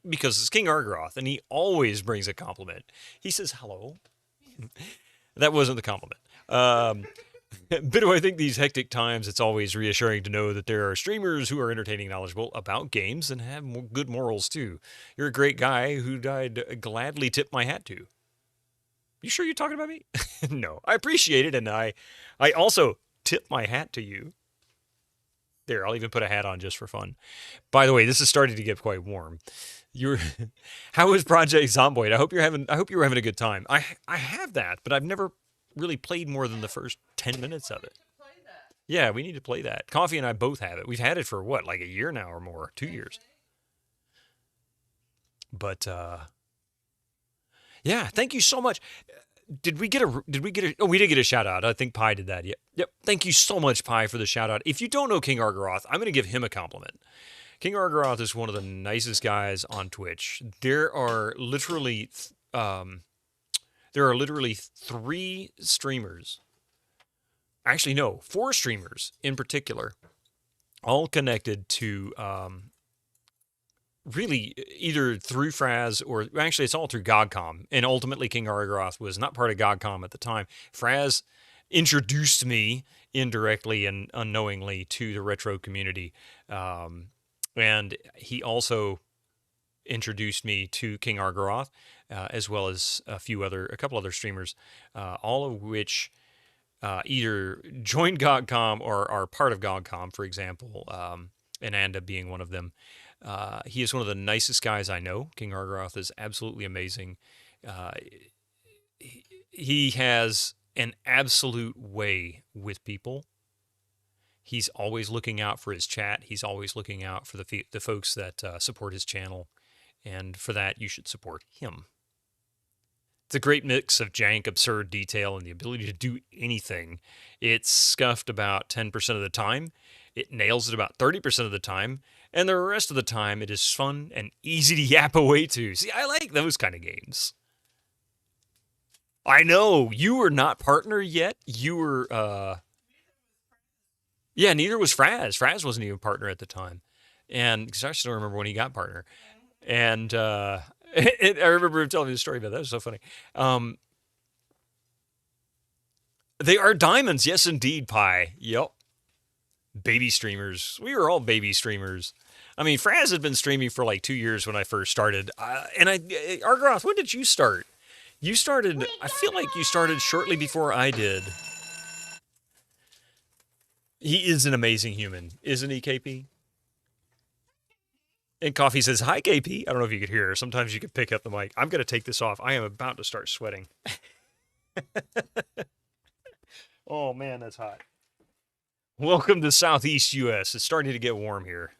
Because it's King Argaroth, and he always brings a compliment. He says hello. That wasn't the compliment. But I think these hectic times, it's always reassuring to know that there are streamers who are entertaining, knowledgeable about games, and have good morals, too. You're a great guy who I'd gladly tip my hat to. You sure you're talking about me? No, I appreciate it, and I also tip my hat to you. There, I'll even put a hat on just for fun. By the way, this is starting to get quite warm. How is Project Zomboid? I hope you were having a good time. I have that, but I've never really played more than the first 10 minutes of it. Yeah, we need to play that. Coffee and I both have it. We've had it for what, like a year now or more, 2 years. But yeah, thank you so much. Did we get a oh, we did get a shout out. I think Pi did that. Yep. Thank you so much, Pi, for the shout out. If you don't know King Argaroth, I'm going to give him a compliment. King Argaroth is one of the nicest guys on Twitch. There are literally 3 streamers. Actually, no, 4 streamers in particular, all connected to really either through Fraz or actually it's all through GOGcom. And ultimately King Argaroth was not part of GOGcom at the time. Fraz introduced me indirectly and unknowingly to the retro community. And he also introduced me to King Argaroth, as well as a couple other streamers, all of which either joined GOGcom or are part of GOGcom, for example, Ananda being one of them. He is one of the nicest guys I know. King Argaroth is absolutely amazing. He has an absolute way with people. He's always looking out for his chat. He's always looking out for the folks that support his channel. And for that, you should support him. It's a great mix of jank, absurd detail, and the ability to do anything. It's scuffed about 10% of the time. It nails it about 30% of the time. And the rest of the time, it is fun and easy to yap away to. See, I like those kind of games. I know, you were not partner yet. You were, yeah, neither was Fraz. Fraz wasn't even partner at the time. And, because I still remember when he got partner. And, I remember him telling me the story about that. That was so funny. They are diamonds. Yes, indeed, Pi. Yep. Baby streamers. We were all baby streamers. I mean, Fraz had been streaming for like 2 years when I first started. Argaroth, when did you start? You started, I feel like you started shortly before I did. He is an amazing human, isn't he, KP? And Coffee says, hi, KP. I don't know if you could hear her. Sometimes you could pick up the mic. I'm going to take this off. I am about to start sweating. Oh, man, that's hot. Welcome to Southeast U.S. It's starting to get warm here.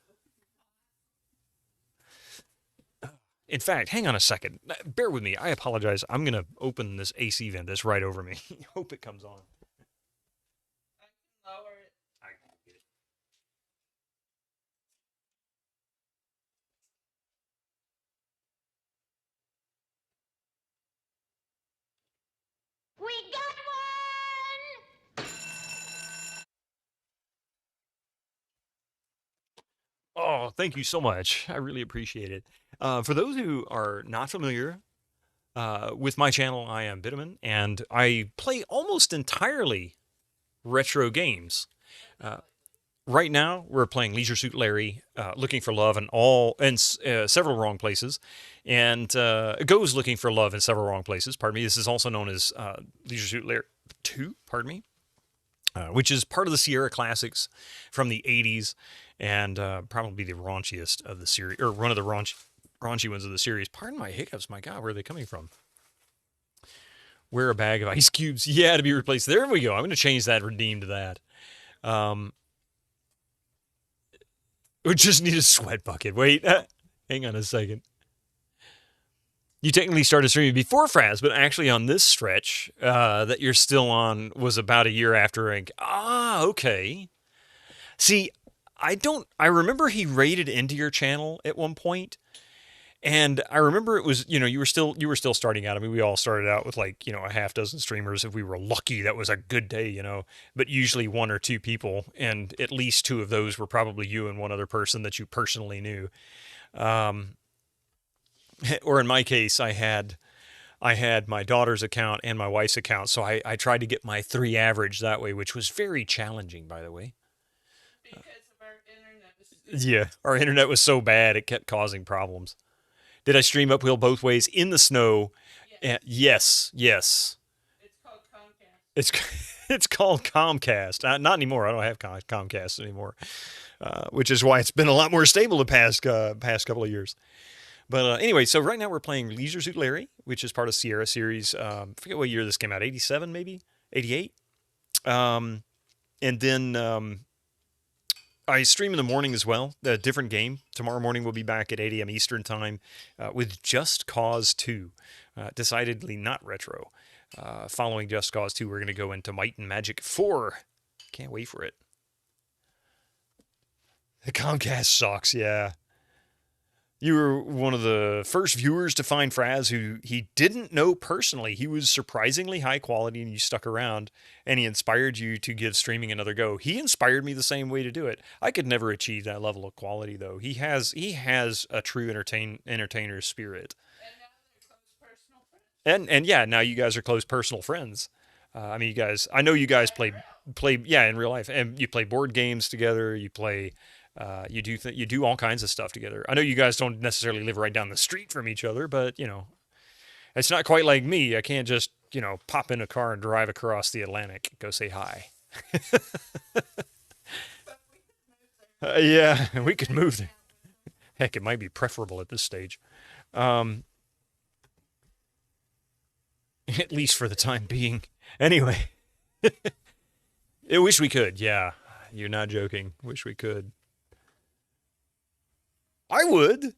In fact, hang on a second. Bear with me. I apologize. I'm going to open this AC vent that's right over me. Hope it comes on. I can lower it. I can get it. We got one! Oh, thank you so much. I really appreciate it. For those who are not familiar with my channel, I am Bitterman, and I play almost entirely retro games. Right now, we're playing Leisure Suit Larry, Looking for Love in several wrong places, and Goes Looking for Love in several wrong places. Pardon me. This is also known as Leisure Suit Larry 2. Pardon me. Which is part of the Sierra Classics from the 80s, and probably the raunchiest of the series, or one of the raunchy ones of the series. Pardon my hiccups. My God, where are they coming from? Wear a bag of ice cubes. Yeah, to be replaced. There we go. I'm going to change that, redeem to that. We just need a sweat bucket. Wait, hang on a second. You technically started streaming before Fraz, but actually on this stretch that you're still on was about a year after. Okay. See, I remember he raided into your channel at one point, and I remember it was, you were still starting out. I mean, we all started out with like, a half dozen streamers. If we were lucky, that was a good day, but usually one or two people, and at least two of those were probably you and one other person that you personally knew. Or in my case, I had my daughter's account and my wife's account, so I tried to get my 3 average that way, which was very challenging, by the way. Because of our internet. Yeah, our internet was so bad it kept causing problems. Did I stream uphill both ways in the snow? Yes. Yes. It's called Comcast. It's called Comcast. Not anymore. I don't have Comcast anymore, which is why it's been a lot more stable the past couple of years. But anyway, so right now we're playing Leisure Suit Larry, which is part of Sierra series. I forget what year this came out. 87 maybe? 88? And then I stream in the morning as well. A different game. Tomorrow morning we'll be back at 8 a.m. Eastern time with Just Cause 2. Decidedly not retro. Following Just Cause 2, we're going to go into Might and Magic 4. Can't wait for it. The Comcast sucks, yeah. You were one of the first viewers to find Fraz who he didn't know personally. He was surprisingly high quality and you stuck around, and he inspired you to give streaming another go. He inspired me the same way to do it. I could never achieve that level of quality though. He has a true entertainer's spirit. And yeah, now you guys are close personal friends. I mean, I know you guys play in real life, and you play board games together. You play. You do all kinds of stuff together. I know you guys don't necessarily live right down the street from each other, but it's not quite like me. I can't just pop in a car and drive across the Atlantic, go say hi. Yeah, we could move there. Heck, it might be preferable at this stage, at least for the time being. Anyway, I wish we could. Yeah, you're not joking. Wish we could. I would.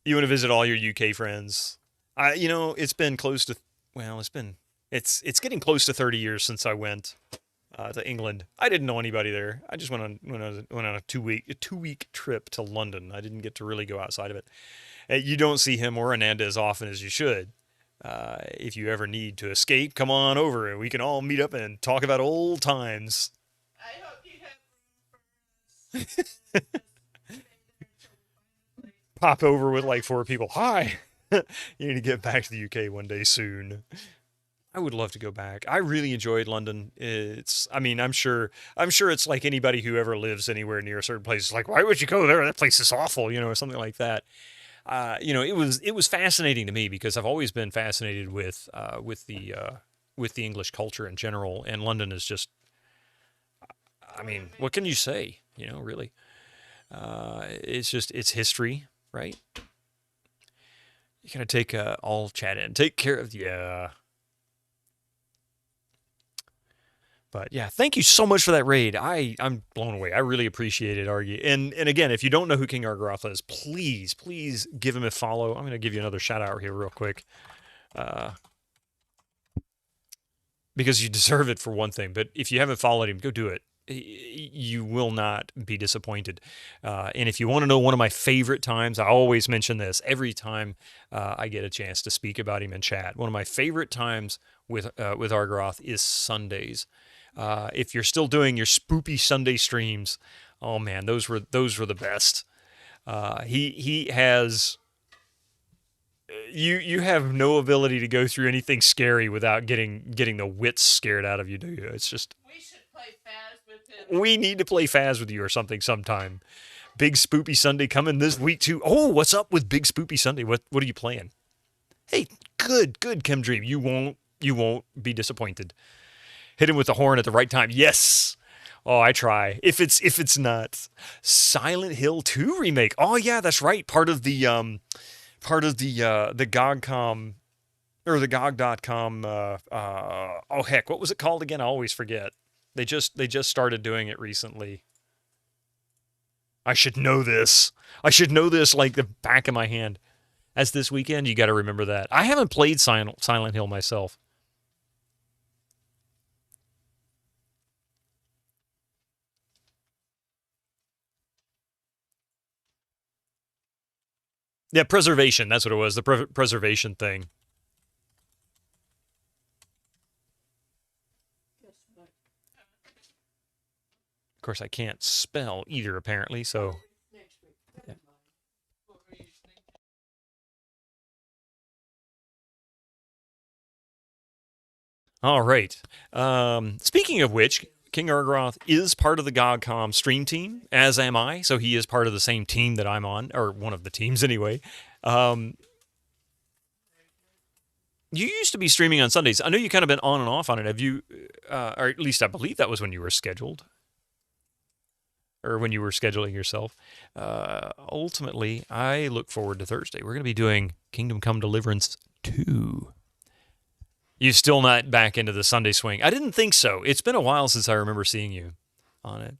You want to visit all your UK friends? It's been close to, it's getting close to 30 years since I went to England. I didn't know anybody there. I just went on a two-week trip to London. I didn't get to really go outside of it. You don't see him or Ananda as often as you should. If you ever need to escape, come on over and we can all meet up and talk about old times. I hope you have room for us. Pop over with like 4 people. Hi. You need to get back to the UK one day soon. I would love to go back. I really enjoyed London. I'm sure it's like anybody who ever lives anywhere near a certain place. It's like, why would you go there? That place is awful, or something like that. It was fascinating to me because I've always been fascinated with the English culture in general, and London is just, what can you say? Really, it's history, right? You gotta take all chat in, take care of But yeah, thank you so much for that raid. I'm blown away. I really appreciate it, Argy. And again, if you don't know who King Argaroth is, please give him a follow. I'm going to give you another shout out here real quick. Because you deserve it for one thing. But if you haven't followed him, go do it. You will not be disappointed. And if you want to know one of my favorite times, I always mention this every time I get a chance to speak about him in chat. One of my favorite times with Argaroth is Sundays. If you're still doing your spoopy Sunday streams, oh man, those were the best. He has. You have no ability to go through anything scary without getting the wits scared out of you, do you? It's just. We should play Faz with him. We need to play Faz with you or something sometime. Big Spoopy Sunday coming this week too. Oh, what's up with Big Spoopy Sunday? What are you playing? Hey, good Chemdream. You won't be disappointed. Hit him with the horn at the right time. Yes. Oh, I try. If it's not Silent Hill 2 remake. Oh yeah, that's right. Part of the GOGcom or the GOG.com. Oh heck, what was it called again? I always forget. They just started doing it recently. I should know this. I should know this like the back of my hand. As this weekend, you got to remember that. I haven't played Silent Hill myself. Yeah, preservation. That's what it was. The preservation thing. Of course, I can't spell either, apparently, so... Yeah. All right. Speaking of which, King Argroth is part of the GOGcom stream team, as am I, so he is part of the same team that I'm on, or one of the teams anyway. You used to be streaming on Sundays. I know you kind of been on and off on it. Have you, or at least I believe that was when you were scheduled, or when you were scheduling yourself. Ultimately, I look forward to Thursday. We're going to be doing Kingdom Come Deliverance 2. You're still not back into the Sunday swing. I didn't think so. It's been a while since I remember seeing you on it.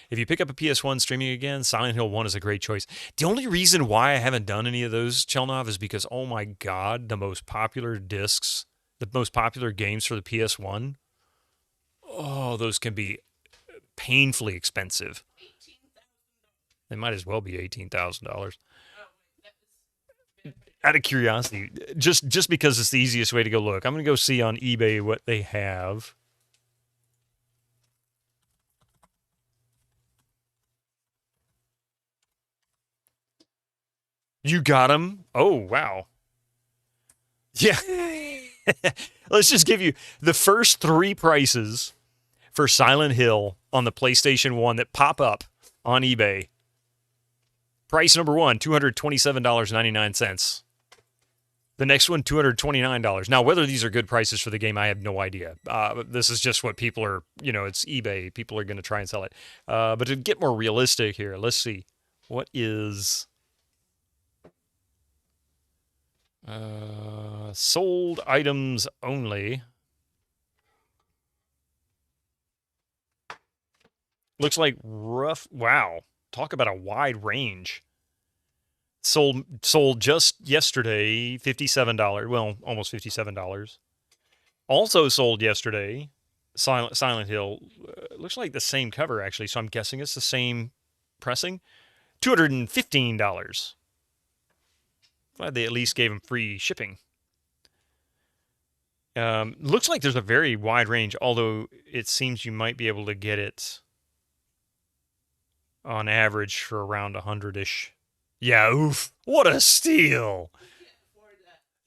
If you pick up a PS1 streaming again, Silent Hill 1 is a great choice. The only reason why I haven't done any of those, Chelnov, is because, oh my God, the most popular discs, the most popular games for the PS1, oh, those can be painfully expensive. They might as well be $18,000. Out of curiosity, just because it's the easiest way to go look, I'm going to go see on eBay what they have. You got them? Oh, wow. Yeah. Let's just give you the first 3 prices for Silent Hill on the PlayStation 1 that pop up on eBay. Price number 1, $227.99. The next one, $229. Now, whether these are good prices for the game, I have no idea. This is just what people are, it's eBay. People are going to try and sell it. But to get more realistic here, let's see. What is sold items only? Looks like rough. Wow. Talk about a wide range. Sold just yesterday, $57. Well, almost $57. Also sold yesterday, Silent Hill. Looks like the same cover, actually, so I'm guessing it's the same pressing. $215. Glad they at least gave them free shipping. Looks like there's a very wide range, although it seems you might be able to get it on average for around 100-ish. Yeah, oof. What a steal.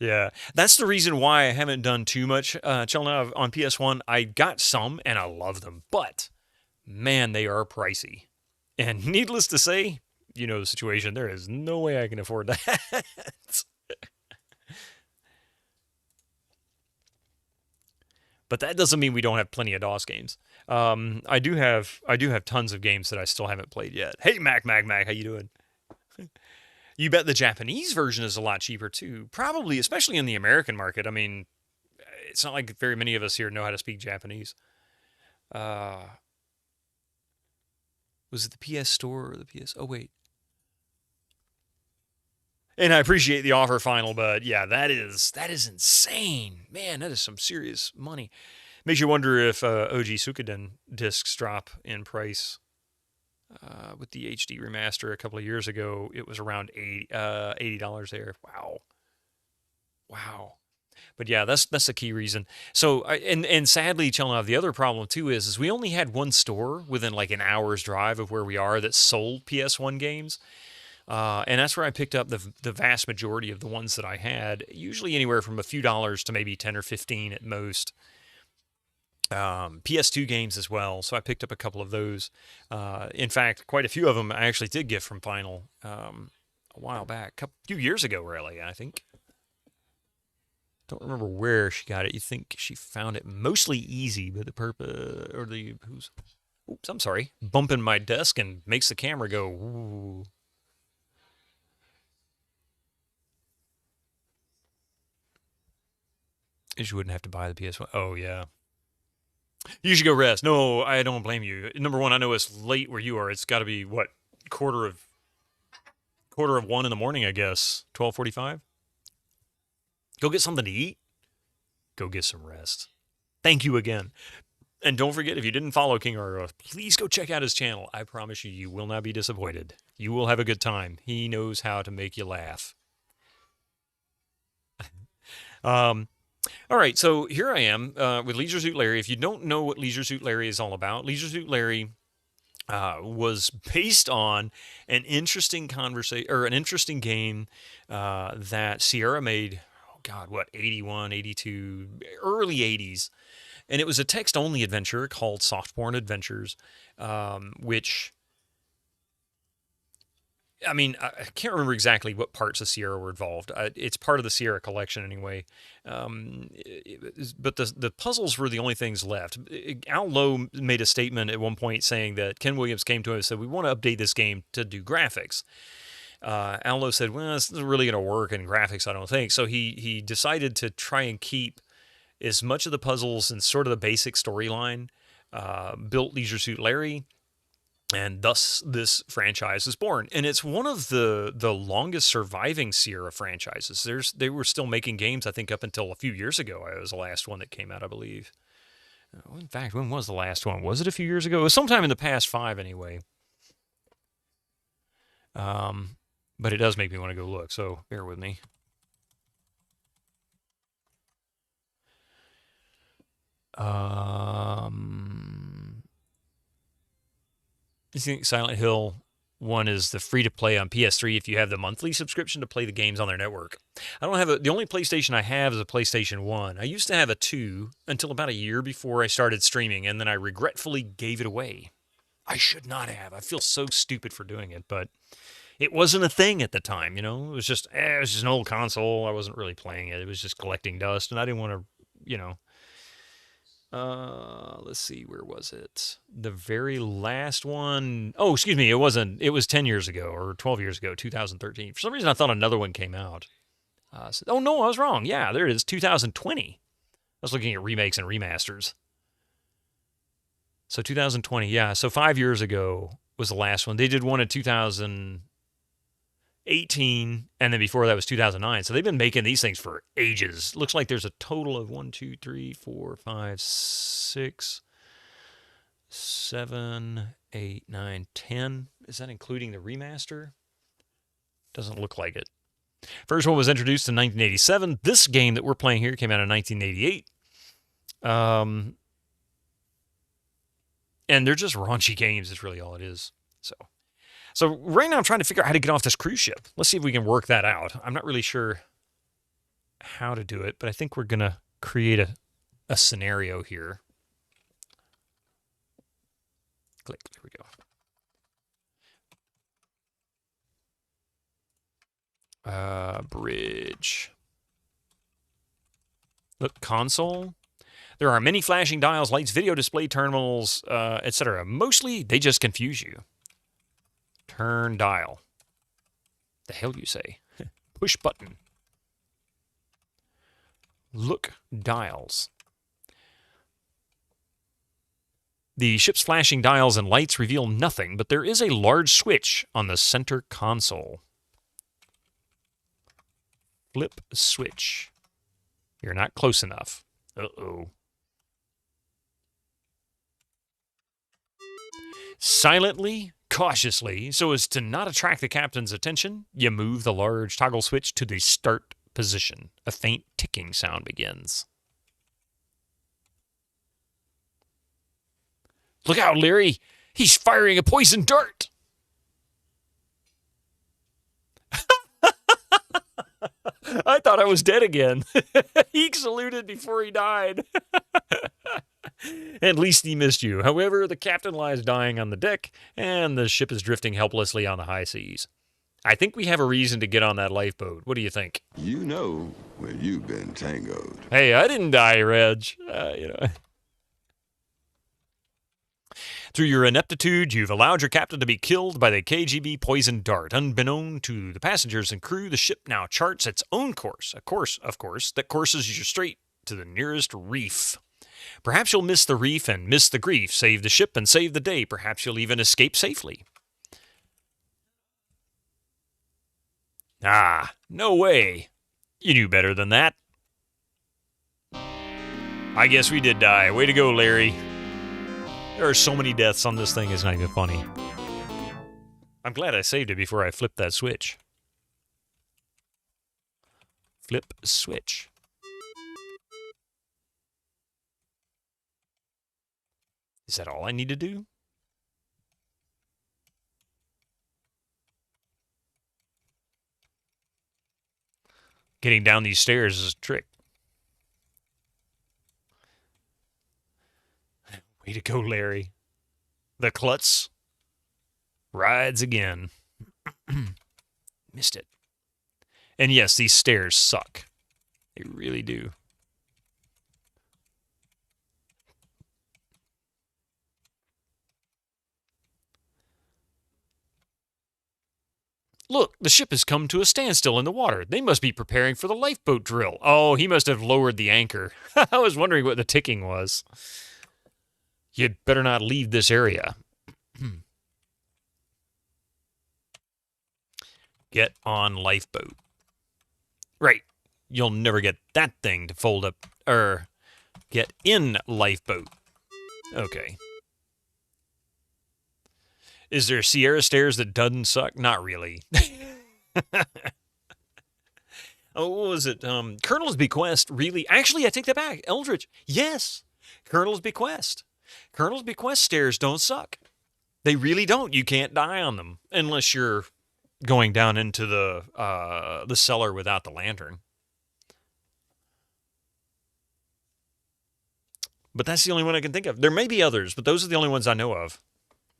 Yeah, that's the reason why I haven't done too much Chelna on PS1. I got some, and I love them. But, man, they are pricey. And needless to say, you know the situation. There is no way I can afford that. But that doesn't mean we don't have plenty of DOS games. I do have tons of games that I still haven't played yet. Hey, Mac, how you doing? You bet the Japanese version is a lot cheaper, too. Probably, especially in the American market. I mean, it's not like very many of us here know how to speak Japanese. Was it the PS Store or the PS... Oh, wait. And I appreciate the offer, Final, but yeah, that is insane. Man, that is some serious money. Makes you wonder if OG Suikoden discs drop in price. With the HD remaster a couple of years ago, it was around $80 there. Wow. But yeah, that's the key reason. So, and sadly, Chelnov, the other problem too is we only had one store within like an hour's drive of where we are that sold PS1 games. And that's where I picked up the vast majority of the ones that I had, usually anywhere from a few dollars to maybe 10 or 15 at most. PS2 games as well, so I picked up a couple of those. In fact, quite a few of them I actually did get from Final a while back, a few years ago, really, I think. Don't remember where she got it. You think she found it mostly easy, but oops, I'm sorry, bumping my desk and makes the camera go, ooh. You wouldn't have to buy the PS1. Oh, yeah. You should go rest. No, I don't blame you. Number one, I know it's late where you are. It's got to be, what, quarter of 1 in the morning, I guess. 12:45? Go get something to eat. Go get some rest. Thank you again. And don't forget, if you didn't follow King Argo, please go check out his channel. I promise you, you will not be disappointed. You will have a good time. He knows how to make you laugh. All right, so here I am with Leisure Suit Larry. If you don't know what Leisure Suit Larry is all about, Leisure Suit Larry was based on an interesting conversation or an interesting game that Sierra made. Oh God, what 81, 82, early 80s, and it was a text-only adventure called Softporn Adventures, which. I mean, I can't remember exactly what parts of Sierra were involved. It's part of the Sierra collection anyway. But the puzzles were the only things left. Al Lowe made a statement at one point saying that Ken Williams came to him and said, we want to update this game to do graphics. Al Lowe said, well, this isn't really going to work in graphics, I don't think. So he decided to try and keep as much of the puzzles and sort of the basic storyline, built Leisure Suit Larry. And thus, this franchise is born. And it's one of the longest surviving Sierra franchises. They were still making games, I think, up until a few years ago. It was the last one that came out, I believe. In fact, when was the last one? Was it a few years ago? It was sometime in the past 5, anyway. But it does make me want to go look, so bear with me. I think Silent Hill 1 is the free-to-play on PS3 if you have the monthly subscription to play the games on their network. I don't have the only PlayStation I have is a PlayStation 1. I used to have a 2 until about a year before I started streaming, and then I regretfully gave it away. I should not have. I feel so stupid for doing it, but it wasn't a thing at the time, you know? It was just an old console. I wasn't really playing it. It was just collecting dust, and I didn't want to, you know... let's see, where was it? The very last one. Oh, excuse me. It wasn't. It was 10 years ago or 12 years ago, 2013. For some reason, I thought another one came out. Oh, no, I was wrong. Yeah, there it is, 2020. I was looking at remakes and remasters. So 2020, yeah. So 5 years ago was the last one. They did one in 2018, and then before that was 2009. So they've been making these things for ages. Looks like there's a total of 1, 2, 3, 4, 5, 6, 7, 8, 9, 10. Is that including the remaster? Doesn't look like it. First one was introduced in 1987. This game that we're playing here came out in 1988. And they're just raunchy games is really all it is. So right now I'm trying to figure out how to get off this cruise ship. Let's see if we can work that out. I'm not really sure how to do it, but I think we're going to create a scenario here. Click. There we go. Bridge. Look, console. There are many flashing dials, lights, video display terminals, etc. Mostly, they just confuse you. Turn dial. The hell you say? Push button. Look dials. The ship's flashing dials and lights reveal nothing, but there is a large switch on the center console. Flip switch. You're not close enough. Uh-oh. Silently, cautiously, so as to not attract the captain's attention, you move the large toggle switch to the start position. A faint ticking sound begins. Look out, Larry! He's firing a poison dart! I thought I was dead again. He saluted before he died. At least he missed you. However, the captain lies dying on the deck, and the ship is drifting helplessly on the high seas. I think we have a reason to get on that lifeboat. What do you think? You know where you've been tangoed. Hey, I didn't die, Reg. Through your ineptitude, you've allowed your captain to be killed by the KGB poison dart. Unbeknown to the passengers and crew, the ship now charts its own course. A course, of course, that courses you straight to the nearest reef. Perhaps you'll miss the reef and miss the grief, save the ship and save the day. Perhaps you'll even escape safely. Ah, no way. You knew better than that. I guess we did die. Way to go, Larry. There are so many deaths on this thing, it's not even funny. I'm glad I saved it before I flipped that switch. Flip switch. Is that all I need to do? Getting down these stairs is a trick. Way to go, Larry. The klutz rides again. Missed it. And yes, these stairs suck. They really do. Look, the ship has come to a standstill in the water. They must be preparing for the lifeboat drill. Oh, he must have lowered the anchor. I was wondering what the ticking was. You'd better not leave this area. Get on lifeboat. Right. You'll never get that thing to fold up. Get in lifeboat. Okay. Is there Sierra Stairs that doesn't suck? Not really. Oh, what was it? Colonel's Bequest, really? Actually, I take that back. Eldritch. Yes. Colonel's Bequest. Colonel's Bequest stairs don't suck. They really don't. You can't die on them unless you're going down into the cellar without the lantern. But that's the only one I can think of. There may be others, but those are the only ones I know of.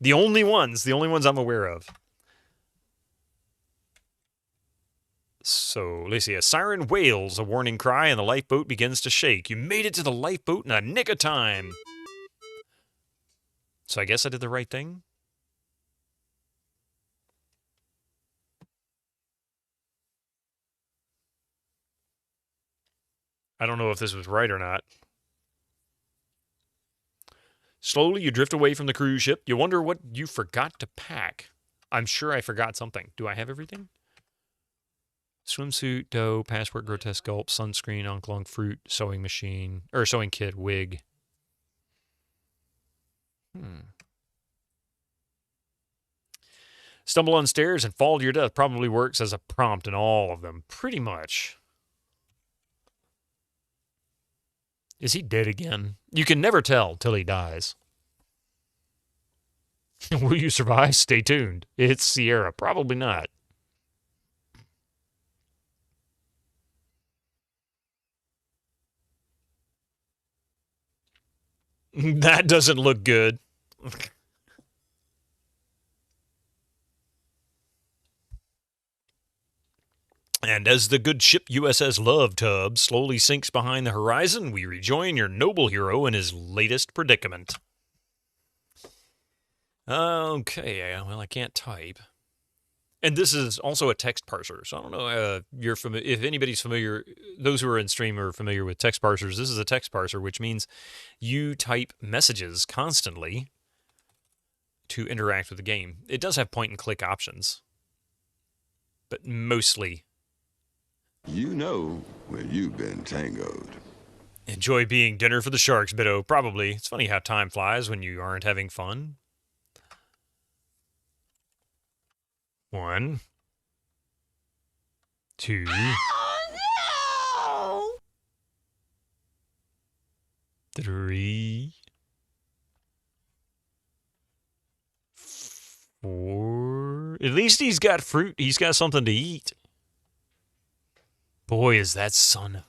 The only ones I'm aware of. So, let's see. A siren wails a warning cry and the lifeboat begins to shake. You made it to the lifeboat in a nick of time. So I guess I did the right thing. I don't know if this was right or not. Slowly, you drift away from the cruise ship. You wonder what you forgot to pack. I'm sure I forgot something. Do I have everything? Swimsuit, dough, passport, grotesque gulp, sunscreen, onklong fruit, sewing machine, or sewing kit, wig. Stumble on stairs and fall to your death probably works as a prompt in all of them. Pretty much. Is he dead again? You can never tell till he dies. Will you survive? Stay tuned. It's Sierra. Probably not. That doesn't look good. And as the good ship USS Love Tub slowly sinks behind the horizon, we rejoin your noble hero in his latest predicament. Okay, well, I can't type. And this is also a text parser, so I don't know if anybody's familiar, those who are in stream are familiar with text parsers. This is a text parser, which means you type messages constantly to interact with the game. It does have point-and-click options, but mostly... You know where you've been tangoed. Enjoy being dinner for the sharks, Biddo. Probably. It's funny how time flies when you aren't having fun. 1, 2. Oh, no! 3, 4. At least he's got fruit. He's got something to eat. Boy, is that sun.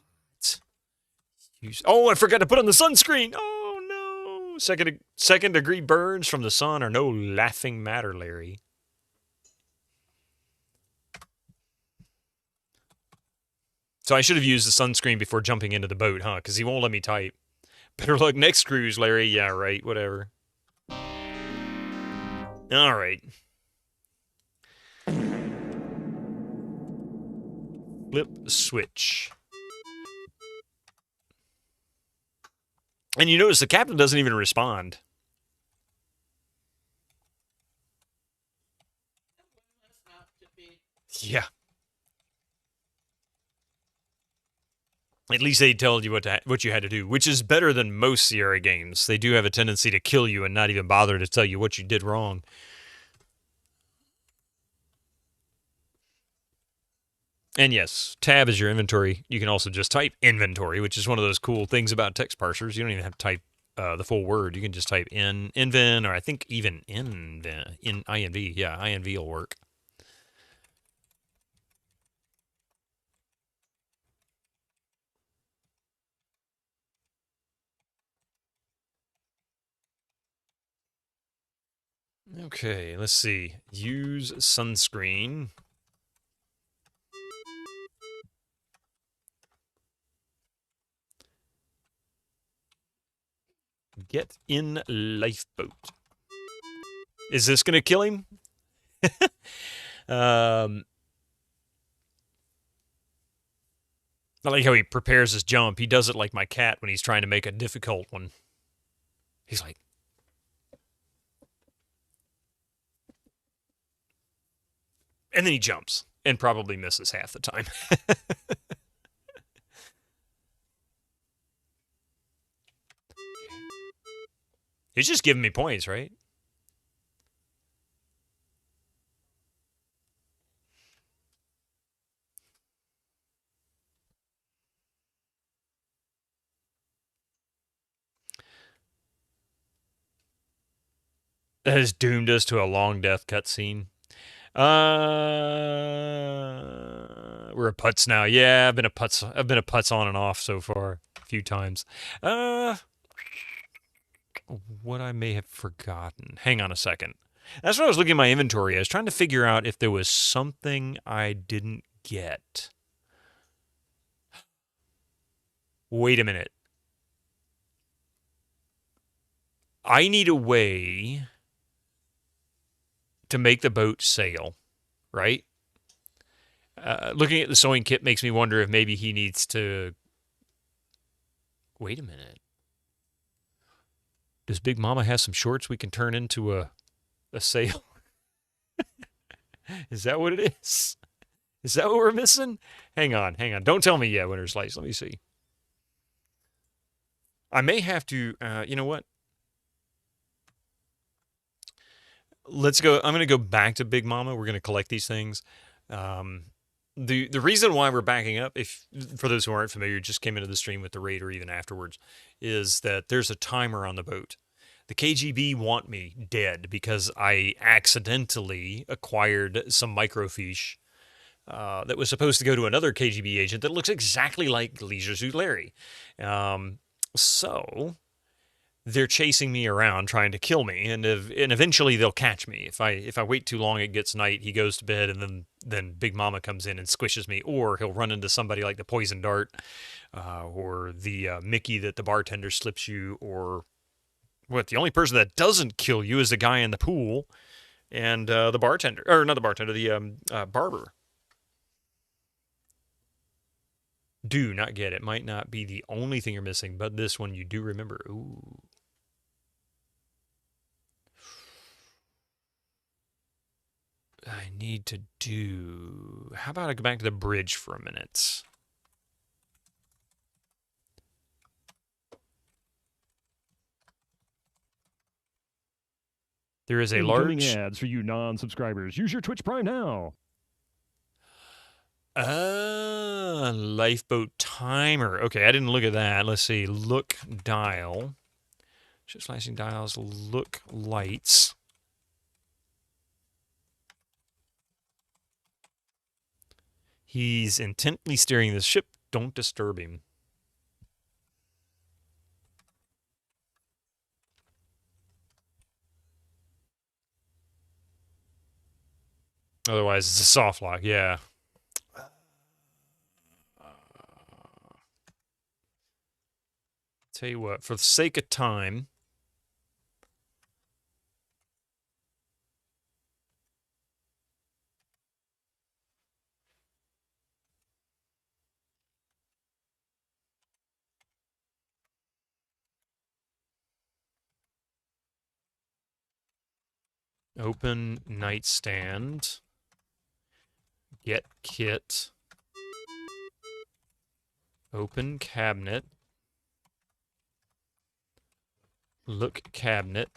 Oh, I forgot to put on the sunscreen. Oh, no. Second degree burns from the sun are no laughing matter, Larry. So I should have used the sunscreen before jumping into the boat, huh? Because he won't let me type. Better luck next cruise, Larry. Yeah, right. Whatever. All right. Flip switch. And you notice the captain doesn't even respond. Yeah. At least they told you what you had to do, which is better than most Sierra games. They do have a tendency to kill you and not even bother to tell you what you did wrong. And yes, tab is your inventory. You can also just type inventory, which is one of those cool things about text parsers. You don't even have to type the full word. You can just type invin, or I think even inv. Yeah, inv will work. Okay, let's see. Use sunscreen. Get in lifeboat. Is this going to kill him? I like how he prepares his jump. He does it like my cat when he's trying to make a difficult one. He's like... And then he jumps and probably misses half the time. He's just giving me points, right? That has doomed us to a long death cutscene. We're a putz now. Yeah, I've been a putz on and off so far a few times. What I may have forgotten. Hang on a second. That's when I was looking at my inventory. I was trying to figure out if there was something I didn't get. Wait a minute. I need a way to make the boat sail, right? Looking at the sewing kit makes me wonder if maybe he needs to... Wait a minute. Does Big Mama have some shorts we can turn into a sail? Is that what it is? Is that what we're missing? Hang on. Don't tell me yet, Winter Slice. Let me see. I may have to... you know what? Let's go. I'm going to go back to Big Mama. We're going to collect these things. The reason why we're backing up, if for those who aren't familiar, just came into the stream with the raid or even afterwards, is that there's a timer on the boat. The KGB want me dead because I accidentally acquired some microfiche that was supposed to go to another KGB agent that looks exactly like Leisure Suit Larry. So they're chasing me around trying to kill me, and eventually they'll catch me. If I wait too long, it gets night, he goes to bed, and then Big Mama comes in and squishes me, or he'll run into somebody like the poison dart, or the Mickey that the bartender slips you, or what? The only person that doesn't kill you is the guy in the pool, and the bartender, or not the bartender, the barber. Do not get it. Might not be the only thing you're missing, but this one you do remember. Ooh. I need to do... How about I go back to the bridge for a minute? There is a Incoming large... ads for you non-subscribers. Use your Twitch Prime now. Lifeboat timer. Okay, I didn't look at that. Let's see. Look dial. Shift flashing dials. Look lights. He's intently steering the ship. Don't disturb him. Otherwise, it's a soft lock. Yeah. Tell you what, for the sake of time, Open nightstand. Get kit. Open cabinet. Look cabinet.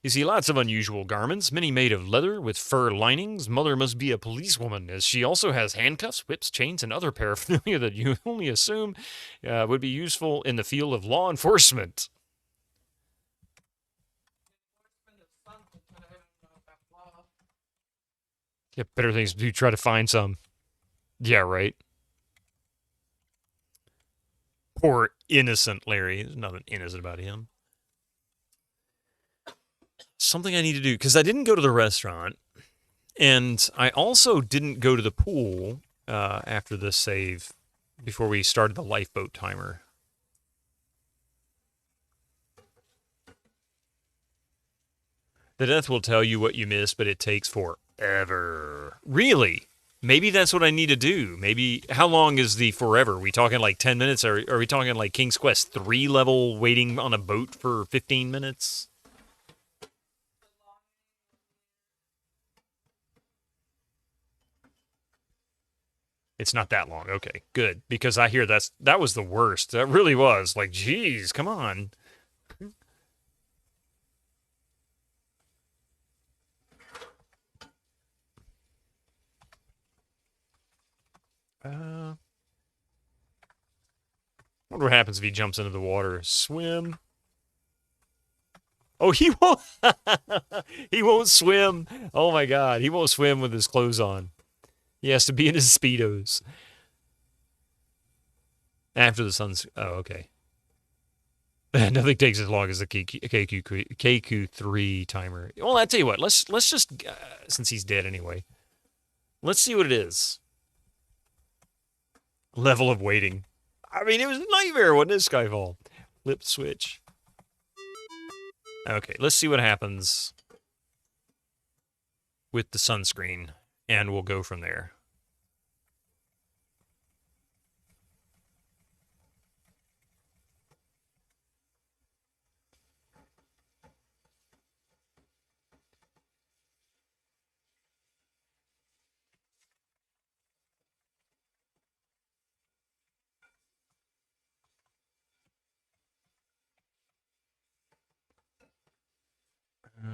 You see lots of unusual garments, many made of leather with fur linings. Mother must be a policewoman, as she also has handcuffs, whips, chains, and other paraphernalia that you only assume would be useful in the field of law enforcement. Yeah, better things to do. Try to find some. Yeah, right. Poor innocent Larry. There's nothing innocent about him. Something I need to do, because I didn't go to the restaurant, and I also didn't go to the pool after this save before we started the lifeboat timer. The death will tell you what you missed, but it takes forever. Really? Maybe that's what I need to do. Maybe, how long is the forever? Are we talking like 10 minutes? Or are we talking like King's Quest 3 level waiting on a boat for 15 minutes? It's not that long. Okay, good. Because I hear that was the worst. That really was. Like, geez, come on. Wonder what happens if he jumps into the water. Swim. Oh, he won't. He won't swim. Oh my God, he won't swim with his clothes on. He has to be in his Speedos. After the sun's... Oh, okay. Nothing takes as long as the KQ3 timer. Well, I tell you what. Let's just... since he's dead anyway. Let's see what it is. Level of waiting. I mean, it was a nightmare, wasn't it, Skyfall? Flip switch. Okay, let's see what happens with the sunscreen, and we'll go from there.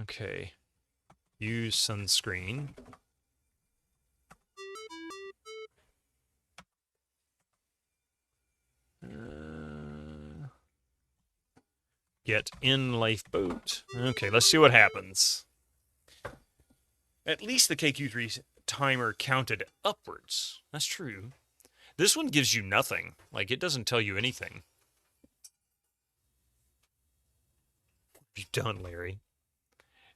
Okay. Use sunscreen. Get in lifeboat. Okay, let's see what happens. At least the KQ3 timer counted upwards. That's true. This one gives you nothing. Like, it doesn't tell you anything. What have you done, Larry?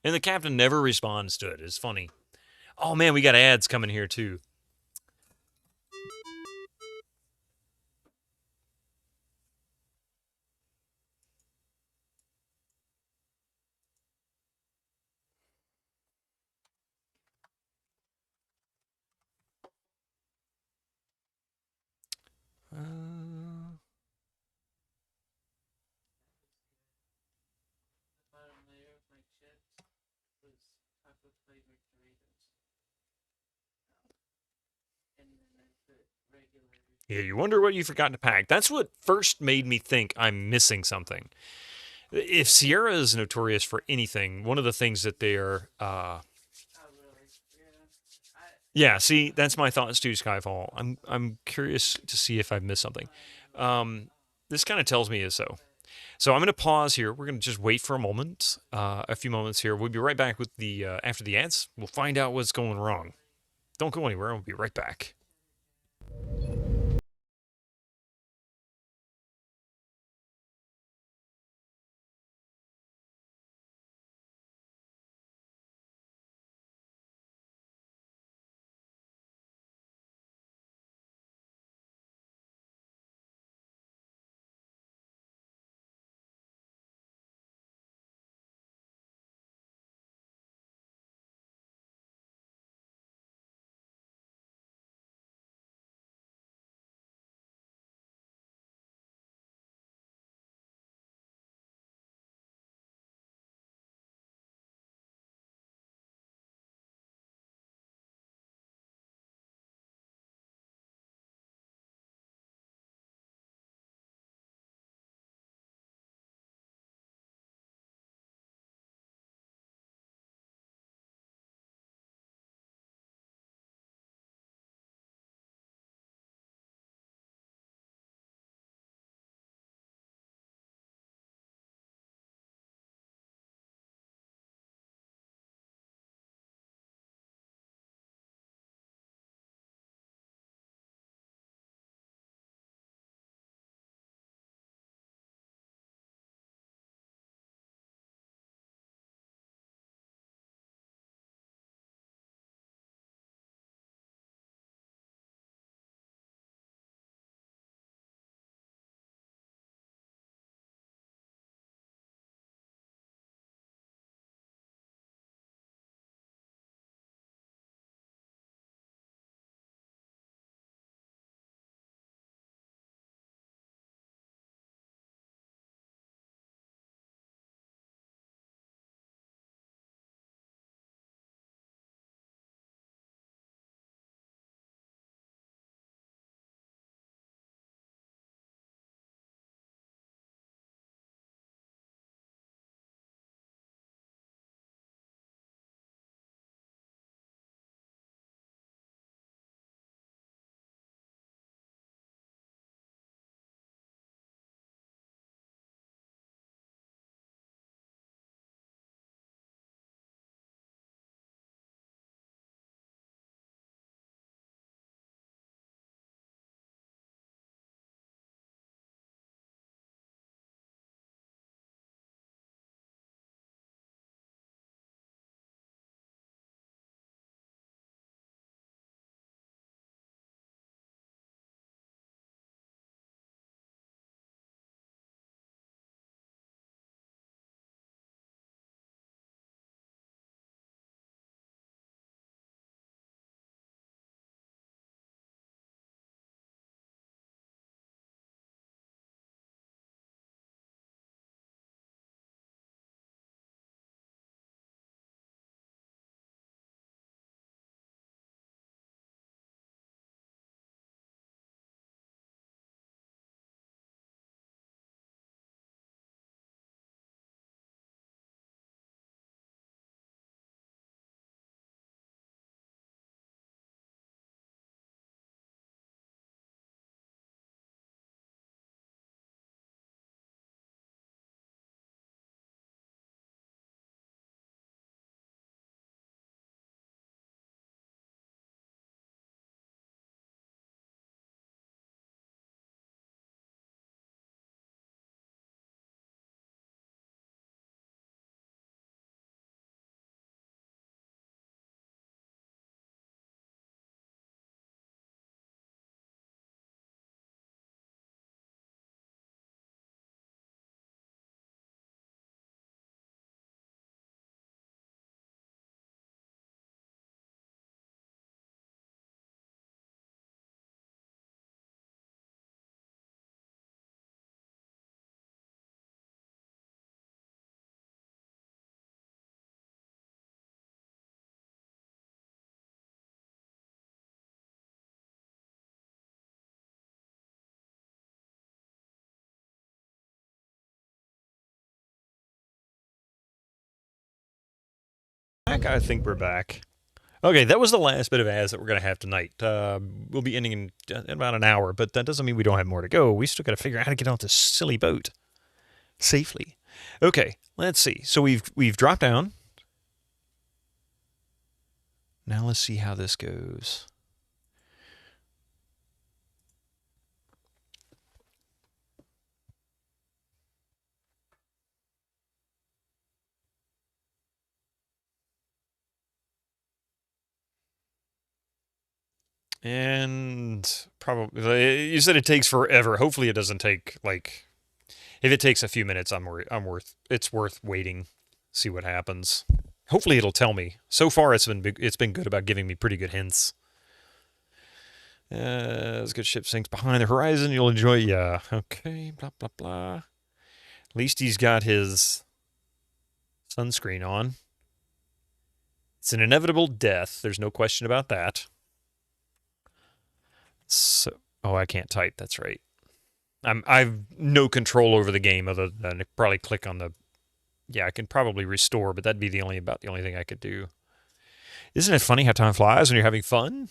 And the captain never responds to it. It's funny. Oh, man, we got ads coming here, too. Yeah, you wonder what you forgot to pack. That's what first made me think I'm missing something. If Sierra is notorious for anything, one of the things that they are... Yeah, see, that's my thoughts too, Skyfall. I'm curious to see if I've missed something. This kind of tells me is so. So I'm going to pause here. We're going to just wait for a moment, a few moments here. We'll be right back with the after the ads. We'll find out what's going wrong. Don't go anywhere. We'll be right back. I think we're back. Okay, that was the last bit of ads that we're going to have tonight. We'll be ending in about an hour, but that doesn't mean we don't have more to go. We still got to figure out how to get on this silly boat safely. Okay, let's see. So we've dropped down. Now let's see how this goes. And probably you said it takes forever. Hopefully it doesn't take like if it takes a few minutes, it's worth waiting. See what happens. Hopefully it'll tell me. So far it's been good about giving me pretty good hints. As good ship sinks behind the horizon, you'll enjoy. Yeah. Okay. Blah blah blah. At least he's got his sunscreen on. It's an inevitable death. There's no question about that. So, oh, I can't type. That's right. I've no control over the game other than probably click on the. Yeah, I can probably restore, but that'd be the only thing I could do. Isn't it funny how time flies when you're having fun?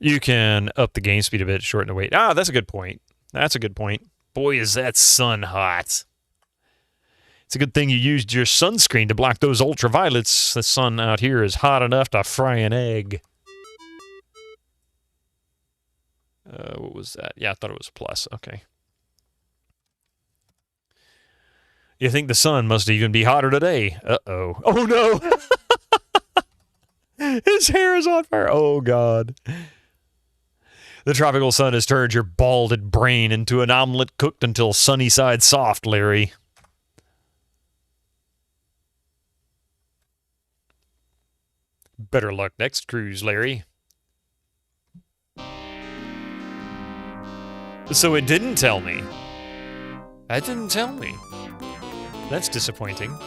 You can up the game speed a bit, shorten the wait. Ah, that's a good point. That's a good point. Boy, is that sun hot. It's a good thing you used your sunscreen to block those ultraviolets. The sun out here is hot enough to fry an egg. What was that? Yeah, I thought it was a plus. Okay. You think the sun must even be hotter today? Uh-oh. Oh, no. His hair is on fire. Oh, God. The tropical sun has turned your balded brain into an omelet cooked until sunny side soft, Larry. Better luck next cruise, Larry. So it didn't tell me. That didn't tell me. That's disappointing.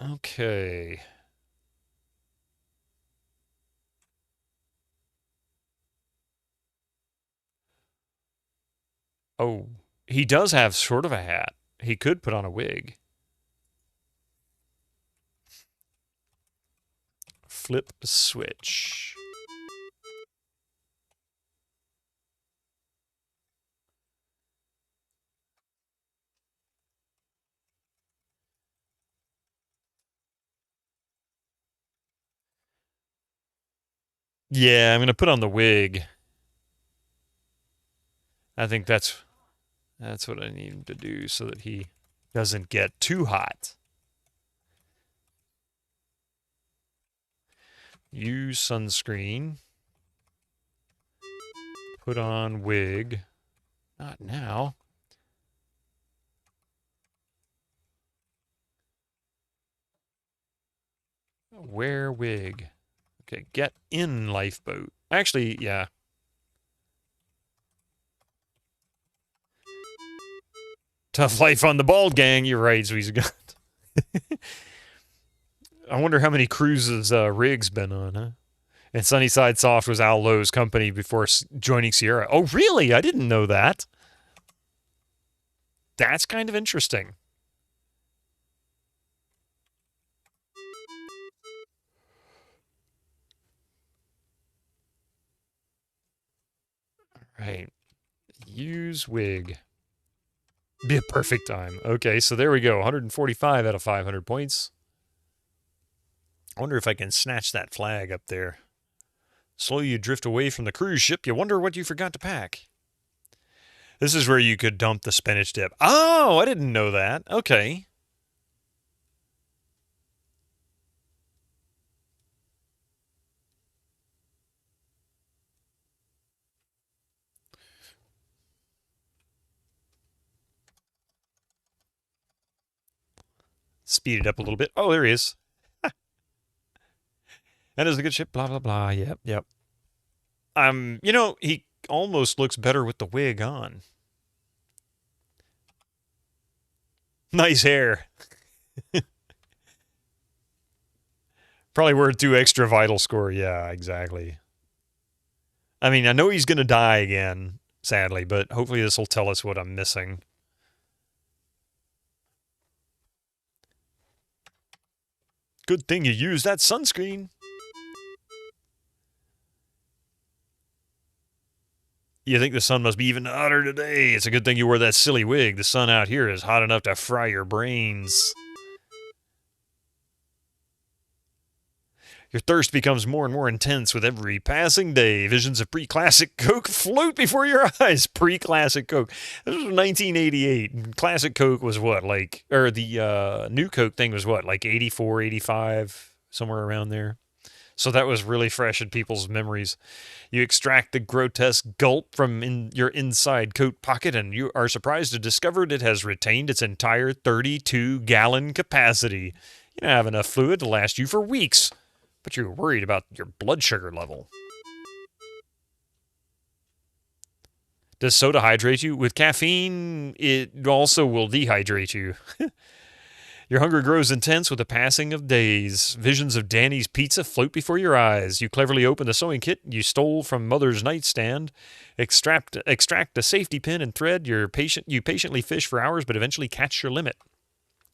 Okay. Oh, he does have sort of a hat. He could put on a wig. Flip switch. Yeah, I'm going to put on the wig. I think that's what I need him to do so that he doesn't get too hot. Use sunscreen. Put on wig. Not now. Wear wig. Okay, get in lifeboat. Actually, yeah. Tough life on the bald gang. You're right, Sweezy. I wonder how many cruises Riggs been on, huh? And Sunnyside Soft was Al Lowe's company before joining Sierra. Oh, really? I didn't know that. That's kind of interesting. All right. Use wig. Be a perfect time. Okay, so there we go. 145 out of 500 points. I wonder if I can snatch that flag up there. Slowly you drift away from the cruise ship. You wonder what you forgot to pack. This is where you could dump the spinach dip. Oh, I didn't know that. Okay. Speed it up a little bit. Oh, there he is. That is a good ship. Blah, blah, blah. Yep, yep. You know, almost looks better with the wig on. Nice hair. Probably worth 2 extra vital score. Yeah, exactly. I mean, I know he's going to die again, sadly, but hopefully this will tell us what I'm missing. Good thing you used that sunscreen. You think the sun must be even hotter today. It's a good thing you wore that silly wig. The sun out here is hot enough to fry your brains. Your thirst becomes more and more intense with every passing day. Visions of pre-classic Coke float before your eyes. Pre-classic Coke. This was 1988. Classic Coke was what? Like, or the new Coke thing was what? Like 84, 85, somewhere around there. So that was really fresh in people's memories. You extract the grotesque gulp from your inside coat pocket, and you are surprised to discover it has retained its entire 32-gallon capacity. You don't have enough fluid to last you for weeks. But you're worried about your blood sugar level. Does soda hydrate you? With caffeine, it also will dehydrate you. Your hunger grows intense with the passing of days. Visions of Danny's pizza float before your eyes. You cleverly open the sewing kit you stole from Mother's nightstand. Extract a safety pin and thread. You patiently fish for hours, but eventually catch your limit.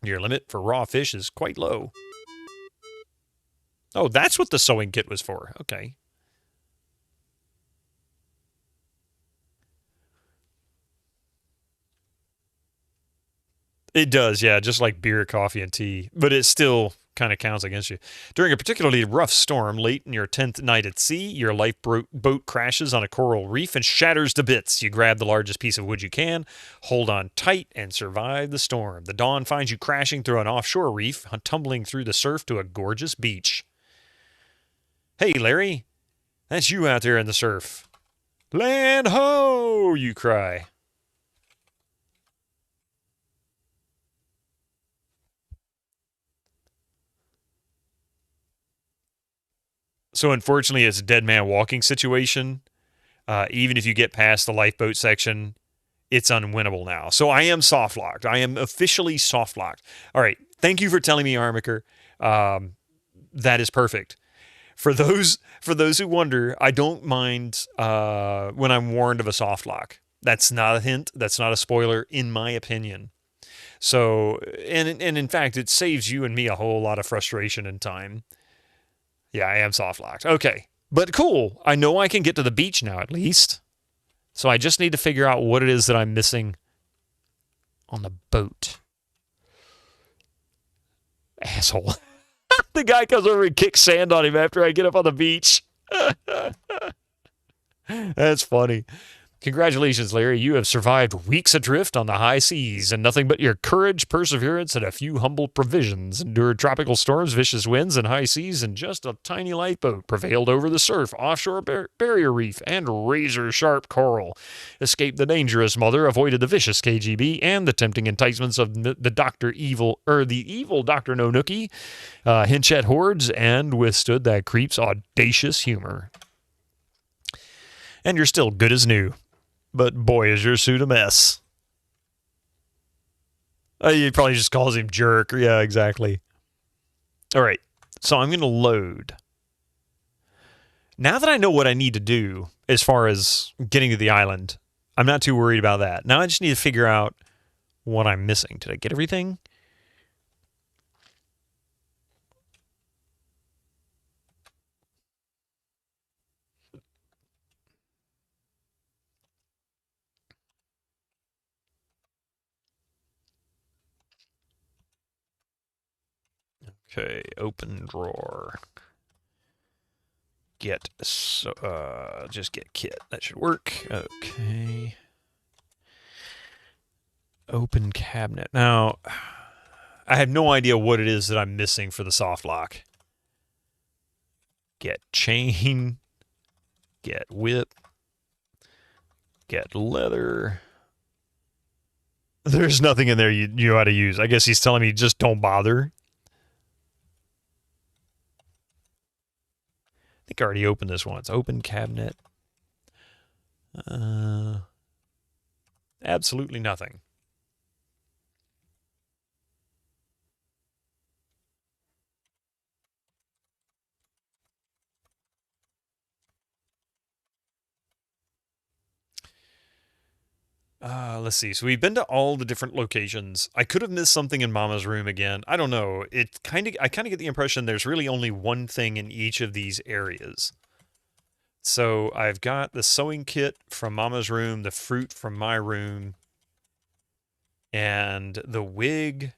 Your limit for raw fish is quite low. Oh, that's what the sewing kit was for. Okay. It does, yeah, just like beer, coffee, and tea. But it still kind of counts against you. During a particularly rough storm, late in your 10th night at sea, your lifeboat crashes on a coral reef and shatters to bits. You grab the largest piece of wood you can, hold on tight, and survive the storm. The dawn finds you crashing through an offshore reef, tumbling through the surf to a gorgeous beach. Hey, Larry, that's you out there in the surf. Land ho, you cry. So unfortunately, it's a dead man walking situation. Even if you get past the lifeboat section, it's unwinnable now. So I am soft locked. I am officially soft locked. All right. Thank you for telling me, Armiker. That is perfect. For those who wonder, I don't mind when I'm warned of a soft lock. That's not a hint. That's not a spoiler, in my opinion. So, and in fact, it saves you and me a whole lot of frustration and time. Yeah, I am soft locked. Okay, but cool. I know I can get to the beach now, at least. So I just need to figure out what it is that I'm missing on the boat. Asshole. The guy comes over and kicks sand on him after I get up on the beach. That's funny. Congratulations, Larry. You have survived weeks adrift on the high seas, and nothing but your courage, perseverance, and a few humble provisions endured tropical storms, vicious winds, and high seas, and just a tiny lifeboat prevailed over the surf, offshore barrier reef, and razor-sharp coral. Escaped the dangerous mother, avoided the vicious KGB, and the tempting enticements of the evil Dr. No Nookie, Hinchet hordes, and withstood that creep's audacious humor. And you're still good as new. But boy, is your suit a mess. He probably just calls him jerk. Yeah, exactly. All right, so I'm going to load. Now that I know what I need to do as far as getting to the island, I'm not too worried about that. Now I just need to figure out what I'm missing. Did I get everything? Okay, open drawer. Just get kit. That should work. Okay. Open cabinet. Now, I have no idea what it is that I'm missing for the soft lock. Get chain. Get whip. Get leather. There's nothing in there you know how to use. I guess he's telling me just don't bother. I think I already opened this once. Open cabinet. Absolutely nothing. Let's see. So we've been to all the different locations. I could have missed something in Mama's room again. I don't know. I kind of get the impression there's really only one thing in each of these areas. So I've got the sewing kit from Mama's room, the fruit from my room, and the wig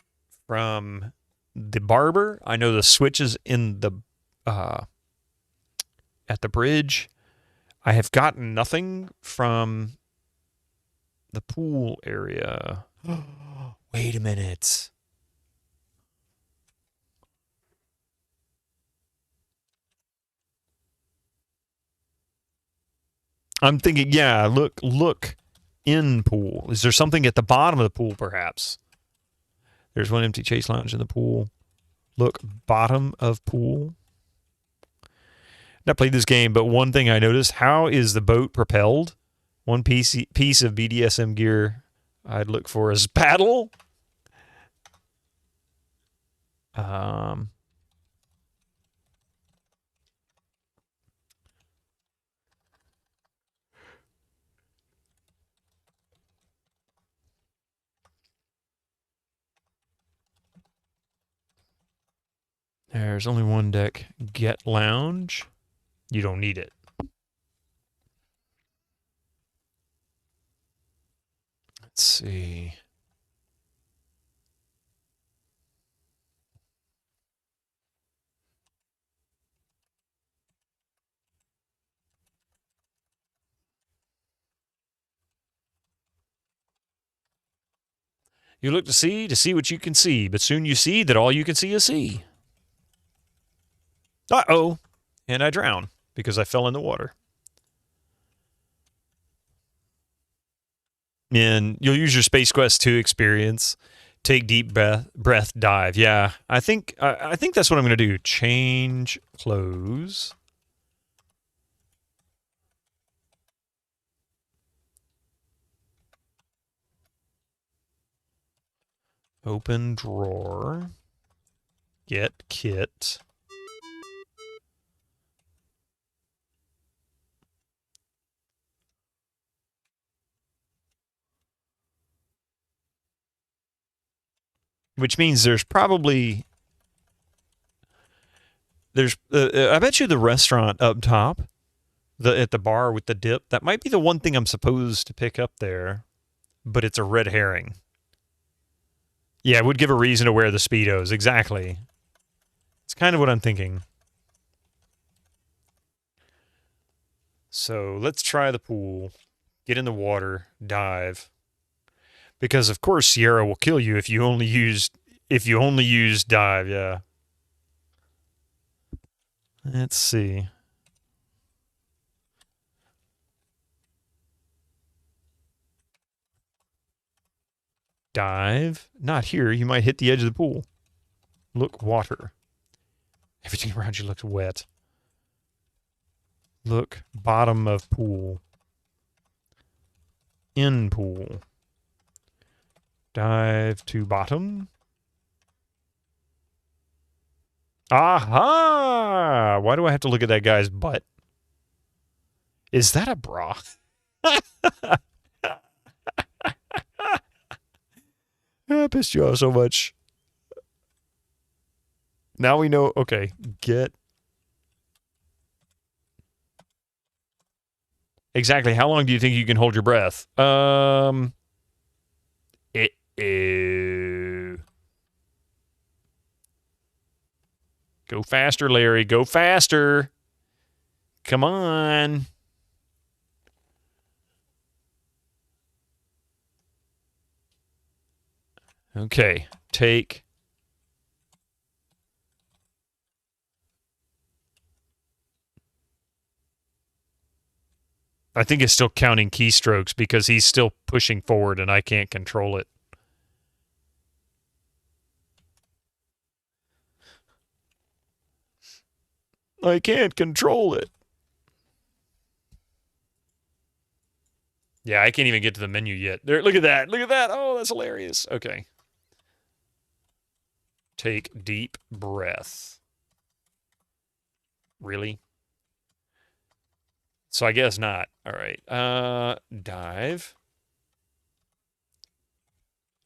from the barber. I know the switch is in the at the bridge. I have gotten nothing from the pool area. Wait a minute. I'm thinking, yeah, look in pool. Is there something at the bottom of the pool, perhaps? There's one empty chase lounge in the pool. Look, bottom of pool. Not played this game, but one thing I noticed, how is the boat propelled? One piece of BDSM gear I'd look for is paddle. There's only one deck. Get lounge. You don't need it. Let's see. You look to see what you can see, but soon you see that all you can see is sea. Uh-oh. And I drown because I fell in the water. And you'll use your Space Quest 2 experience. Take deep breath, dive. Yeah, I think that's what I'm going to do. Change clothes. Open drawer. Get kit. Which means there's probably... I bet you the restaurant up top, at the bar with the dip, that might be the one thing I'm supposed to pick up there, but it's a red herring. Yeah, it would give a reason to wear the Speedos. Exactly. It's kind of what I'm thinking. So let's try the pool. Get in the water. Dive. Because of course Sierra will kill you if you only use dive, yeah. Let's see. Dive. Not here. You might hit the edge of the pool. Look, water. Everything around you looks wet. Look, bottom of pool. In pool. Dive to bottom. Aha! Why do I have to look at that guy's butt? Is that a bra? I pissed you off so much. Now we know. Okay, get. Exactly. How long do you think you can hold your breath? Go faster, Larry. Go faster. Come on. Okay. Take. I think it's still counting keystrokes because he's still pushing forward and I can't control it. I can't control it. Yeah, I can't even get to the menu yet. There, look at that. Look at that. Oh, that's hilarious. Okay. Take deep breath. Really? So I guess not. All right. Dive.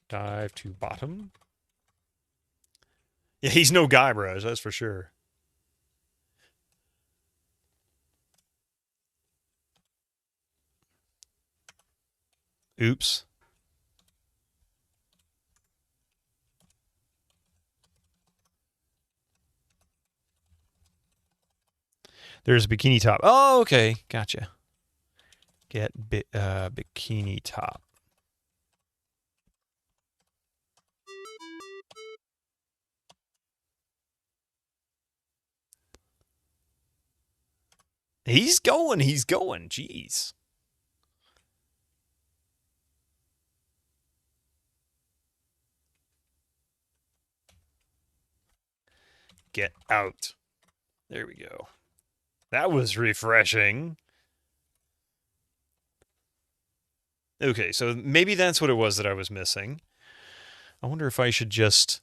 Dive to bottom. Yeah, he's no Guybrush, that's for sure. Oops. There's a bikini top. Oh, okay. Gotcha. Get bikini top. He's going. He's going. Jeez. Get out. There we go. That was refreshing. Okay, so maybe that's what it was that I was missing. I wonder if I should just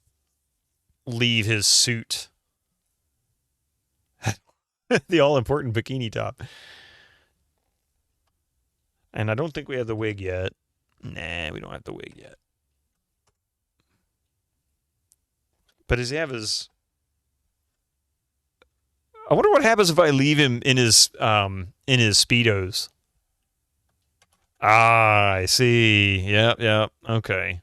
leave his suit. The all-important bikini top. And I don't think we have the wig yet. Nah, we don't have the wig yet. But does he have his... I wonder what happens if I leave him in his Speedos. Ah, I see. Yep. Okay.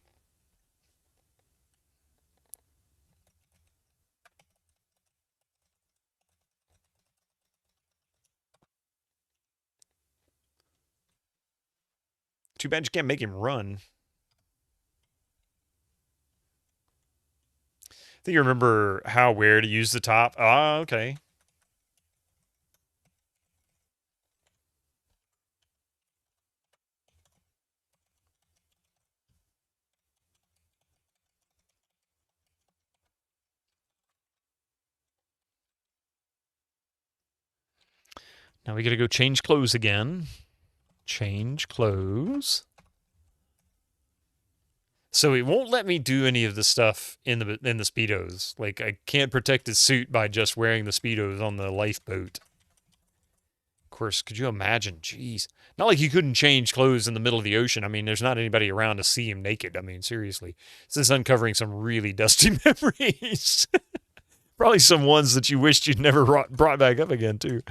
Too bad you can't make him run. I think you remember where to use the top. Ah, okay. Now we gotta go change clothes again. Change clothes. So it won't let me do any of the stuff in the Speedos. Like, I can't protect his suit by just wearing the Speedos on the lifeboat. Of course, could you imagine? Jeez. Not like you couldn't change clothes in the middle of the ocean. I mean, there's not anybody around to see him naked. I mean, seriously. This is uncovering some really dusty memories. Probably some ones that you wished you'd never brought back up again, too.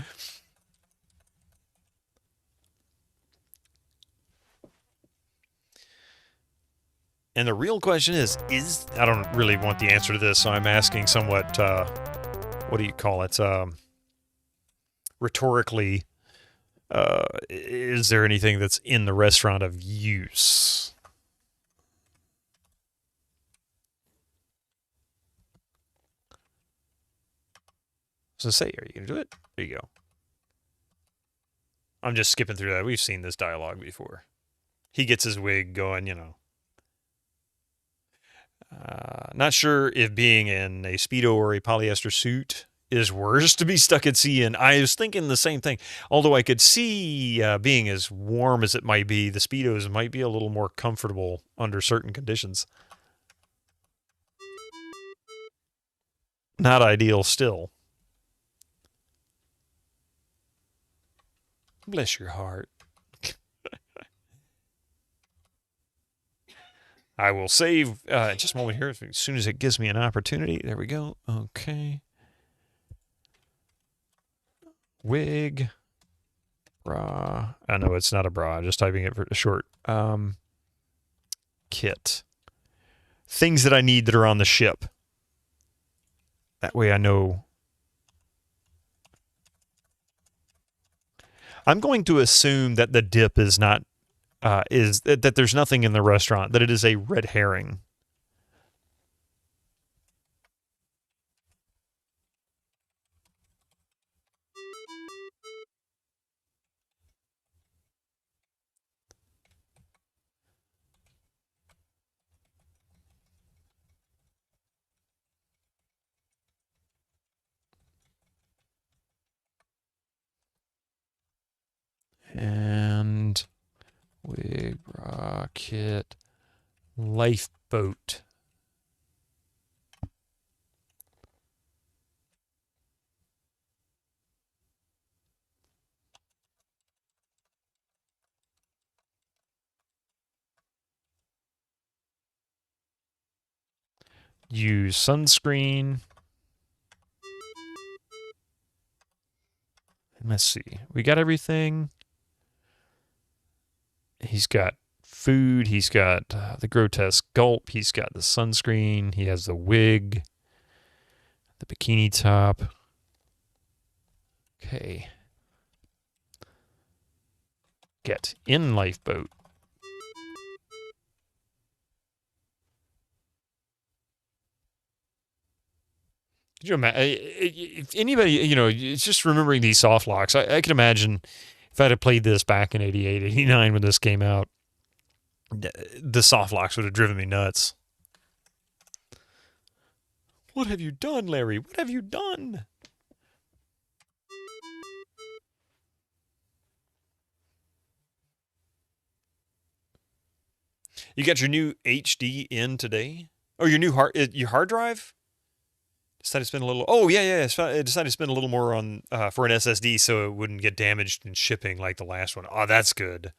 And the real question is I don't really want the answer to this, so I'm asking somewhat, what do you call it? Rhetorically, is there anything that's in the restaurant of use? So say, are you going to do it? There you go. I'm just skipping through that. We've seen this dialogue before. He gets his wig going, you know. Not sure if being in a Speedo or a polyester suit is worse to be stuck at sea in. I was thinking the same thing. Although I could see being as warm as it might be, the Speedos might be a little more comfortable under certain conditions. Not ideal still. Bless your heart. I will save just a moment here as soon as it gives me an opportunity. There we go. Okay. Wig. Bra. I know it's not a bra. I'm just typing it for short. Kit. Things that I need that are on the ship. That way I know. I'm going to assume that the dip is not that there's nothing in the restaurant, that it is a red herring. And kit. Lifeboat. Use sunscreen. Let's see. We got everything. He's got food. He's got the grotesque gulp. He's got the sunscreen. He has the wig. The bikini top. Okay. Get in lifeboat. Could you imagine, if anybody, it's just remembering these soft locks. I can imagine if I'd have played this back in 88, 89 when this came out, the soft locks would have driven me nuts. What have you done, Larry? What have you done? You got your new HD in today? Oh, your new your hard drive? Decided to spend a little. Oh yeah. I decided to spend a little more on for an SSD so it wouldn't get damaged in shipping like the last one. Oh, that's good.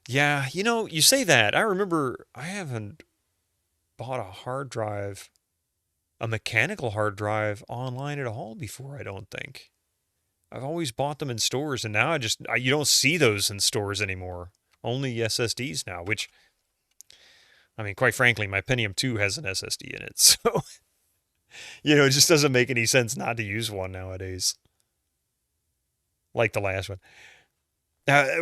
Yeah, you say that. I remember I haven't bought a hard drive, a mechanical hard drive online at all before. I don't think. I've always bought them in stores, and now you don't see those in stores anymore. Only SSDs now. Which, I mean, quite frankly, my Pentium 2 has an SSD in it, so. It just doesn't make any sense not to use one nowadays. Like the last one.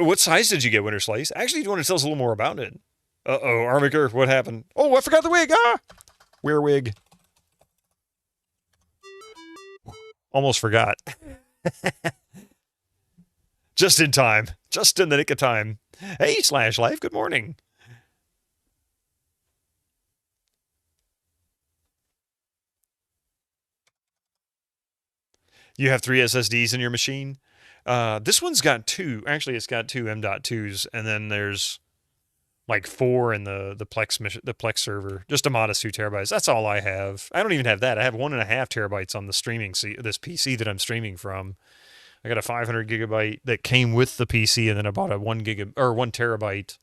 What size did you get, Winter Slice? Actually, do you want to tell us a little more about it? Uh-oh, Armiger, what happened? Oh, I forgot the wig! Ah! Wear wig. Almost forgot. Just in time. Just in the nick of time. Hey, Slash Life, good morning. You have 3 SSDs in your machine? This one's got 2. Actually, it's got 2 M.2s, and then there's like 4 in the Plex server. Just a modest 2 terabytes. That's all I have. I don't even have that. I have 1.5 terabytes on the streaming this PC that I'm streaming from. I got a 500 gigabyte that came with the PC, and then I bought a 1 terabyte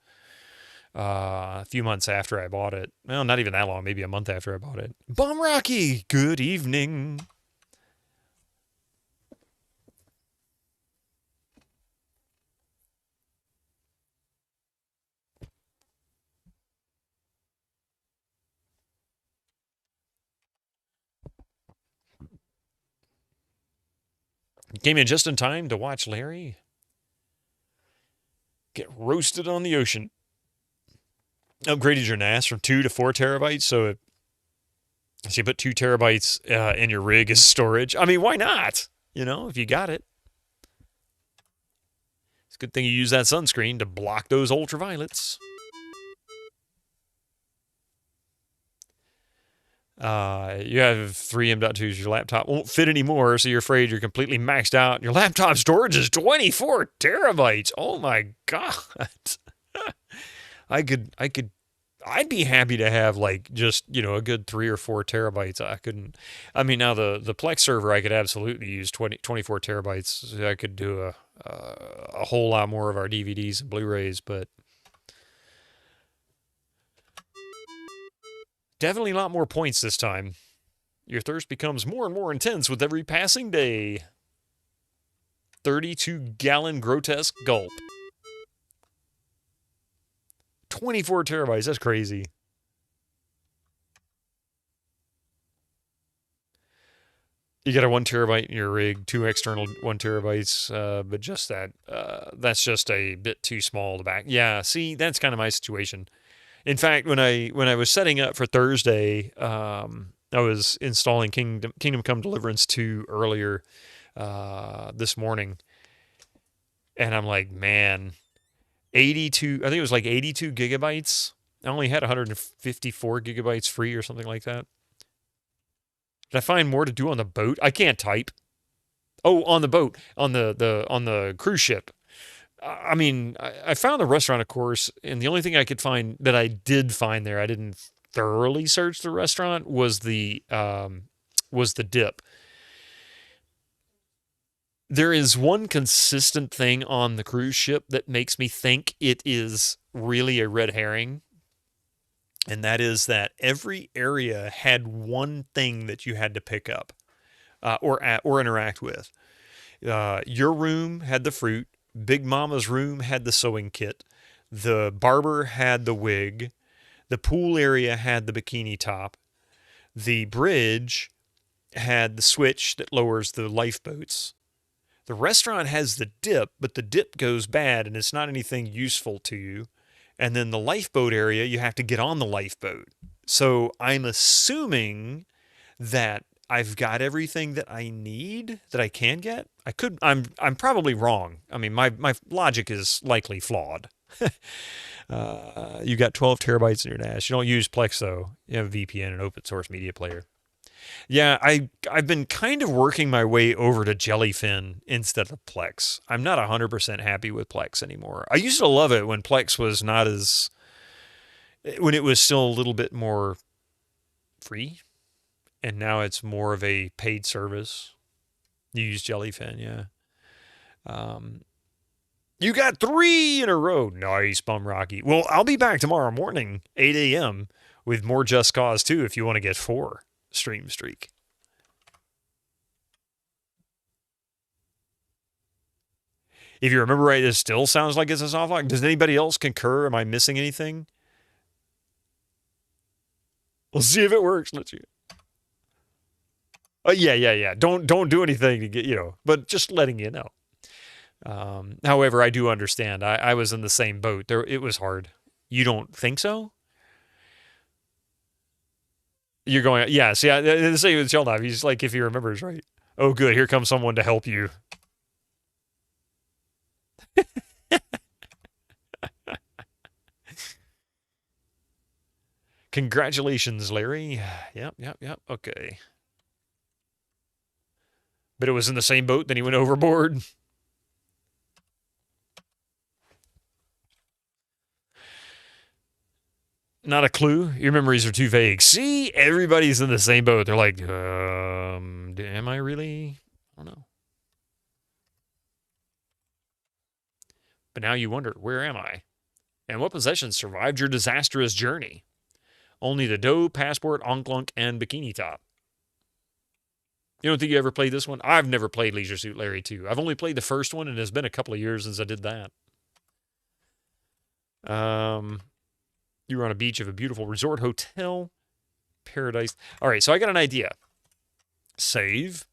a few months after I bought it. Well, not even that long. Maybe a month after I bought it. Bomb Rocky, good evening. Came in just in time to watch Larry get roasted on the ocean. Upgraded your NAS from 2 to 4 terabytes, so you put 2 terabytes in your rig as storage. I mean, why not? If you got it. It's a good thing you use that sunscreen to block those ultraviolets. You have 3 M.2s. Your laptop won't fit anymore, so you're afraid you're completely maxed out. Your laptop storage is 24 terabytes. Oh my god! I'd be happy to have just a good 3 or 4 terabytes. I couldn't. I mean, now the Plex server, I could absolutely use 24 terabytes. I could do a whole lot more of our DVDs and Blu-rays, but. Definitely a lot more points this time. Your thirst becomes more and more intense with every passing day. 32-gallon grotesque gulp. 24 terabytes, that's crazy. You got a 1 terabyte in your rig, 2 external 1 terabytes, but just that's just a bit too small to back. Yeah, see, that's kind of my situation. In fact, when I was setting up for Thursday, I was installing Kingdom Come Deliverance 2 earlier this morning, and I'm like, man, 82. I think it was like 82 gigabytes. I only had 154 gigabytes free or something like that. Did I find more to do on the boat? I can't type. Oh, on the boat, on the cruise ship. I mean, I found the restaurant, of course, and the only thing I could find that I did find there, I didn't thoroughly search the restaurant, was the dip. There is one consistent thing on the cruise ship that makes me think it is really a red herring, and that is that every area had one thing that you had to pick up or interact with. Your room had the fruit. Big Mama's room had the sewing kit. The barber had the wig. The pool area had the bikini top. The bridge had the switch that lowers the lifeboats. The restaurant has the dip, but the dip goes bad and it's not anything useful to you. And then the lifeboat area, you have to get on the lifeboat. So I'm assuming that I've got everything that I need, that I can get. I'm probably wrong. I mean, my logic is likely flawed. You got 12 terabytes in your NAS. You don't use Plex, though. You have a VPN and open source media player. Yeah, I've been kind of working my way over to Jellyfin instead of Plex. I'm not 100% happy with Plex anymore. I used to love it when Plex was not as... when it was still a little bit more free. And now it's more of a paid service. You use Jellyfin, yeah. You got 3 in a row. Nice, Bum Rocky. Well, I'll be back tomorrow morning, 8 a.m., with more Just Cause 2 if you want to get 4 stream streak. If you remember right, it still sounds like it's a soft lock. Does anybody else concur? Am I missing anything? We'll see if it works. Let's see. Yeah. Don't do anything to get, but just letting you know. However, I do understand. I was in the same boat. It was hard. You don't think so? You're going, yes, yeah. The same with Sheldon. He's like, if he remembers, right? Oh, good. Here comes someone to help you. Congratulations, Larry. Yep. Okay. But it was in the same boat, then he went overboard. Not a clue. Your memories are too vague. See, everybody's in the same boat. They're like, am I really? I don't know. But now you wonder, where am I? And what possessions survived your disastrous journey? Only the dough, passport, onklunk, and bikini top. You don't think you ever played this one? I've never played Leisure Suit Larry 2. I've only played the first one, and it's been a couple of years since I did that. You were on a beach of a beautiful resort hotel. Paradise. All right, so I got an idea. Save.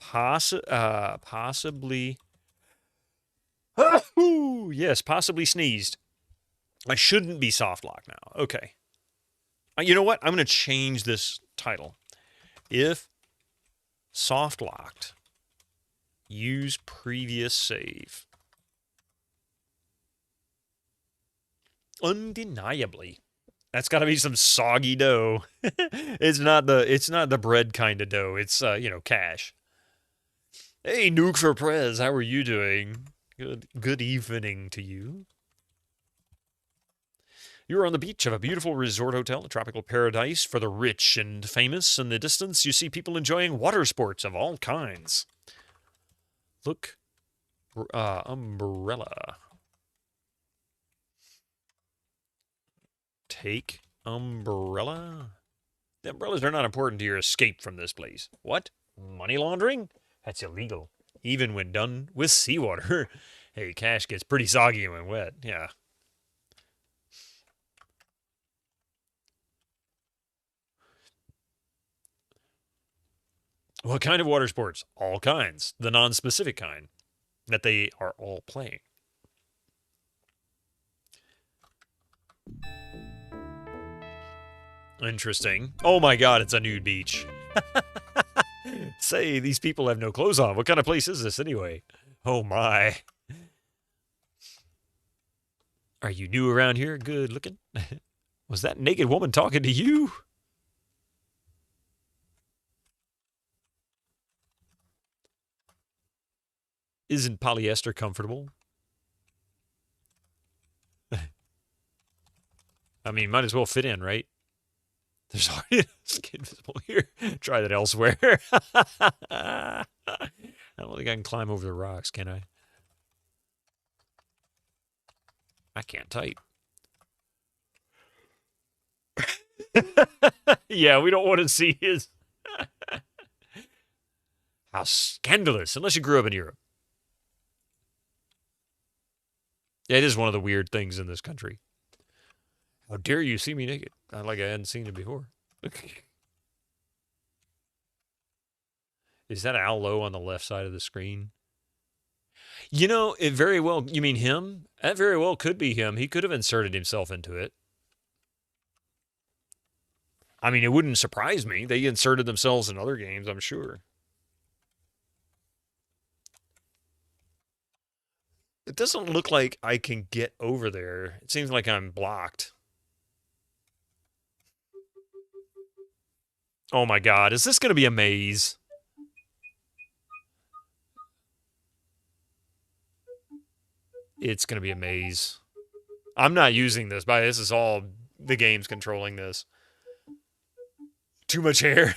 Possibly. Yes, possibly sneezed. I shouldn't be soft lock now. Okay. You know what? I'm going to change this title. If soft locked, use previous save. Undeniably. That's got to be some soggy dough. It's not the bread kind of dough. It's cash. Hey, Nuke for Prez, how are you doing? Good evening to you. You are on the beach of a beautiful resort hotel, a tropical paradise for the rich and famous. In the distance, you see people enjoying water sports of all kinds. Look, umbrella. Take umbrella. The umbrellas are not important to your escape from this place. What? Money laundering? That's illegal, even when done with seawater. Hey, cash gets pretty soggy when wet. Yeah. What kind of water sports? All kinds. The non-specific kind that they are all playing. Interesting. Oh my god, it's a nude beach. Say, these people have no clothes on. What kind of place is this anyway? Oh my. Are you new around here? Good looking. Was that naked woman talking to you? Isn't polyester comfortable? I mean, might as well fit in, right? There's already skin visible here. Try that elsewhere. I don't think I can climb over the rocks, can I? I can't type. Yeah, we don't want to see his... How scandalous, unless you grew up in Europe. Yeah, it is one of the weird things in this country. How dare you see me naked? Like I hadn't seen it before. Is that Al Lowe on the left side of the screen? You know, it very well... You mean him? That very well could be him. He could have inserted himself into it. I mean, it wouldn't surprise me. They inserted themselves in other games, I'm sure. It doesn't look like I can get over there. It seems like I'm blocked. Oh my God, is this going to be a maze? It's going to be a maze. I'm not using this, but this is all the game's controlling this. Too much hair.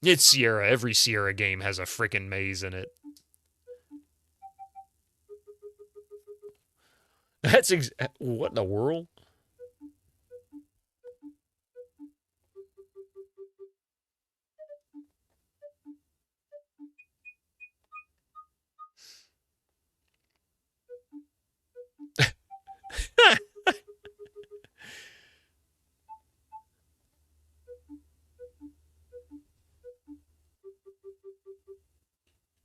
It's Sierra. Every Sierra game has a freaking maze in it. That's what in the world?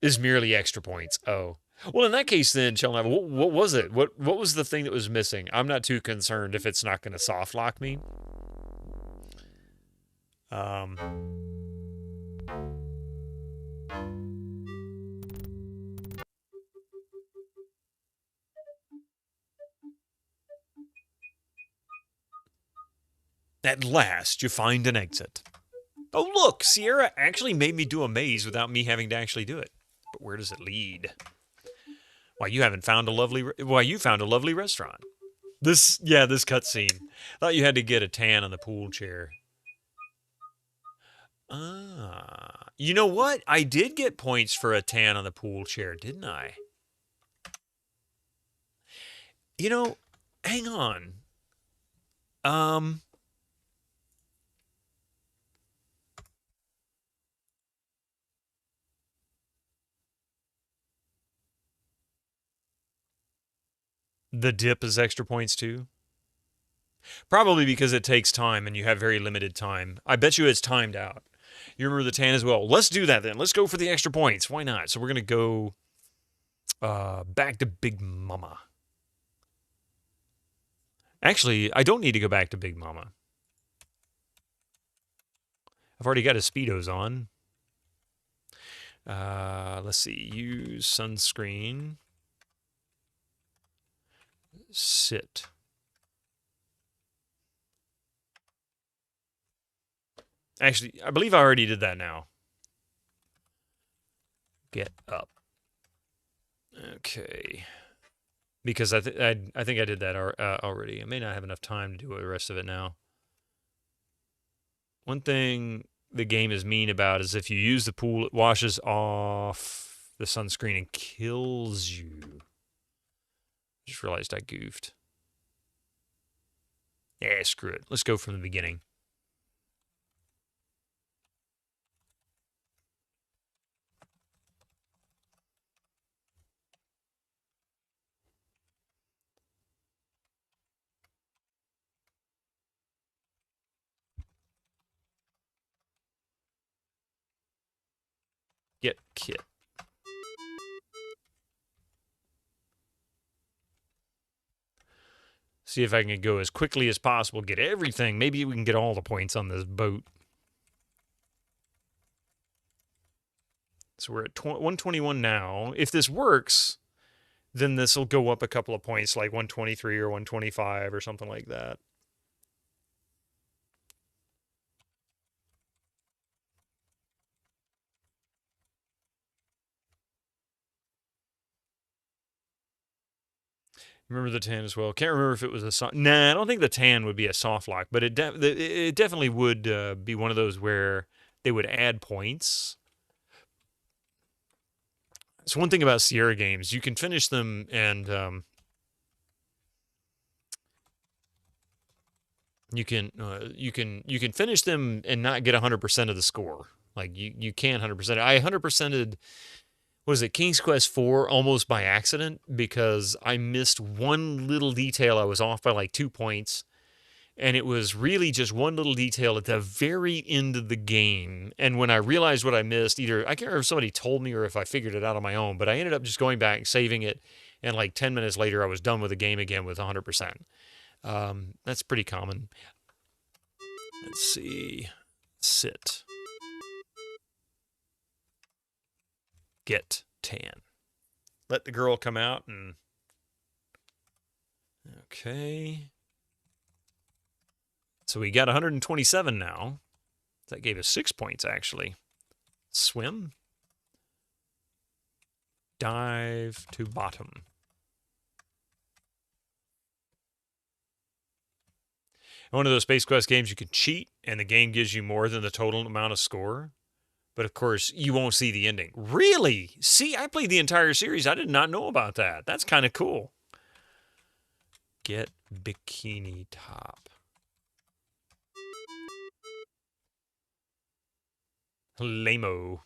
Is merely extra points. Oh. Well, in that case, then, Sheldon, what was it? What was the thing that was missing? I'm not too concerned if it's not going to soft lock me. At last, you find an exit. Oh, look! Sierra actually made me do a maze without me having to actually do it. But where does it lead? Why, you found a lovely restaurant. This cutscene. Thought you had to get a tan on the pool chair. Ah. You know what? I did get points for a tan on the pool chair, didn't I? You know, hang on. The dip is extra points too? Probably because it takes time and you have very limited time. I bet you it's timed out. You remember the tan as well. Let's do that then. Let's go for the extra points. Why not? So we're going to go back to Big Mama. Actually, I don't need to go back to Big Mama. I've already got his Speedos on. Let's see. Use sunscreen. Sit. Actually, I believe I already did that now. Get up. Okay. Because I think I did that already. I may not have enough time to do the rest of it now. One thing the game is mean about is if you use the pool, it washes off the sunscreen and kills you. Just realized I goofed. Yeah, screw it. Let's go from the beginning. Get kit. See if I can go as quickly as possible, get everything. Maybe we can get all the points on this boat. So we're at 121 now. If this works, then this will go up a couple of points, like 123 or 125 or something like that. Remember the tan as well. Can't remember if it was a soft... Nah, I don't think the tan would be a soft lock, but it definitely would be one of those where they would add points. So one thing about Sierra games, you can finish them and you can finish them and not get 100% of the score. Like you can 100%. I 100%ed, was it King's Quest 4 almost by accident because I missed one little detail. I was off by like 2 points, and it was really just one little detail at the very end of the game. And when I realized what I missed, either I can't remember if somebody told me or if I figured it out on my own, but I ended up just going back, saving it, and like 10 minutes later, I was done with the game again with 100%. That's pretty common. Let's see. Sit. Get tan. Let the girl come out and... Okay. So we got 127 now. That gave us 6 points, actually. Swim. Dive to bottom. One of those Space Quest games you can cheat, and the game gives you more than the total amount of score. But, of course, you won't see the ending. Really? See, I played the entire series. I did not know about that. That's kind of cool. Get bikini top. Lame-o.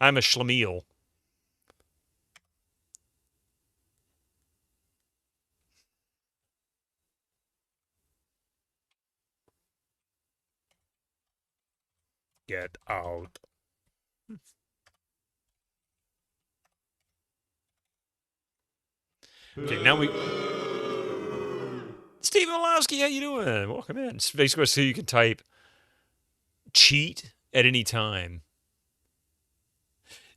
I'm a schlemiel. Get out. Okay, now we... Stephen Olowski, how you doing? Welcome in. Space Quest 2, you can type cheat at any time.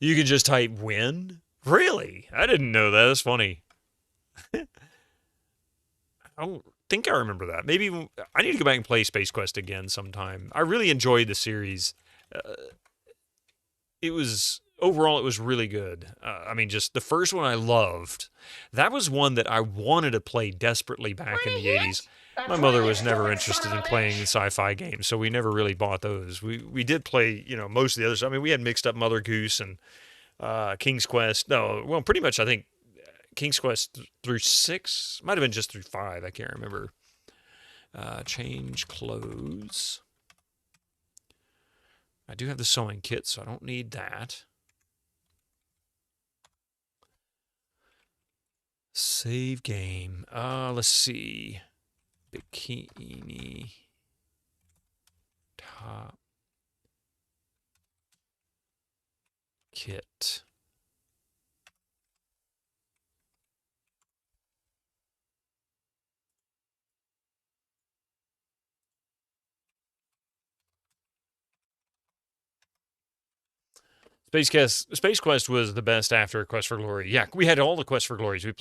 You can just type win? Really? I didn't know that. That's funny. I don't think I remember that. Maybe I need to go back and play Space Quest again sometime. I really enjoyed the series. Overall, it was really good. I mean, just the first one I loved. That was one that I wanted to play desperately back in the 80s. My mother was never interested in playing sci-fi games, so we never really bought those. We did play, most of the others. I mean, we had mixed up Mother Goose and King's Quest. No, well, pretty much I think King's Quest through 6. Might have been just through 5. I can't remember. Change clothes. I do have the sewing kit, so I don't need that. Save game. Let's see. Bikini top kit. Space Quest was the best after Quest for Glory. Yeah, we had all the Quest for Glories. We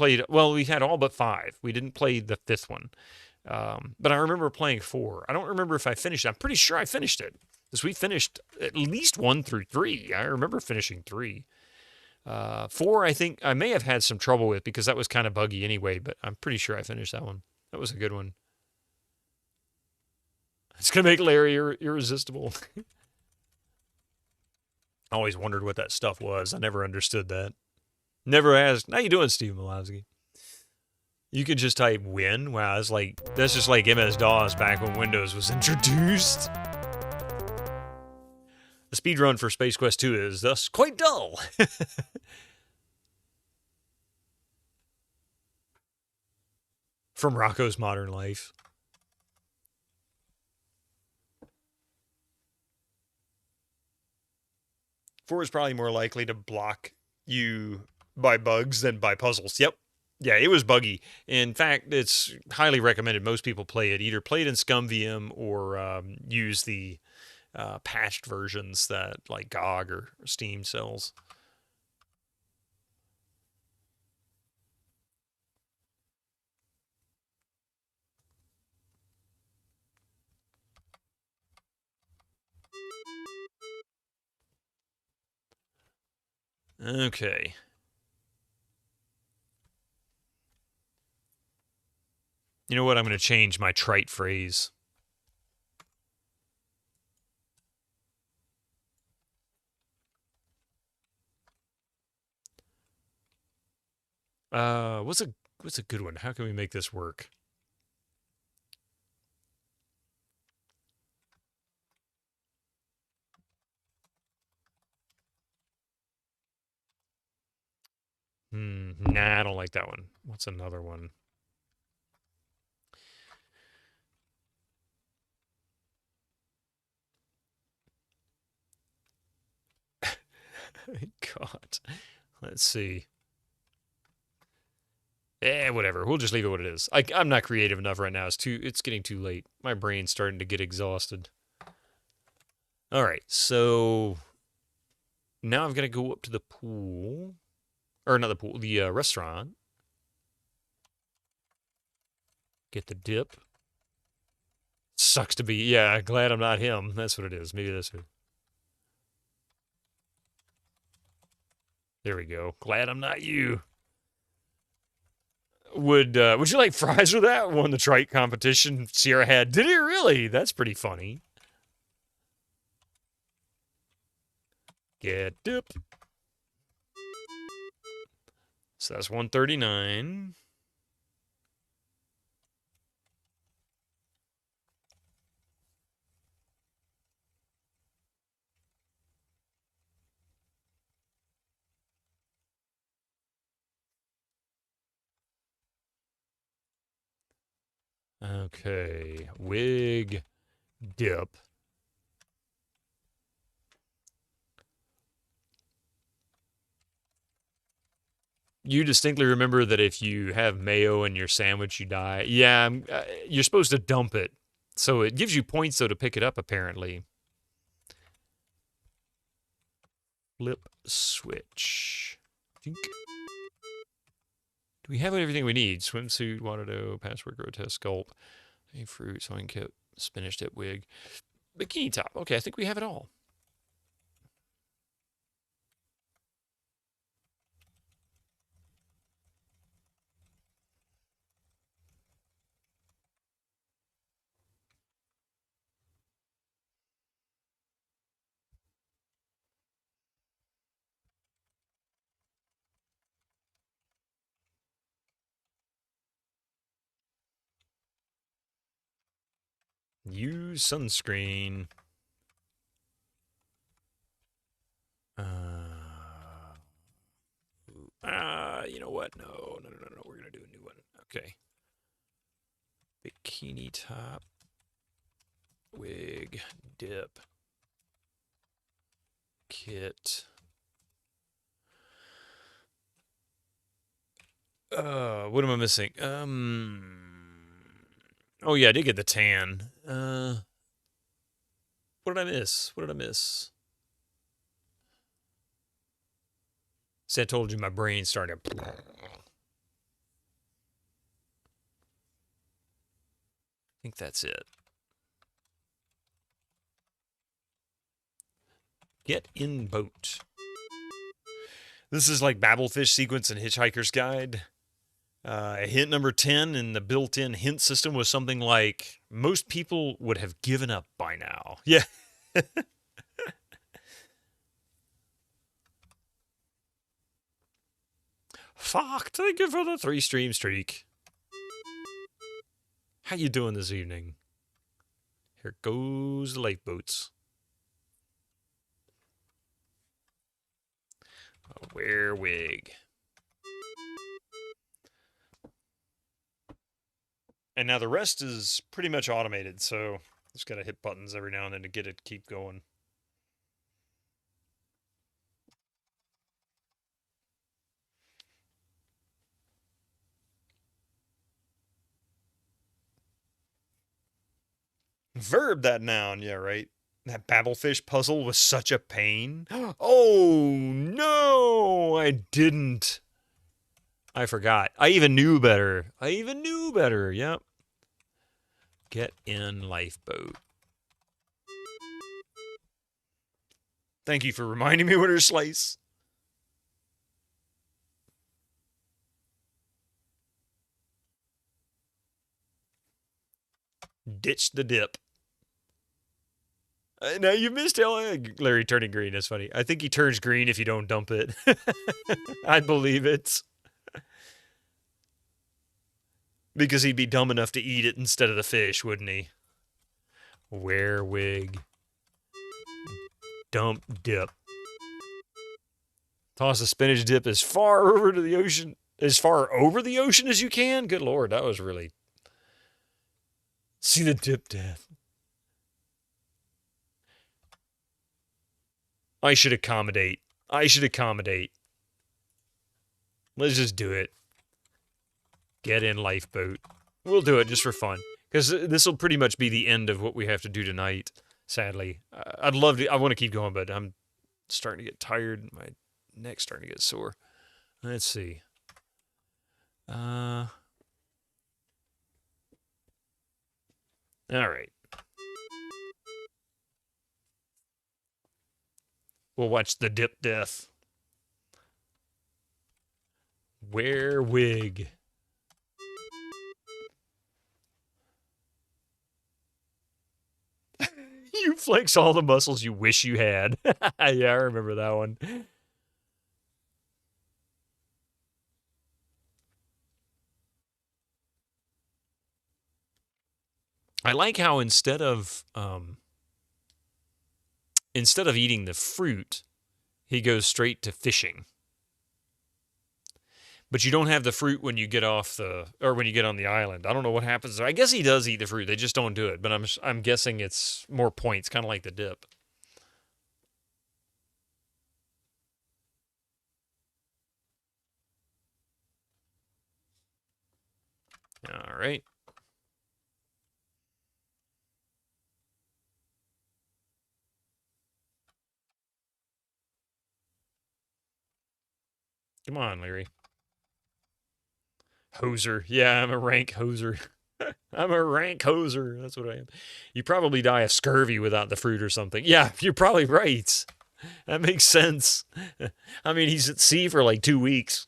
had all but 5. We didn't play the 5th one. But I remember playing 4. I don't remember if I finished it. I'm pretty sure I finished it. Because we finished at least 1 through 3. I remember finishing 3. 4, I think I may have had some trouble with because that was kind of buggy anyway, but I'm pretty sure I finished that one. That was a good one. It's going to make Larry irresistible. I always wondered what that stuff was. I never understood that. Never asked, how you doing, Steve Malowski? You could just type win. Wow, that's just like MS-DOS back when Windows was introduced. The speedrun for Space Quest 2 is thus quite dull. From Rocco's Modern Life. Four is probably more likely to block you by bugs than by puzzles. Yep. Yeah, it was buggy. In fact, it's highly recommended most people play it. Either play it in ScumVM or use the patched versions that like GOG or Steam sells. Okay. You know what? I'm going to change my trite phrase. What's a good one? How can we make this work? Nah, I don't like that one. What's another one? God. Let's see. Whatever. We'll just leave it what it is. I'm not creative enough right now. It's getting too late. My brain's starting to get exhausted. All right, so now I've got to go up to the pool. Or not the pool, the restaurant. Get the dip. Sucks to be, yeah, glad I'm not him. That's what it is. Maybe that's who. There we go. Glad I'm not you. Would you like fries with that? Won the trite competition Sierra had. Did it really? That's pretty funny. Get dip. So that's $139. Okay, wig, dip. You distinctly remember that if you have mayo in your sandwich, you die. Yeah, you're supposed to dump it. So it gives you points, though, to pick it up, apparently. Flip switch. Do we have everything we need? Swimsuit, water dough, password, grotesque sculpt, any fruit, sewing kit, spinach dip, wig, bikini top. Okay, I think we have it all. Use sunscreen. You know what? No. We're going to do a new one. Okay. Bikini top. Wig. Dip. Kit. What am I missing? Oh yeah, I did get the tan. What did I miss? See, I told you my brain started. I think that's it. Get in boat. This is like Babelfish sequence in Hitchhiker's Guide. Hint number 10 in the built-in hint system was something like, most people would have given up by now. Yeah. Fuck, thank you for the 3-stream streak. How you doing this evening? Here goes the lifeboats. Wear wig. And now the rest is pretty much automated, so just got to hit buttons every now and then to get it to keep going. Verb that noun, yeah, right. That Babelfish puzzle was such a pain. Oh, no, I didn't. I forgot. I even knew better. Yep. Get in lifeboat. Thank you for reminding me what her slice. Ditch the dip. Now, you missed Larry turning green. That's funny. I think he turns green if you don't dump it. I believe it. Because he'd be dumb enough to eat it instead of the fish, wouldn't he? Wear wig. Dump dip. Toss the spinach dip as far over to the ocean. As far over the ocean as you can? Good Lord, that was really... See the dip death. I should accommodate. Let's just do it. Get in lifeboat. We'll do it just for fun. Because this will pretty much be the end of what we have to do tonight, sadly. I'd love to... I want to keep going, but I'm starting to get tired. My neck's starting to get sore. Let's see. All right. We'll watch the dip death. Wear wig. You flex all the muscles you wish you had. Yeah, I remember that one. I like how instead of eating the fruit, he goes straight to fishing. But you don't have the fruit when you get when you get on the island. I don't know what happens. I guess he does eat the fruit. They just don't do it. But I'm guessing it's more points, kind of like the dip. All right. Come on, Larry. Hoser. Yeah, I'm a rank hoser. I'm a rank hoser. That's what I am. You probably die of scurvy without the fruit or something. Yeah, you're probably right. That makes sense. I mean, he's at sea for like 2 weeks.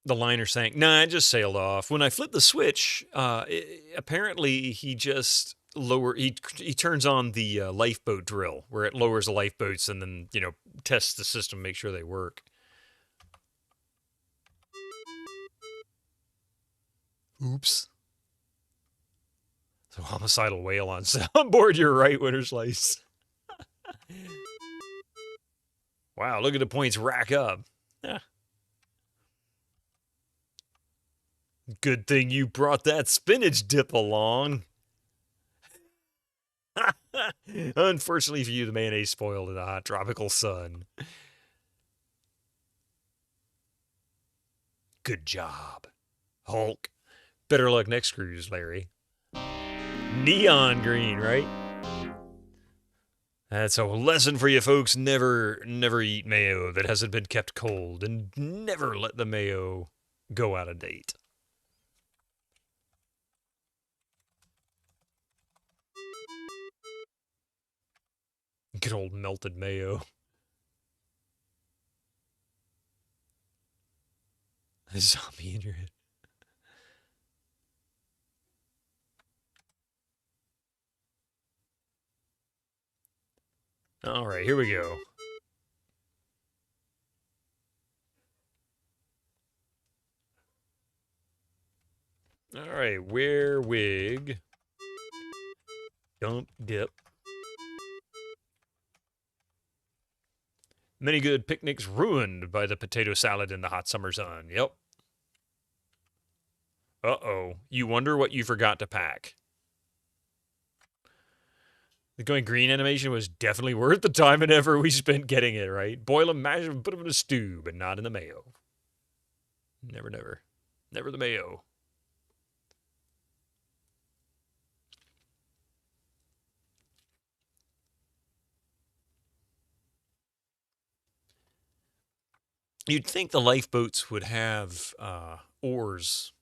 The liner sank. Nah, it just sailed off. When I flipped the switch, apparently he just he turns on the lifeboat drill, where it lowers the lifeboats and then, tests the system, make sure they work. Oops. So homicidal whale on board, you're right, Winter Slice. Wow, look at the points rack up. Yeah. Good thing you brought that spinach dip along. Unfortunately for you, the mayonnaise spoiled in the hot tropical sun. Good job, Hulk. Better luck next cruise, Larry. Neon green, right? That's a lesson for you folks. Never eat mayo that hasn't been kept cold, and never let the mayo go out of date. Good old melted mayo. A zombie in your head. All right, here we go. All right, wear wig. Dump dip. Many good picnics ruined by the potato salad in the hot summer sun. Yep. Uh-oh. You wonder what you forgot to pack. The going green animation was definitely worth the time and effort we spent getting it, right? Boil them, mash them, put them in a stew, but not in the mayo. Never, never. Never the mayo. You'd think the lifeboats would have oars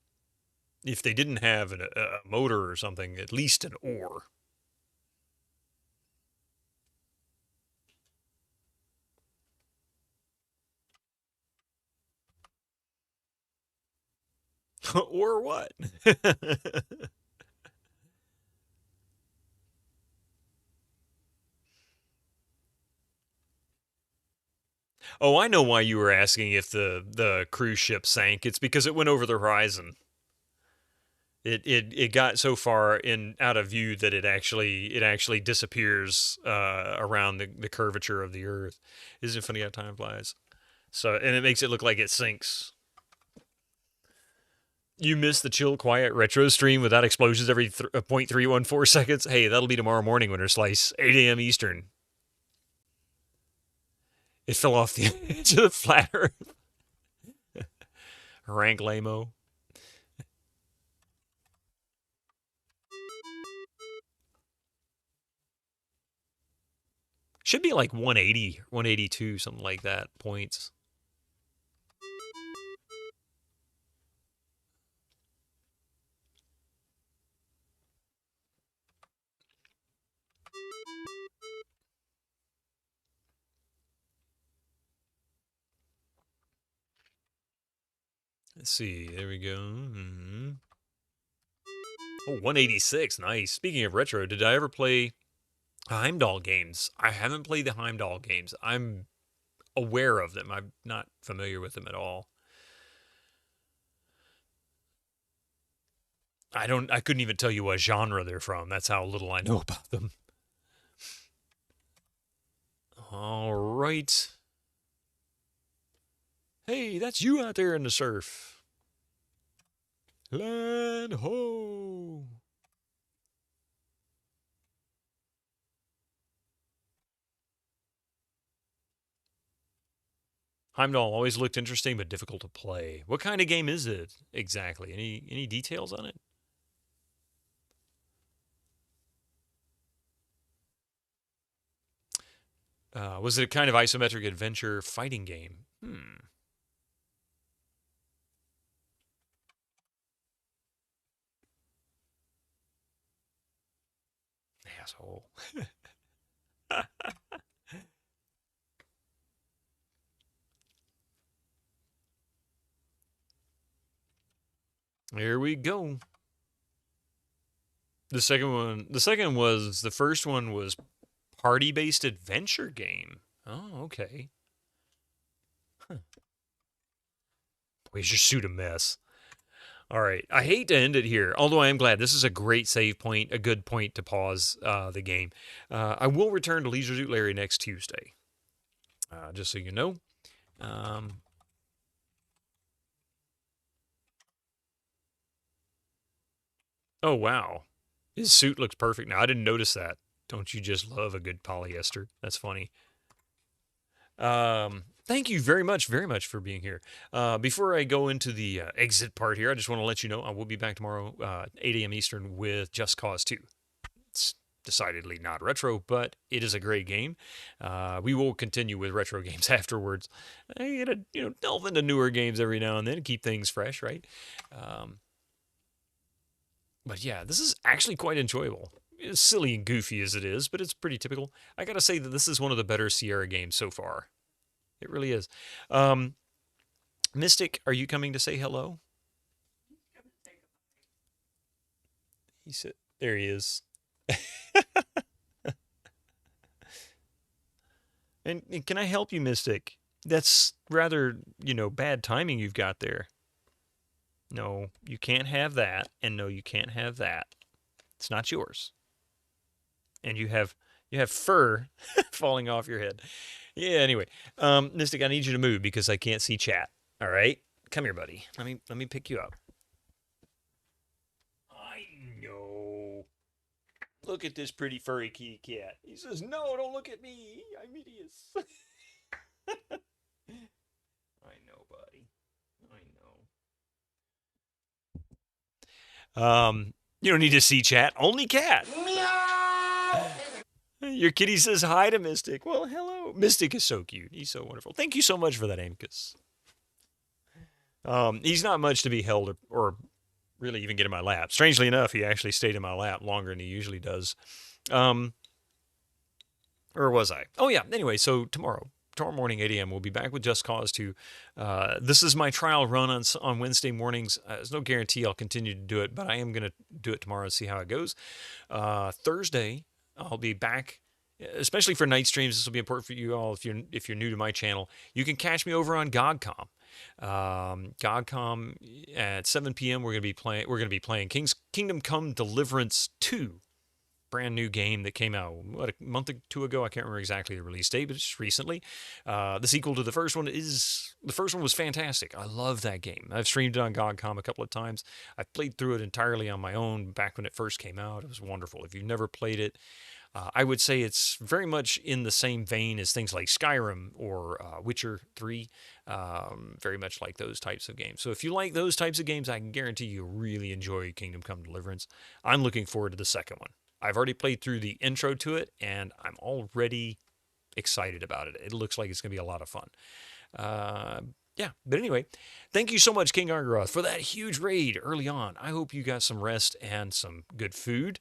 if they didn't have a motor or something, at least an oar. Or what? Oh, I know why you were asking if the cruise ship sank. It's because it went over the horizon. It got so far out of view that it actually disappears around the curvature of the Earth. Isn't it funny how time flies? So, and it makes it look like it sinks. You missed the chill, quiet retro stream without explosions every 0.314 seconds? Hey, that'll be tomorrow morning, Winter Slice, 8 a.m. Eastern. It fell off the edge of the flat Earth. Rank lame-o. Should be like 180, 182, something like that, points. Let's see. There we go. Mm-hmm. Oh, 186. Nice. Speaking of retro, did I ever play Heimdall games? I haven't played the Heimdall games. I'm aware of them. I'm not familiar with them at all. I couldn't even tell you what genre they're from. That's how little I know about them. All right. Hey, that's you out there in the surf. Land ho. Heimdall always looked interesting but difficult to play. What kind of game is it exactly? Any details on it? Was it a kind of isometric adventure fighting game? Asshole. Here we go. The first one was party-based adventure game. Oh, okay. Huh. Boy, is your suit a mess. All right. I hate to end it here, although I am glad. This is a great save point, a good point to pause the game. I will return to Leisure Suit Larry next Tuesday, just so you know. Oh, wow. His suit looks perfect now. I didn't notice that. Don't you just love a good polyester? That's funny. Thank you very much for being here. Before I go into the exit part here, I just want to let you know I will be back tomorrow, 8 a.m. Eastern, with Just Cause 2. It's decidedly not retro, but it is a great game. We will continue with retro games afterwards. I gotta, delve into newer games every now and then to keep things fresh, right? But yeah, this is actually quite enjoyable. As silly and goofy as it is, but it's pretty typical. I gotta say that this is one of the better Sierra games so far. It really is. Mystic, are you coming to say hello? He said, there he is. And can I help you, Mystic? That's rather, bad timing you've got there. No, you can't have that, and no, you can't have that. It's not yours. And you have fur falling off your head. Yeah, anyway. Mystic, I need you to move because I can't see chat. All right? Come here, buddy. Let me pick you up. I know. Look at this pretty furry kitty cat. He says, no, don't look at me. I'm hideous. I know, buddy. I know. You don't need to see chat. Only cat. Meow. Your kitty says hi to Mystic. Well, hello. Mystic is so cute. He's so wonderful. Thank you so much for that, Amicus. He's not much to be held or really even get in my lap. Strangely enough, he actually stayed in my lap longer than he usually does. Or was I? Oh, yeah. Anyway, so tomorrow morning, 8 a.m., we'll be back with Just Cause 2. This is my trial run on Wednesday mornings. There's no guarantee I'll continue to do it, but I am going to do it tomorrow and see how it goes. Thursday, I'll be back, especially for night streams. This will be important for you all if you're new to my channel. You can catch me over on GOGcom. GOGcom at 7 p.m. We're going to be playing Kingdom Come Deliverance 2. Brand new game that came out, a month or two ago. I can't remember exactly the release date, but it's recently. The sequel to the first one was fantastic. I love that game. I've streamed it on GOGcom a couple of times. I've played through it entirely on my own back when it first came out. It was wonderful. If you've never played it, I would say it's very much in the same vein as things like Skyrim or Witcher 3, very much like those types of games. So if you like those types of games, I can guarantee you'll really enjoy Kingdom Come Deliverance. I'm looking forward to the second one. I've already played through the intro to it, and I'm already excited about it. It looks like it's going to be a lot of fun. Yeah, but anyway, thank you so much, King Argaroth, for that huge raid early on. I hope you got some rest and some good food.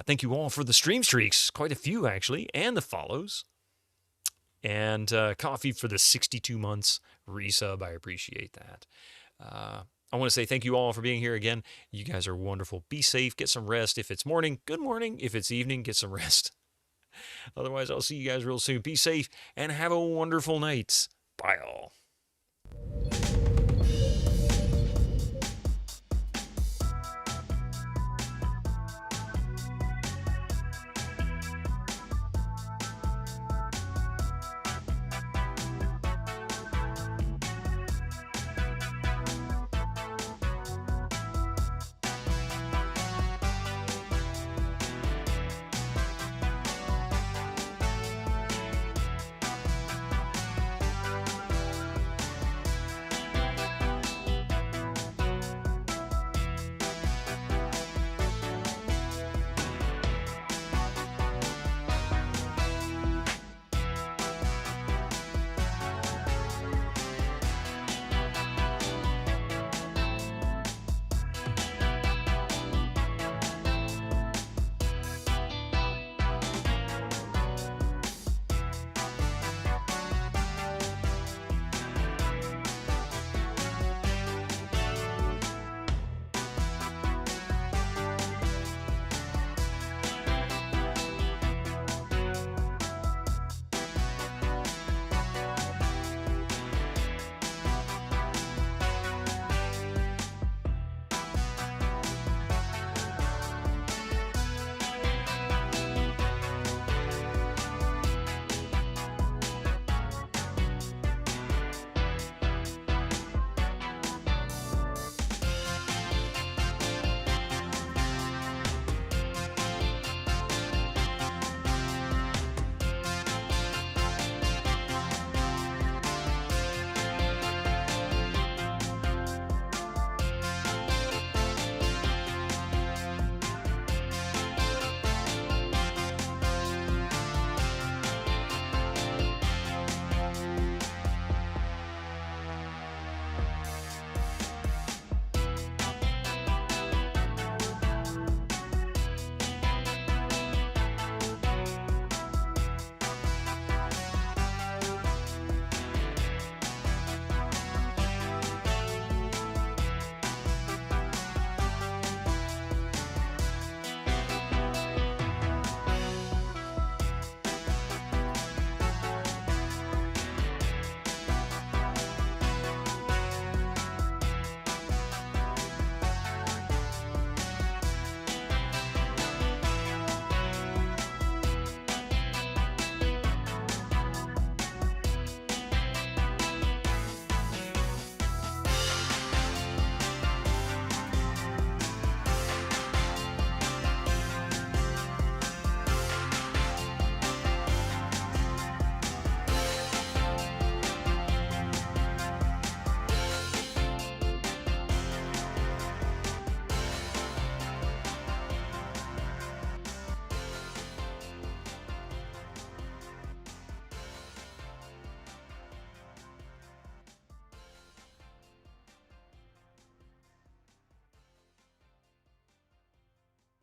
Thank you all for the stream streaks, quite a few actually, and the follows. And Coffee for the 62 months resub. I appreciate that. I want to say thank you all for being here again. You guys are wonderful. Be safe. Get some rest. If it's morning, good morning. If it's evening, get some rest. Otherwise, I'll see you guys real soon. Be safe and have a wonderful night.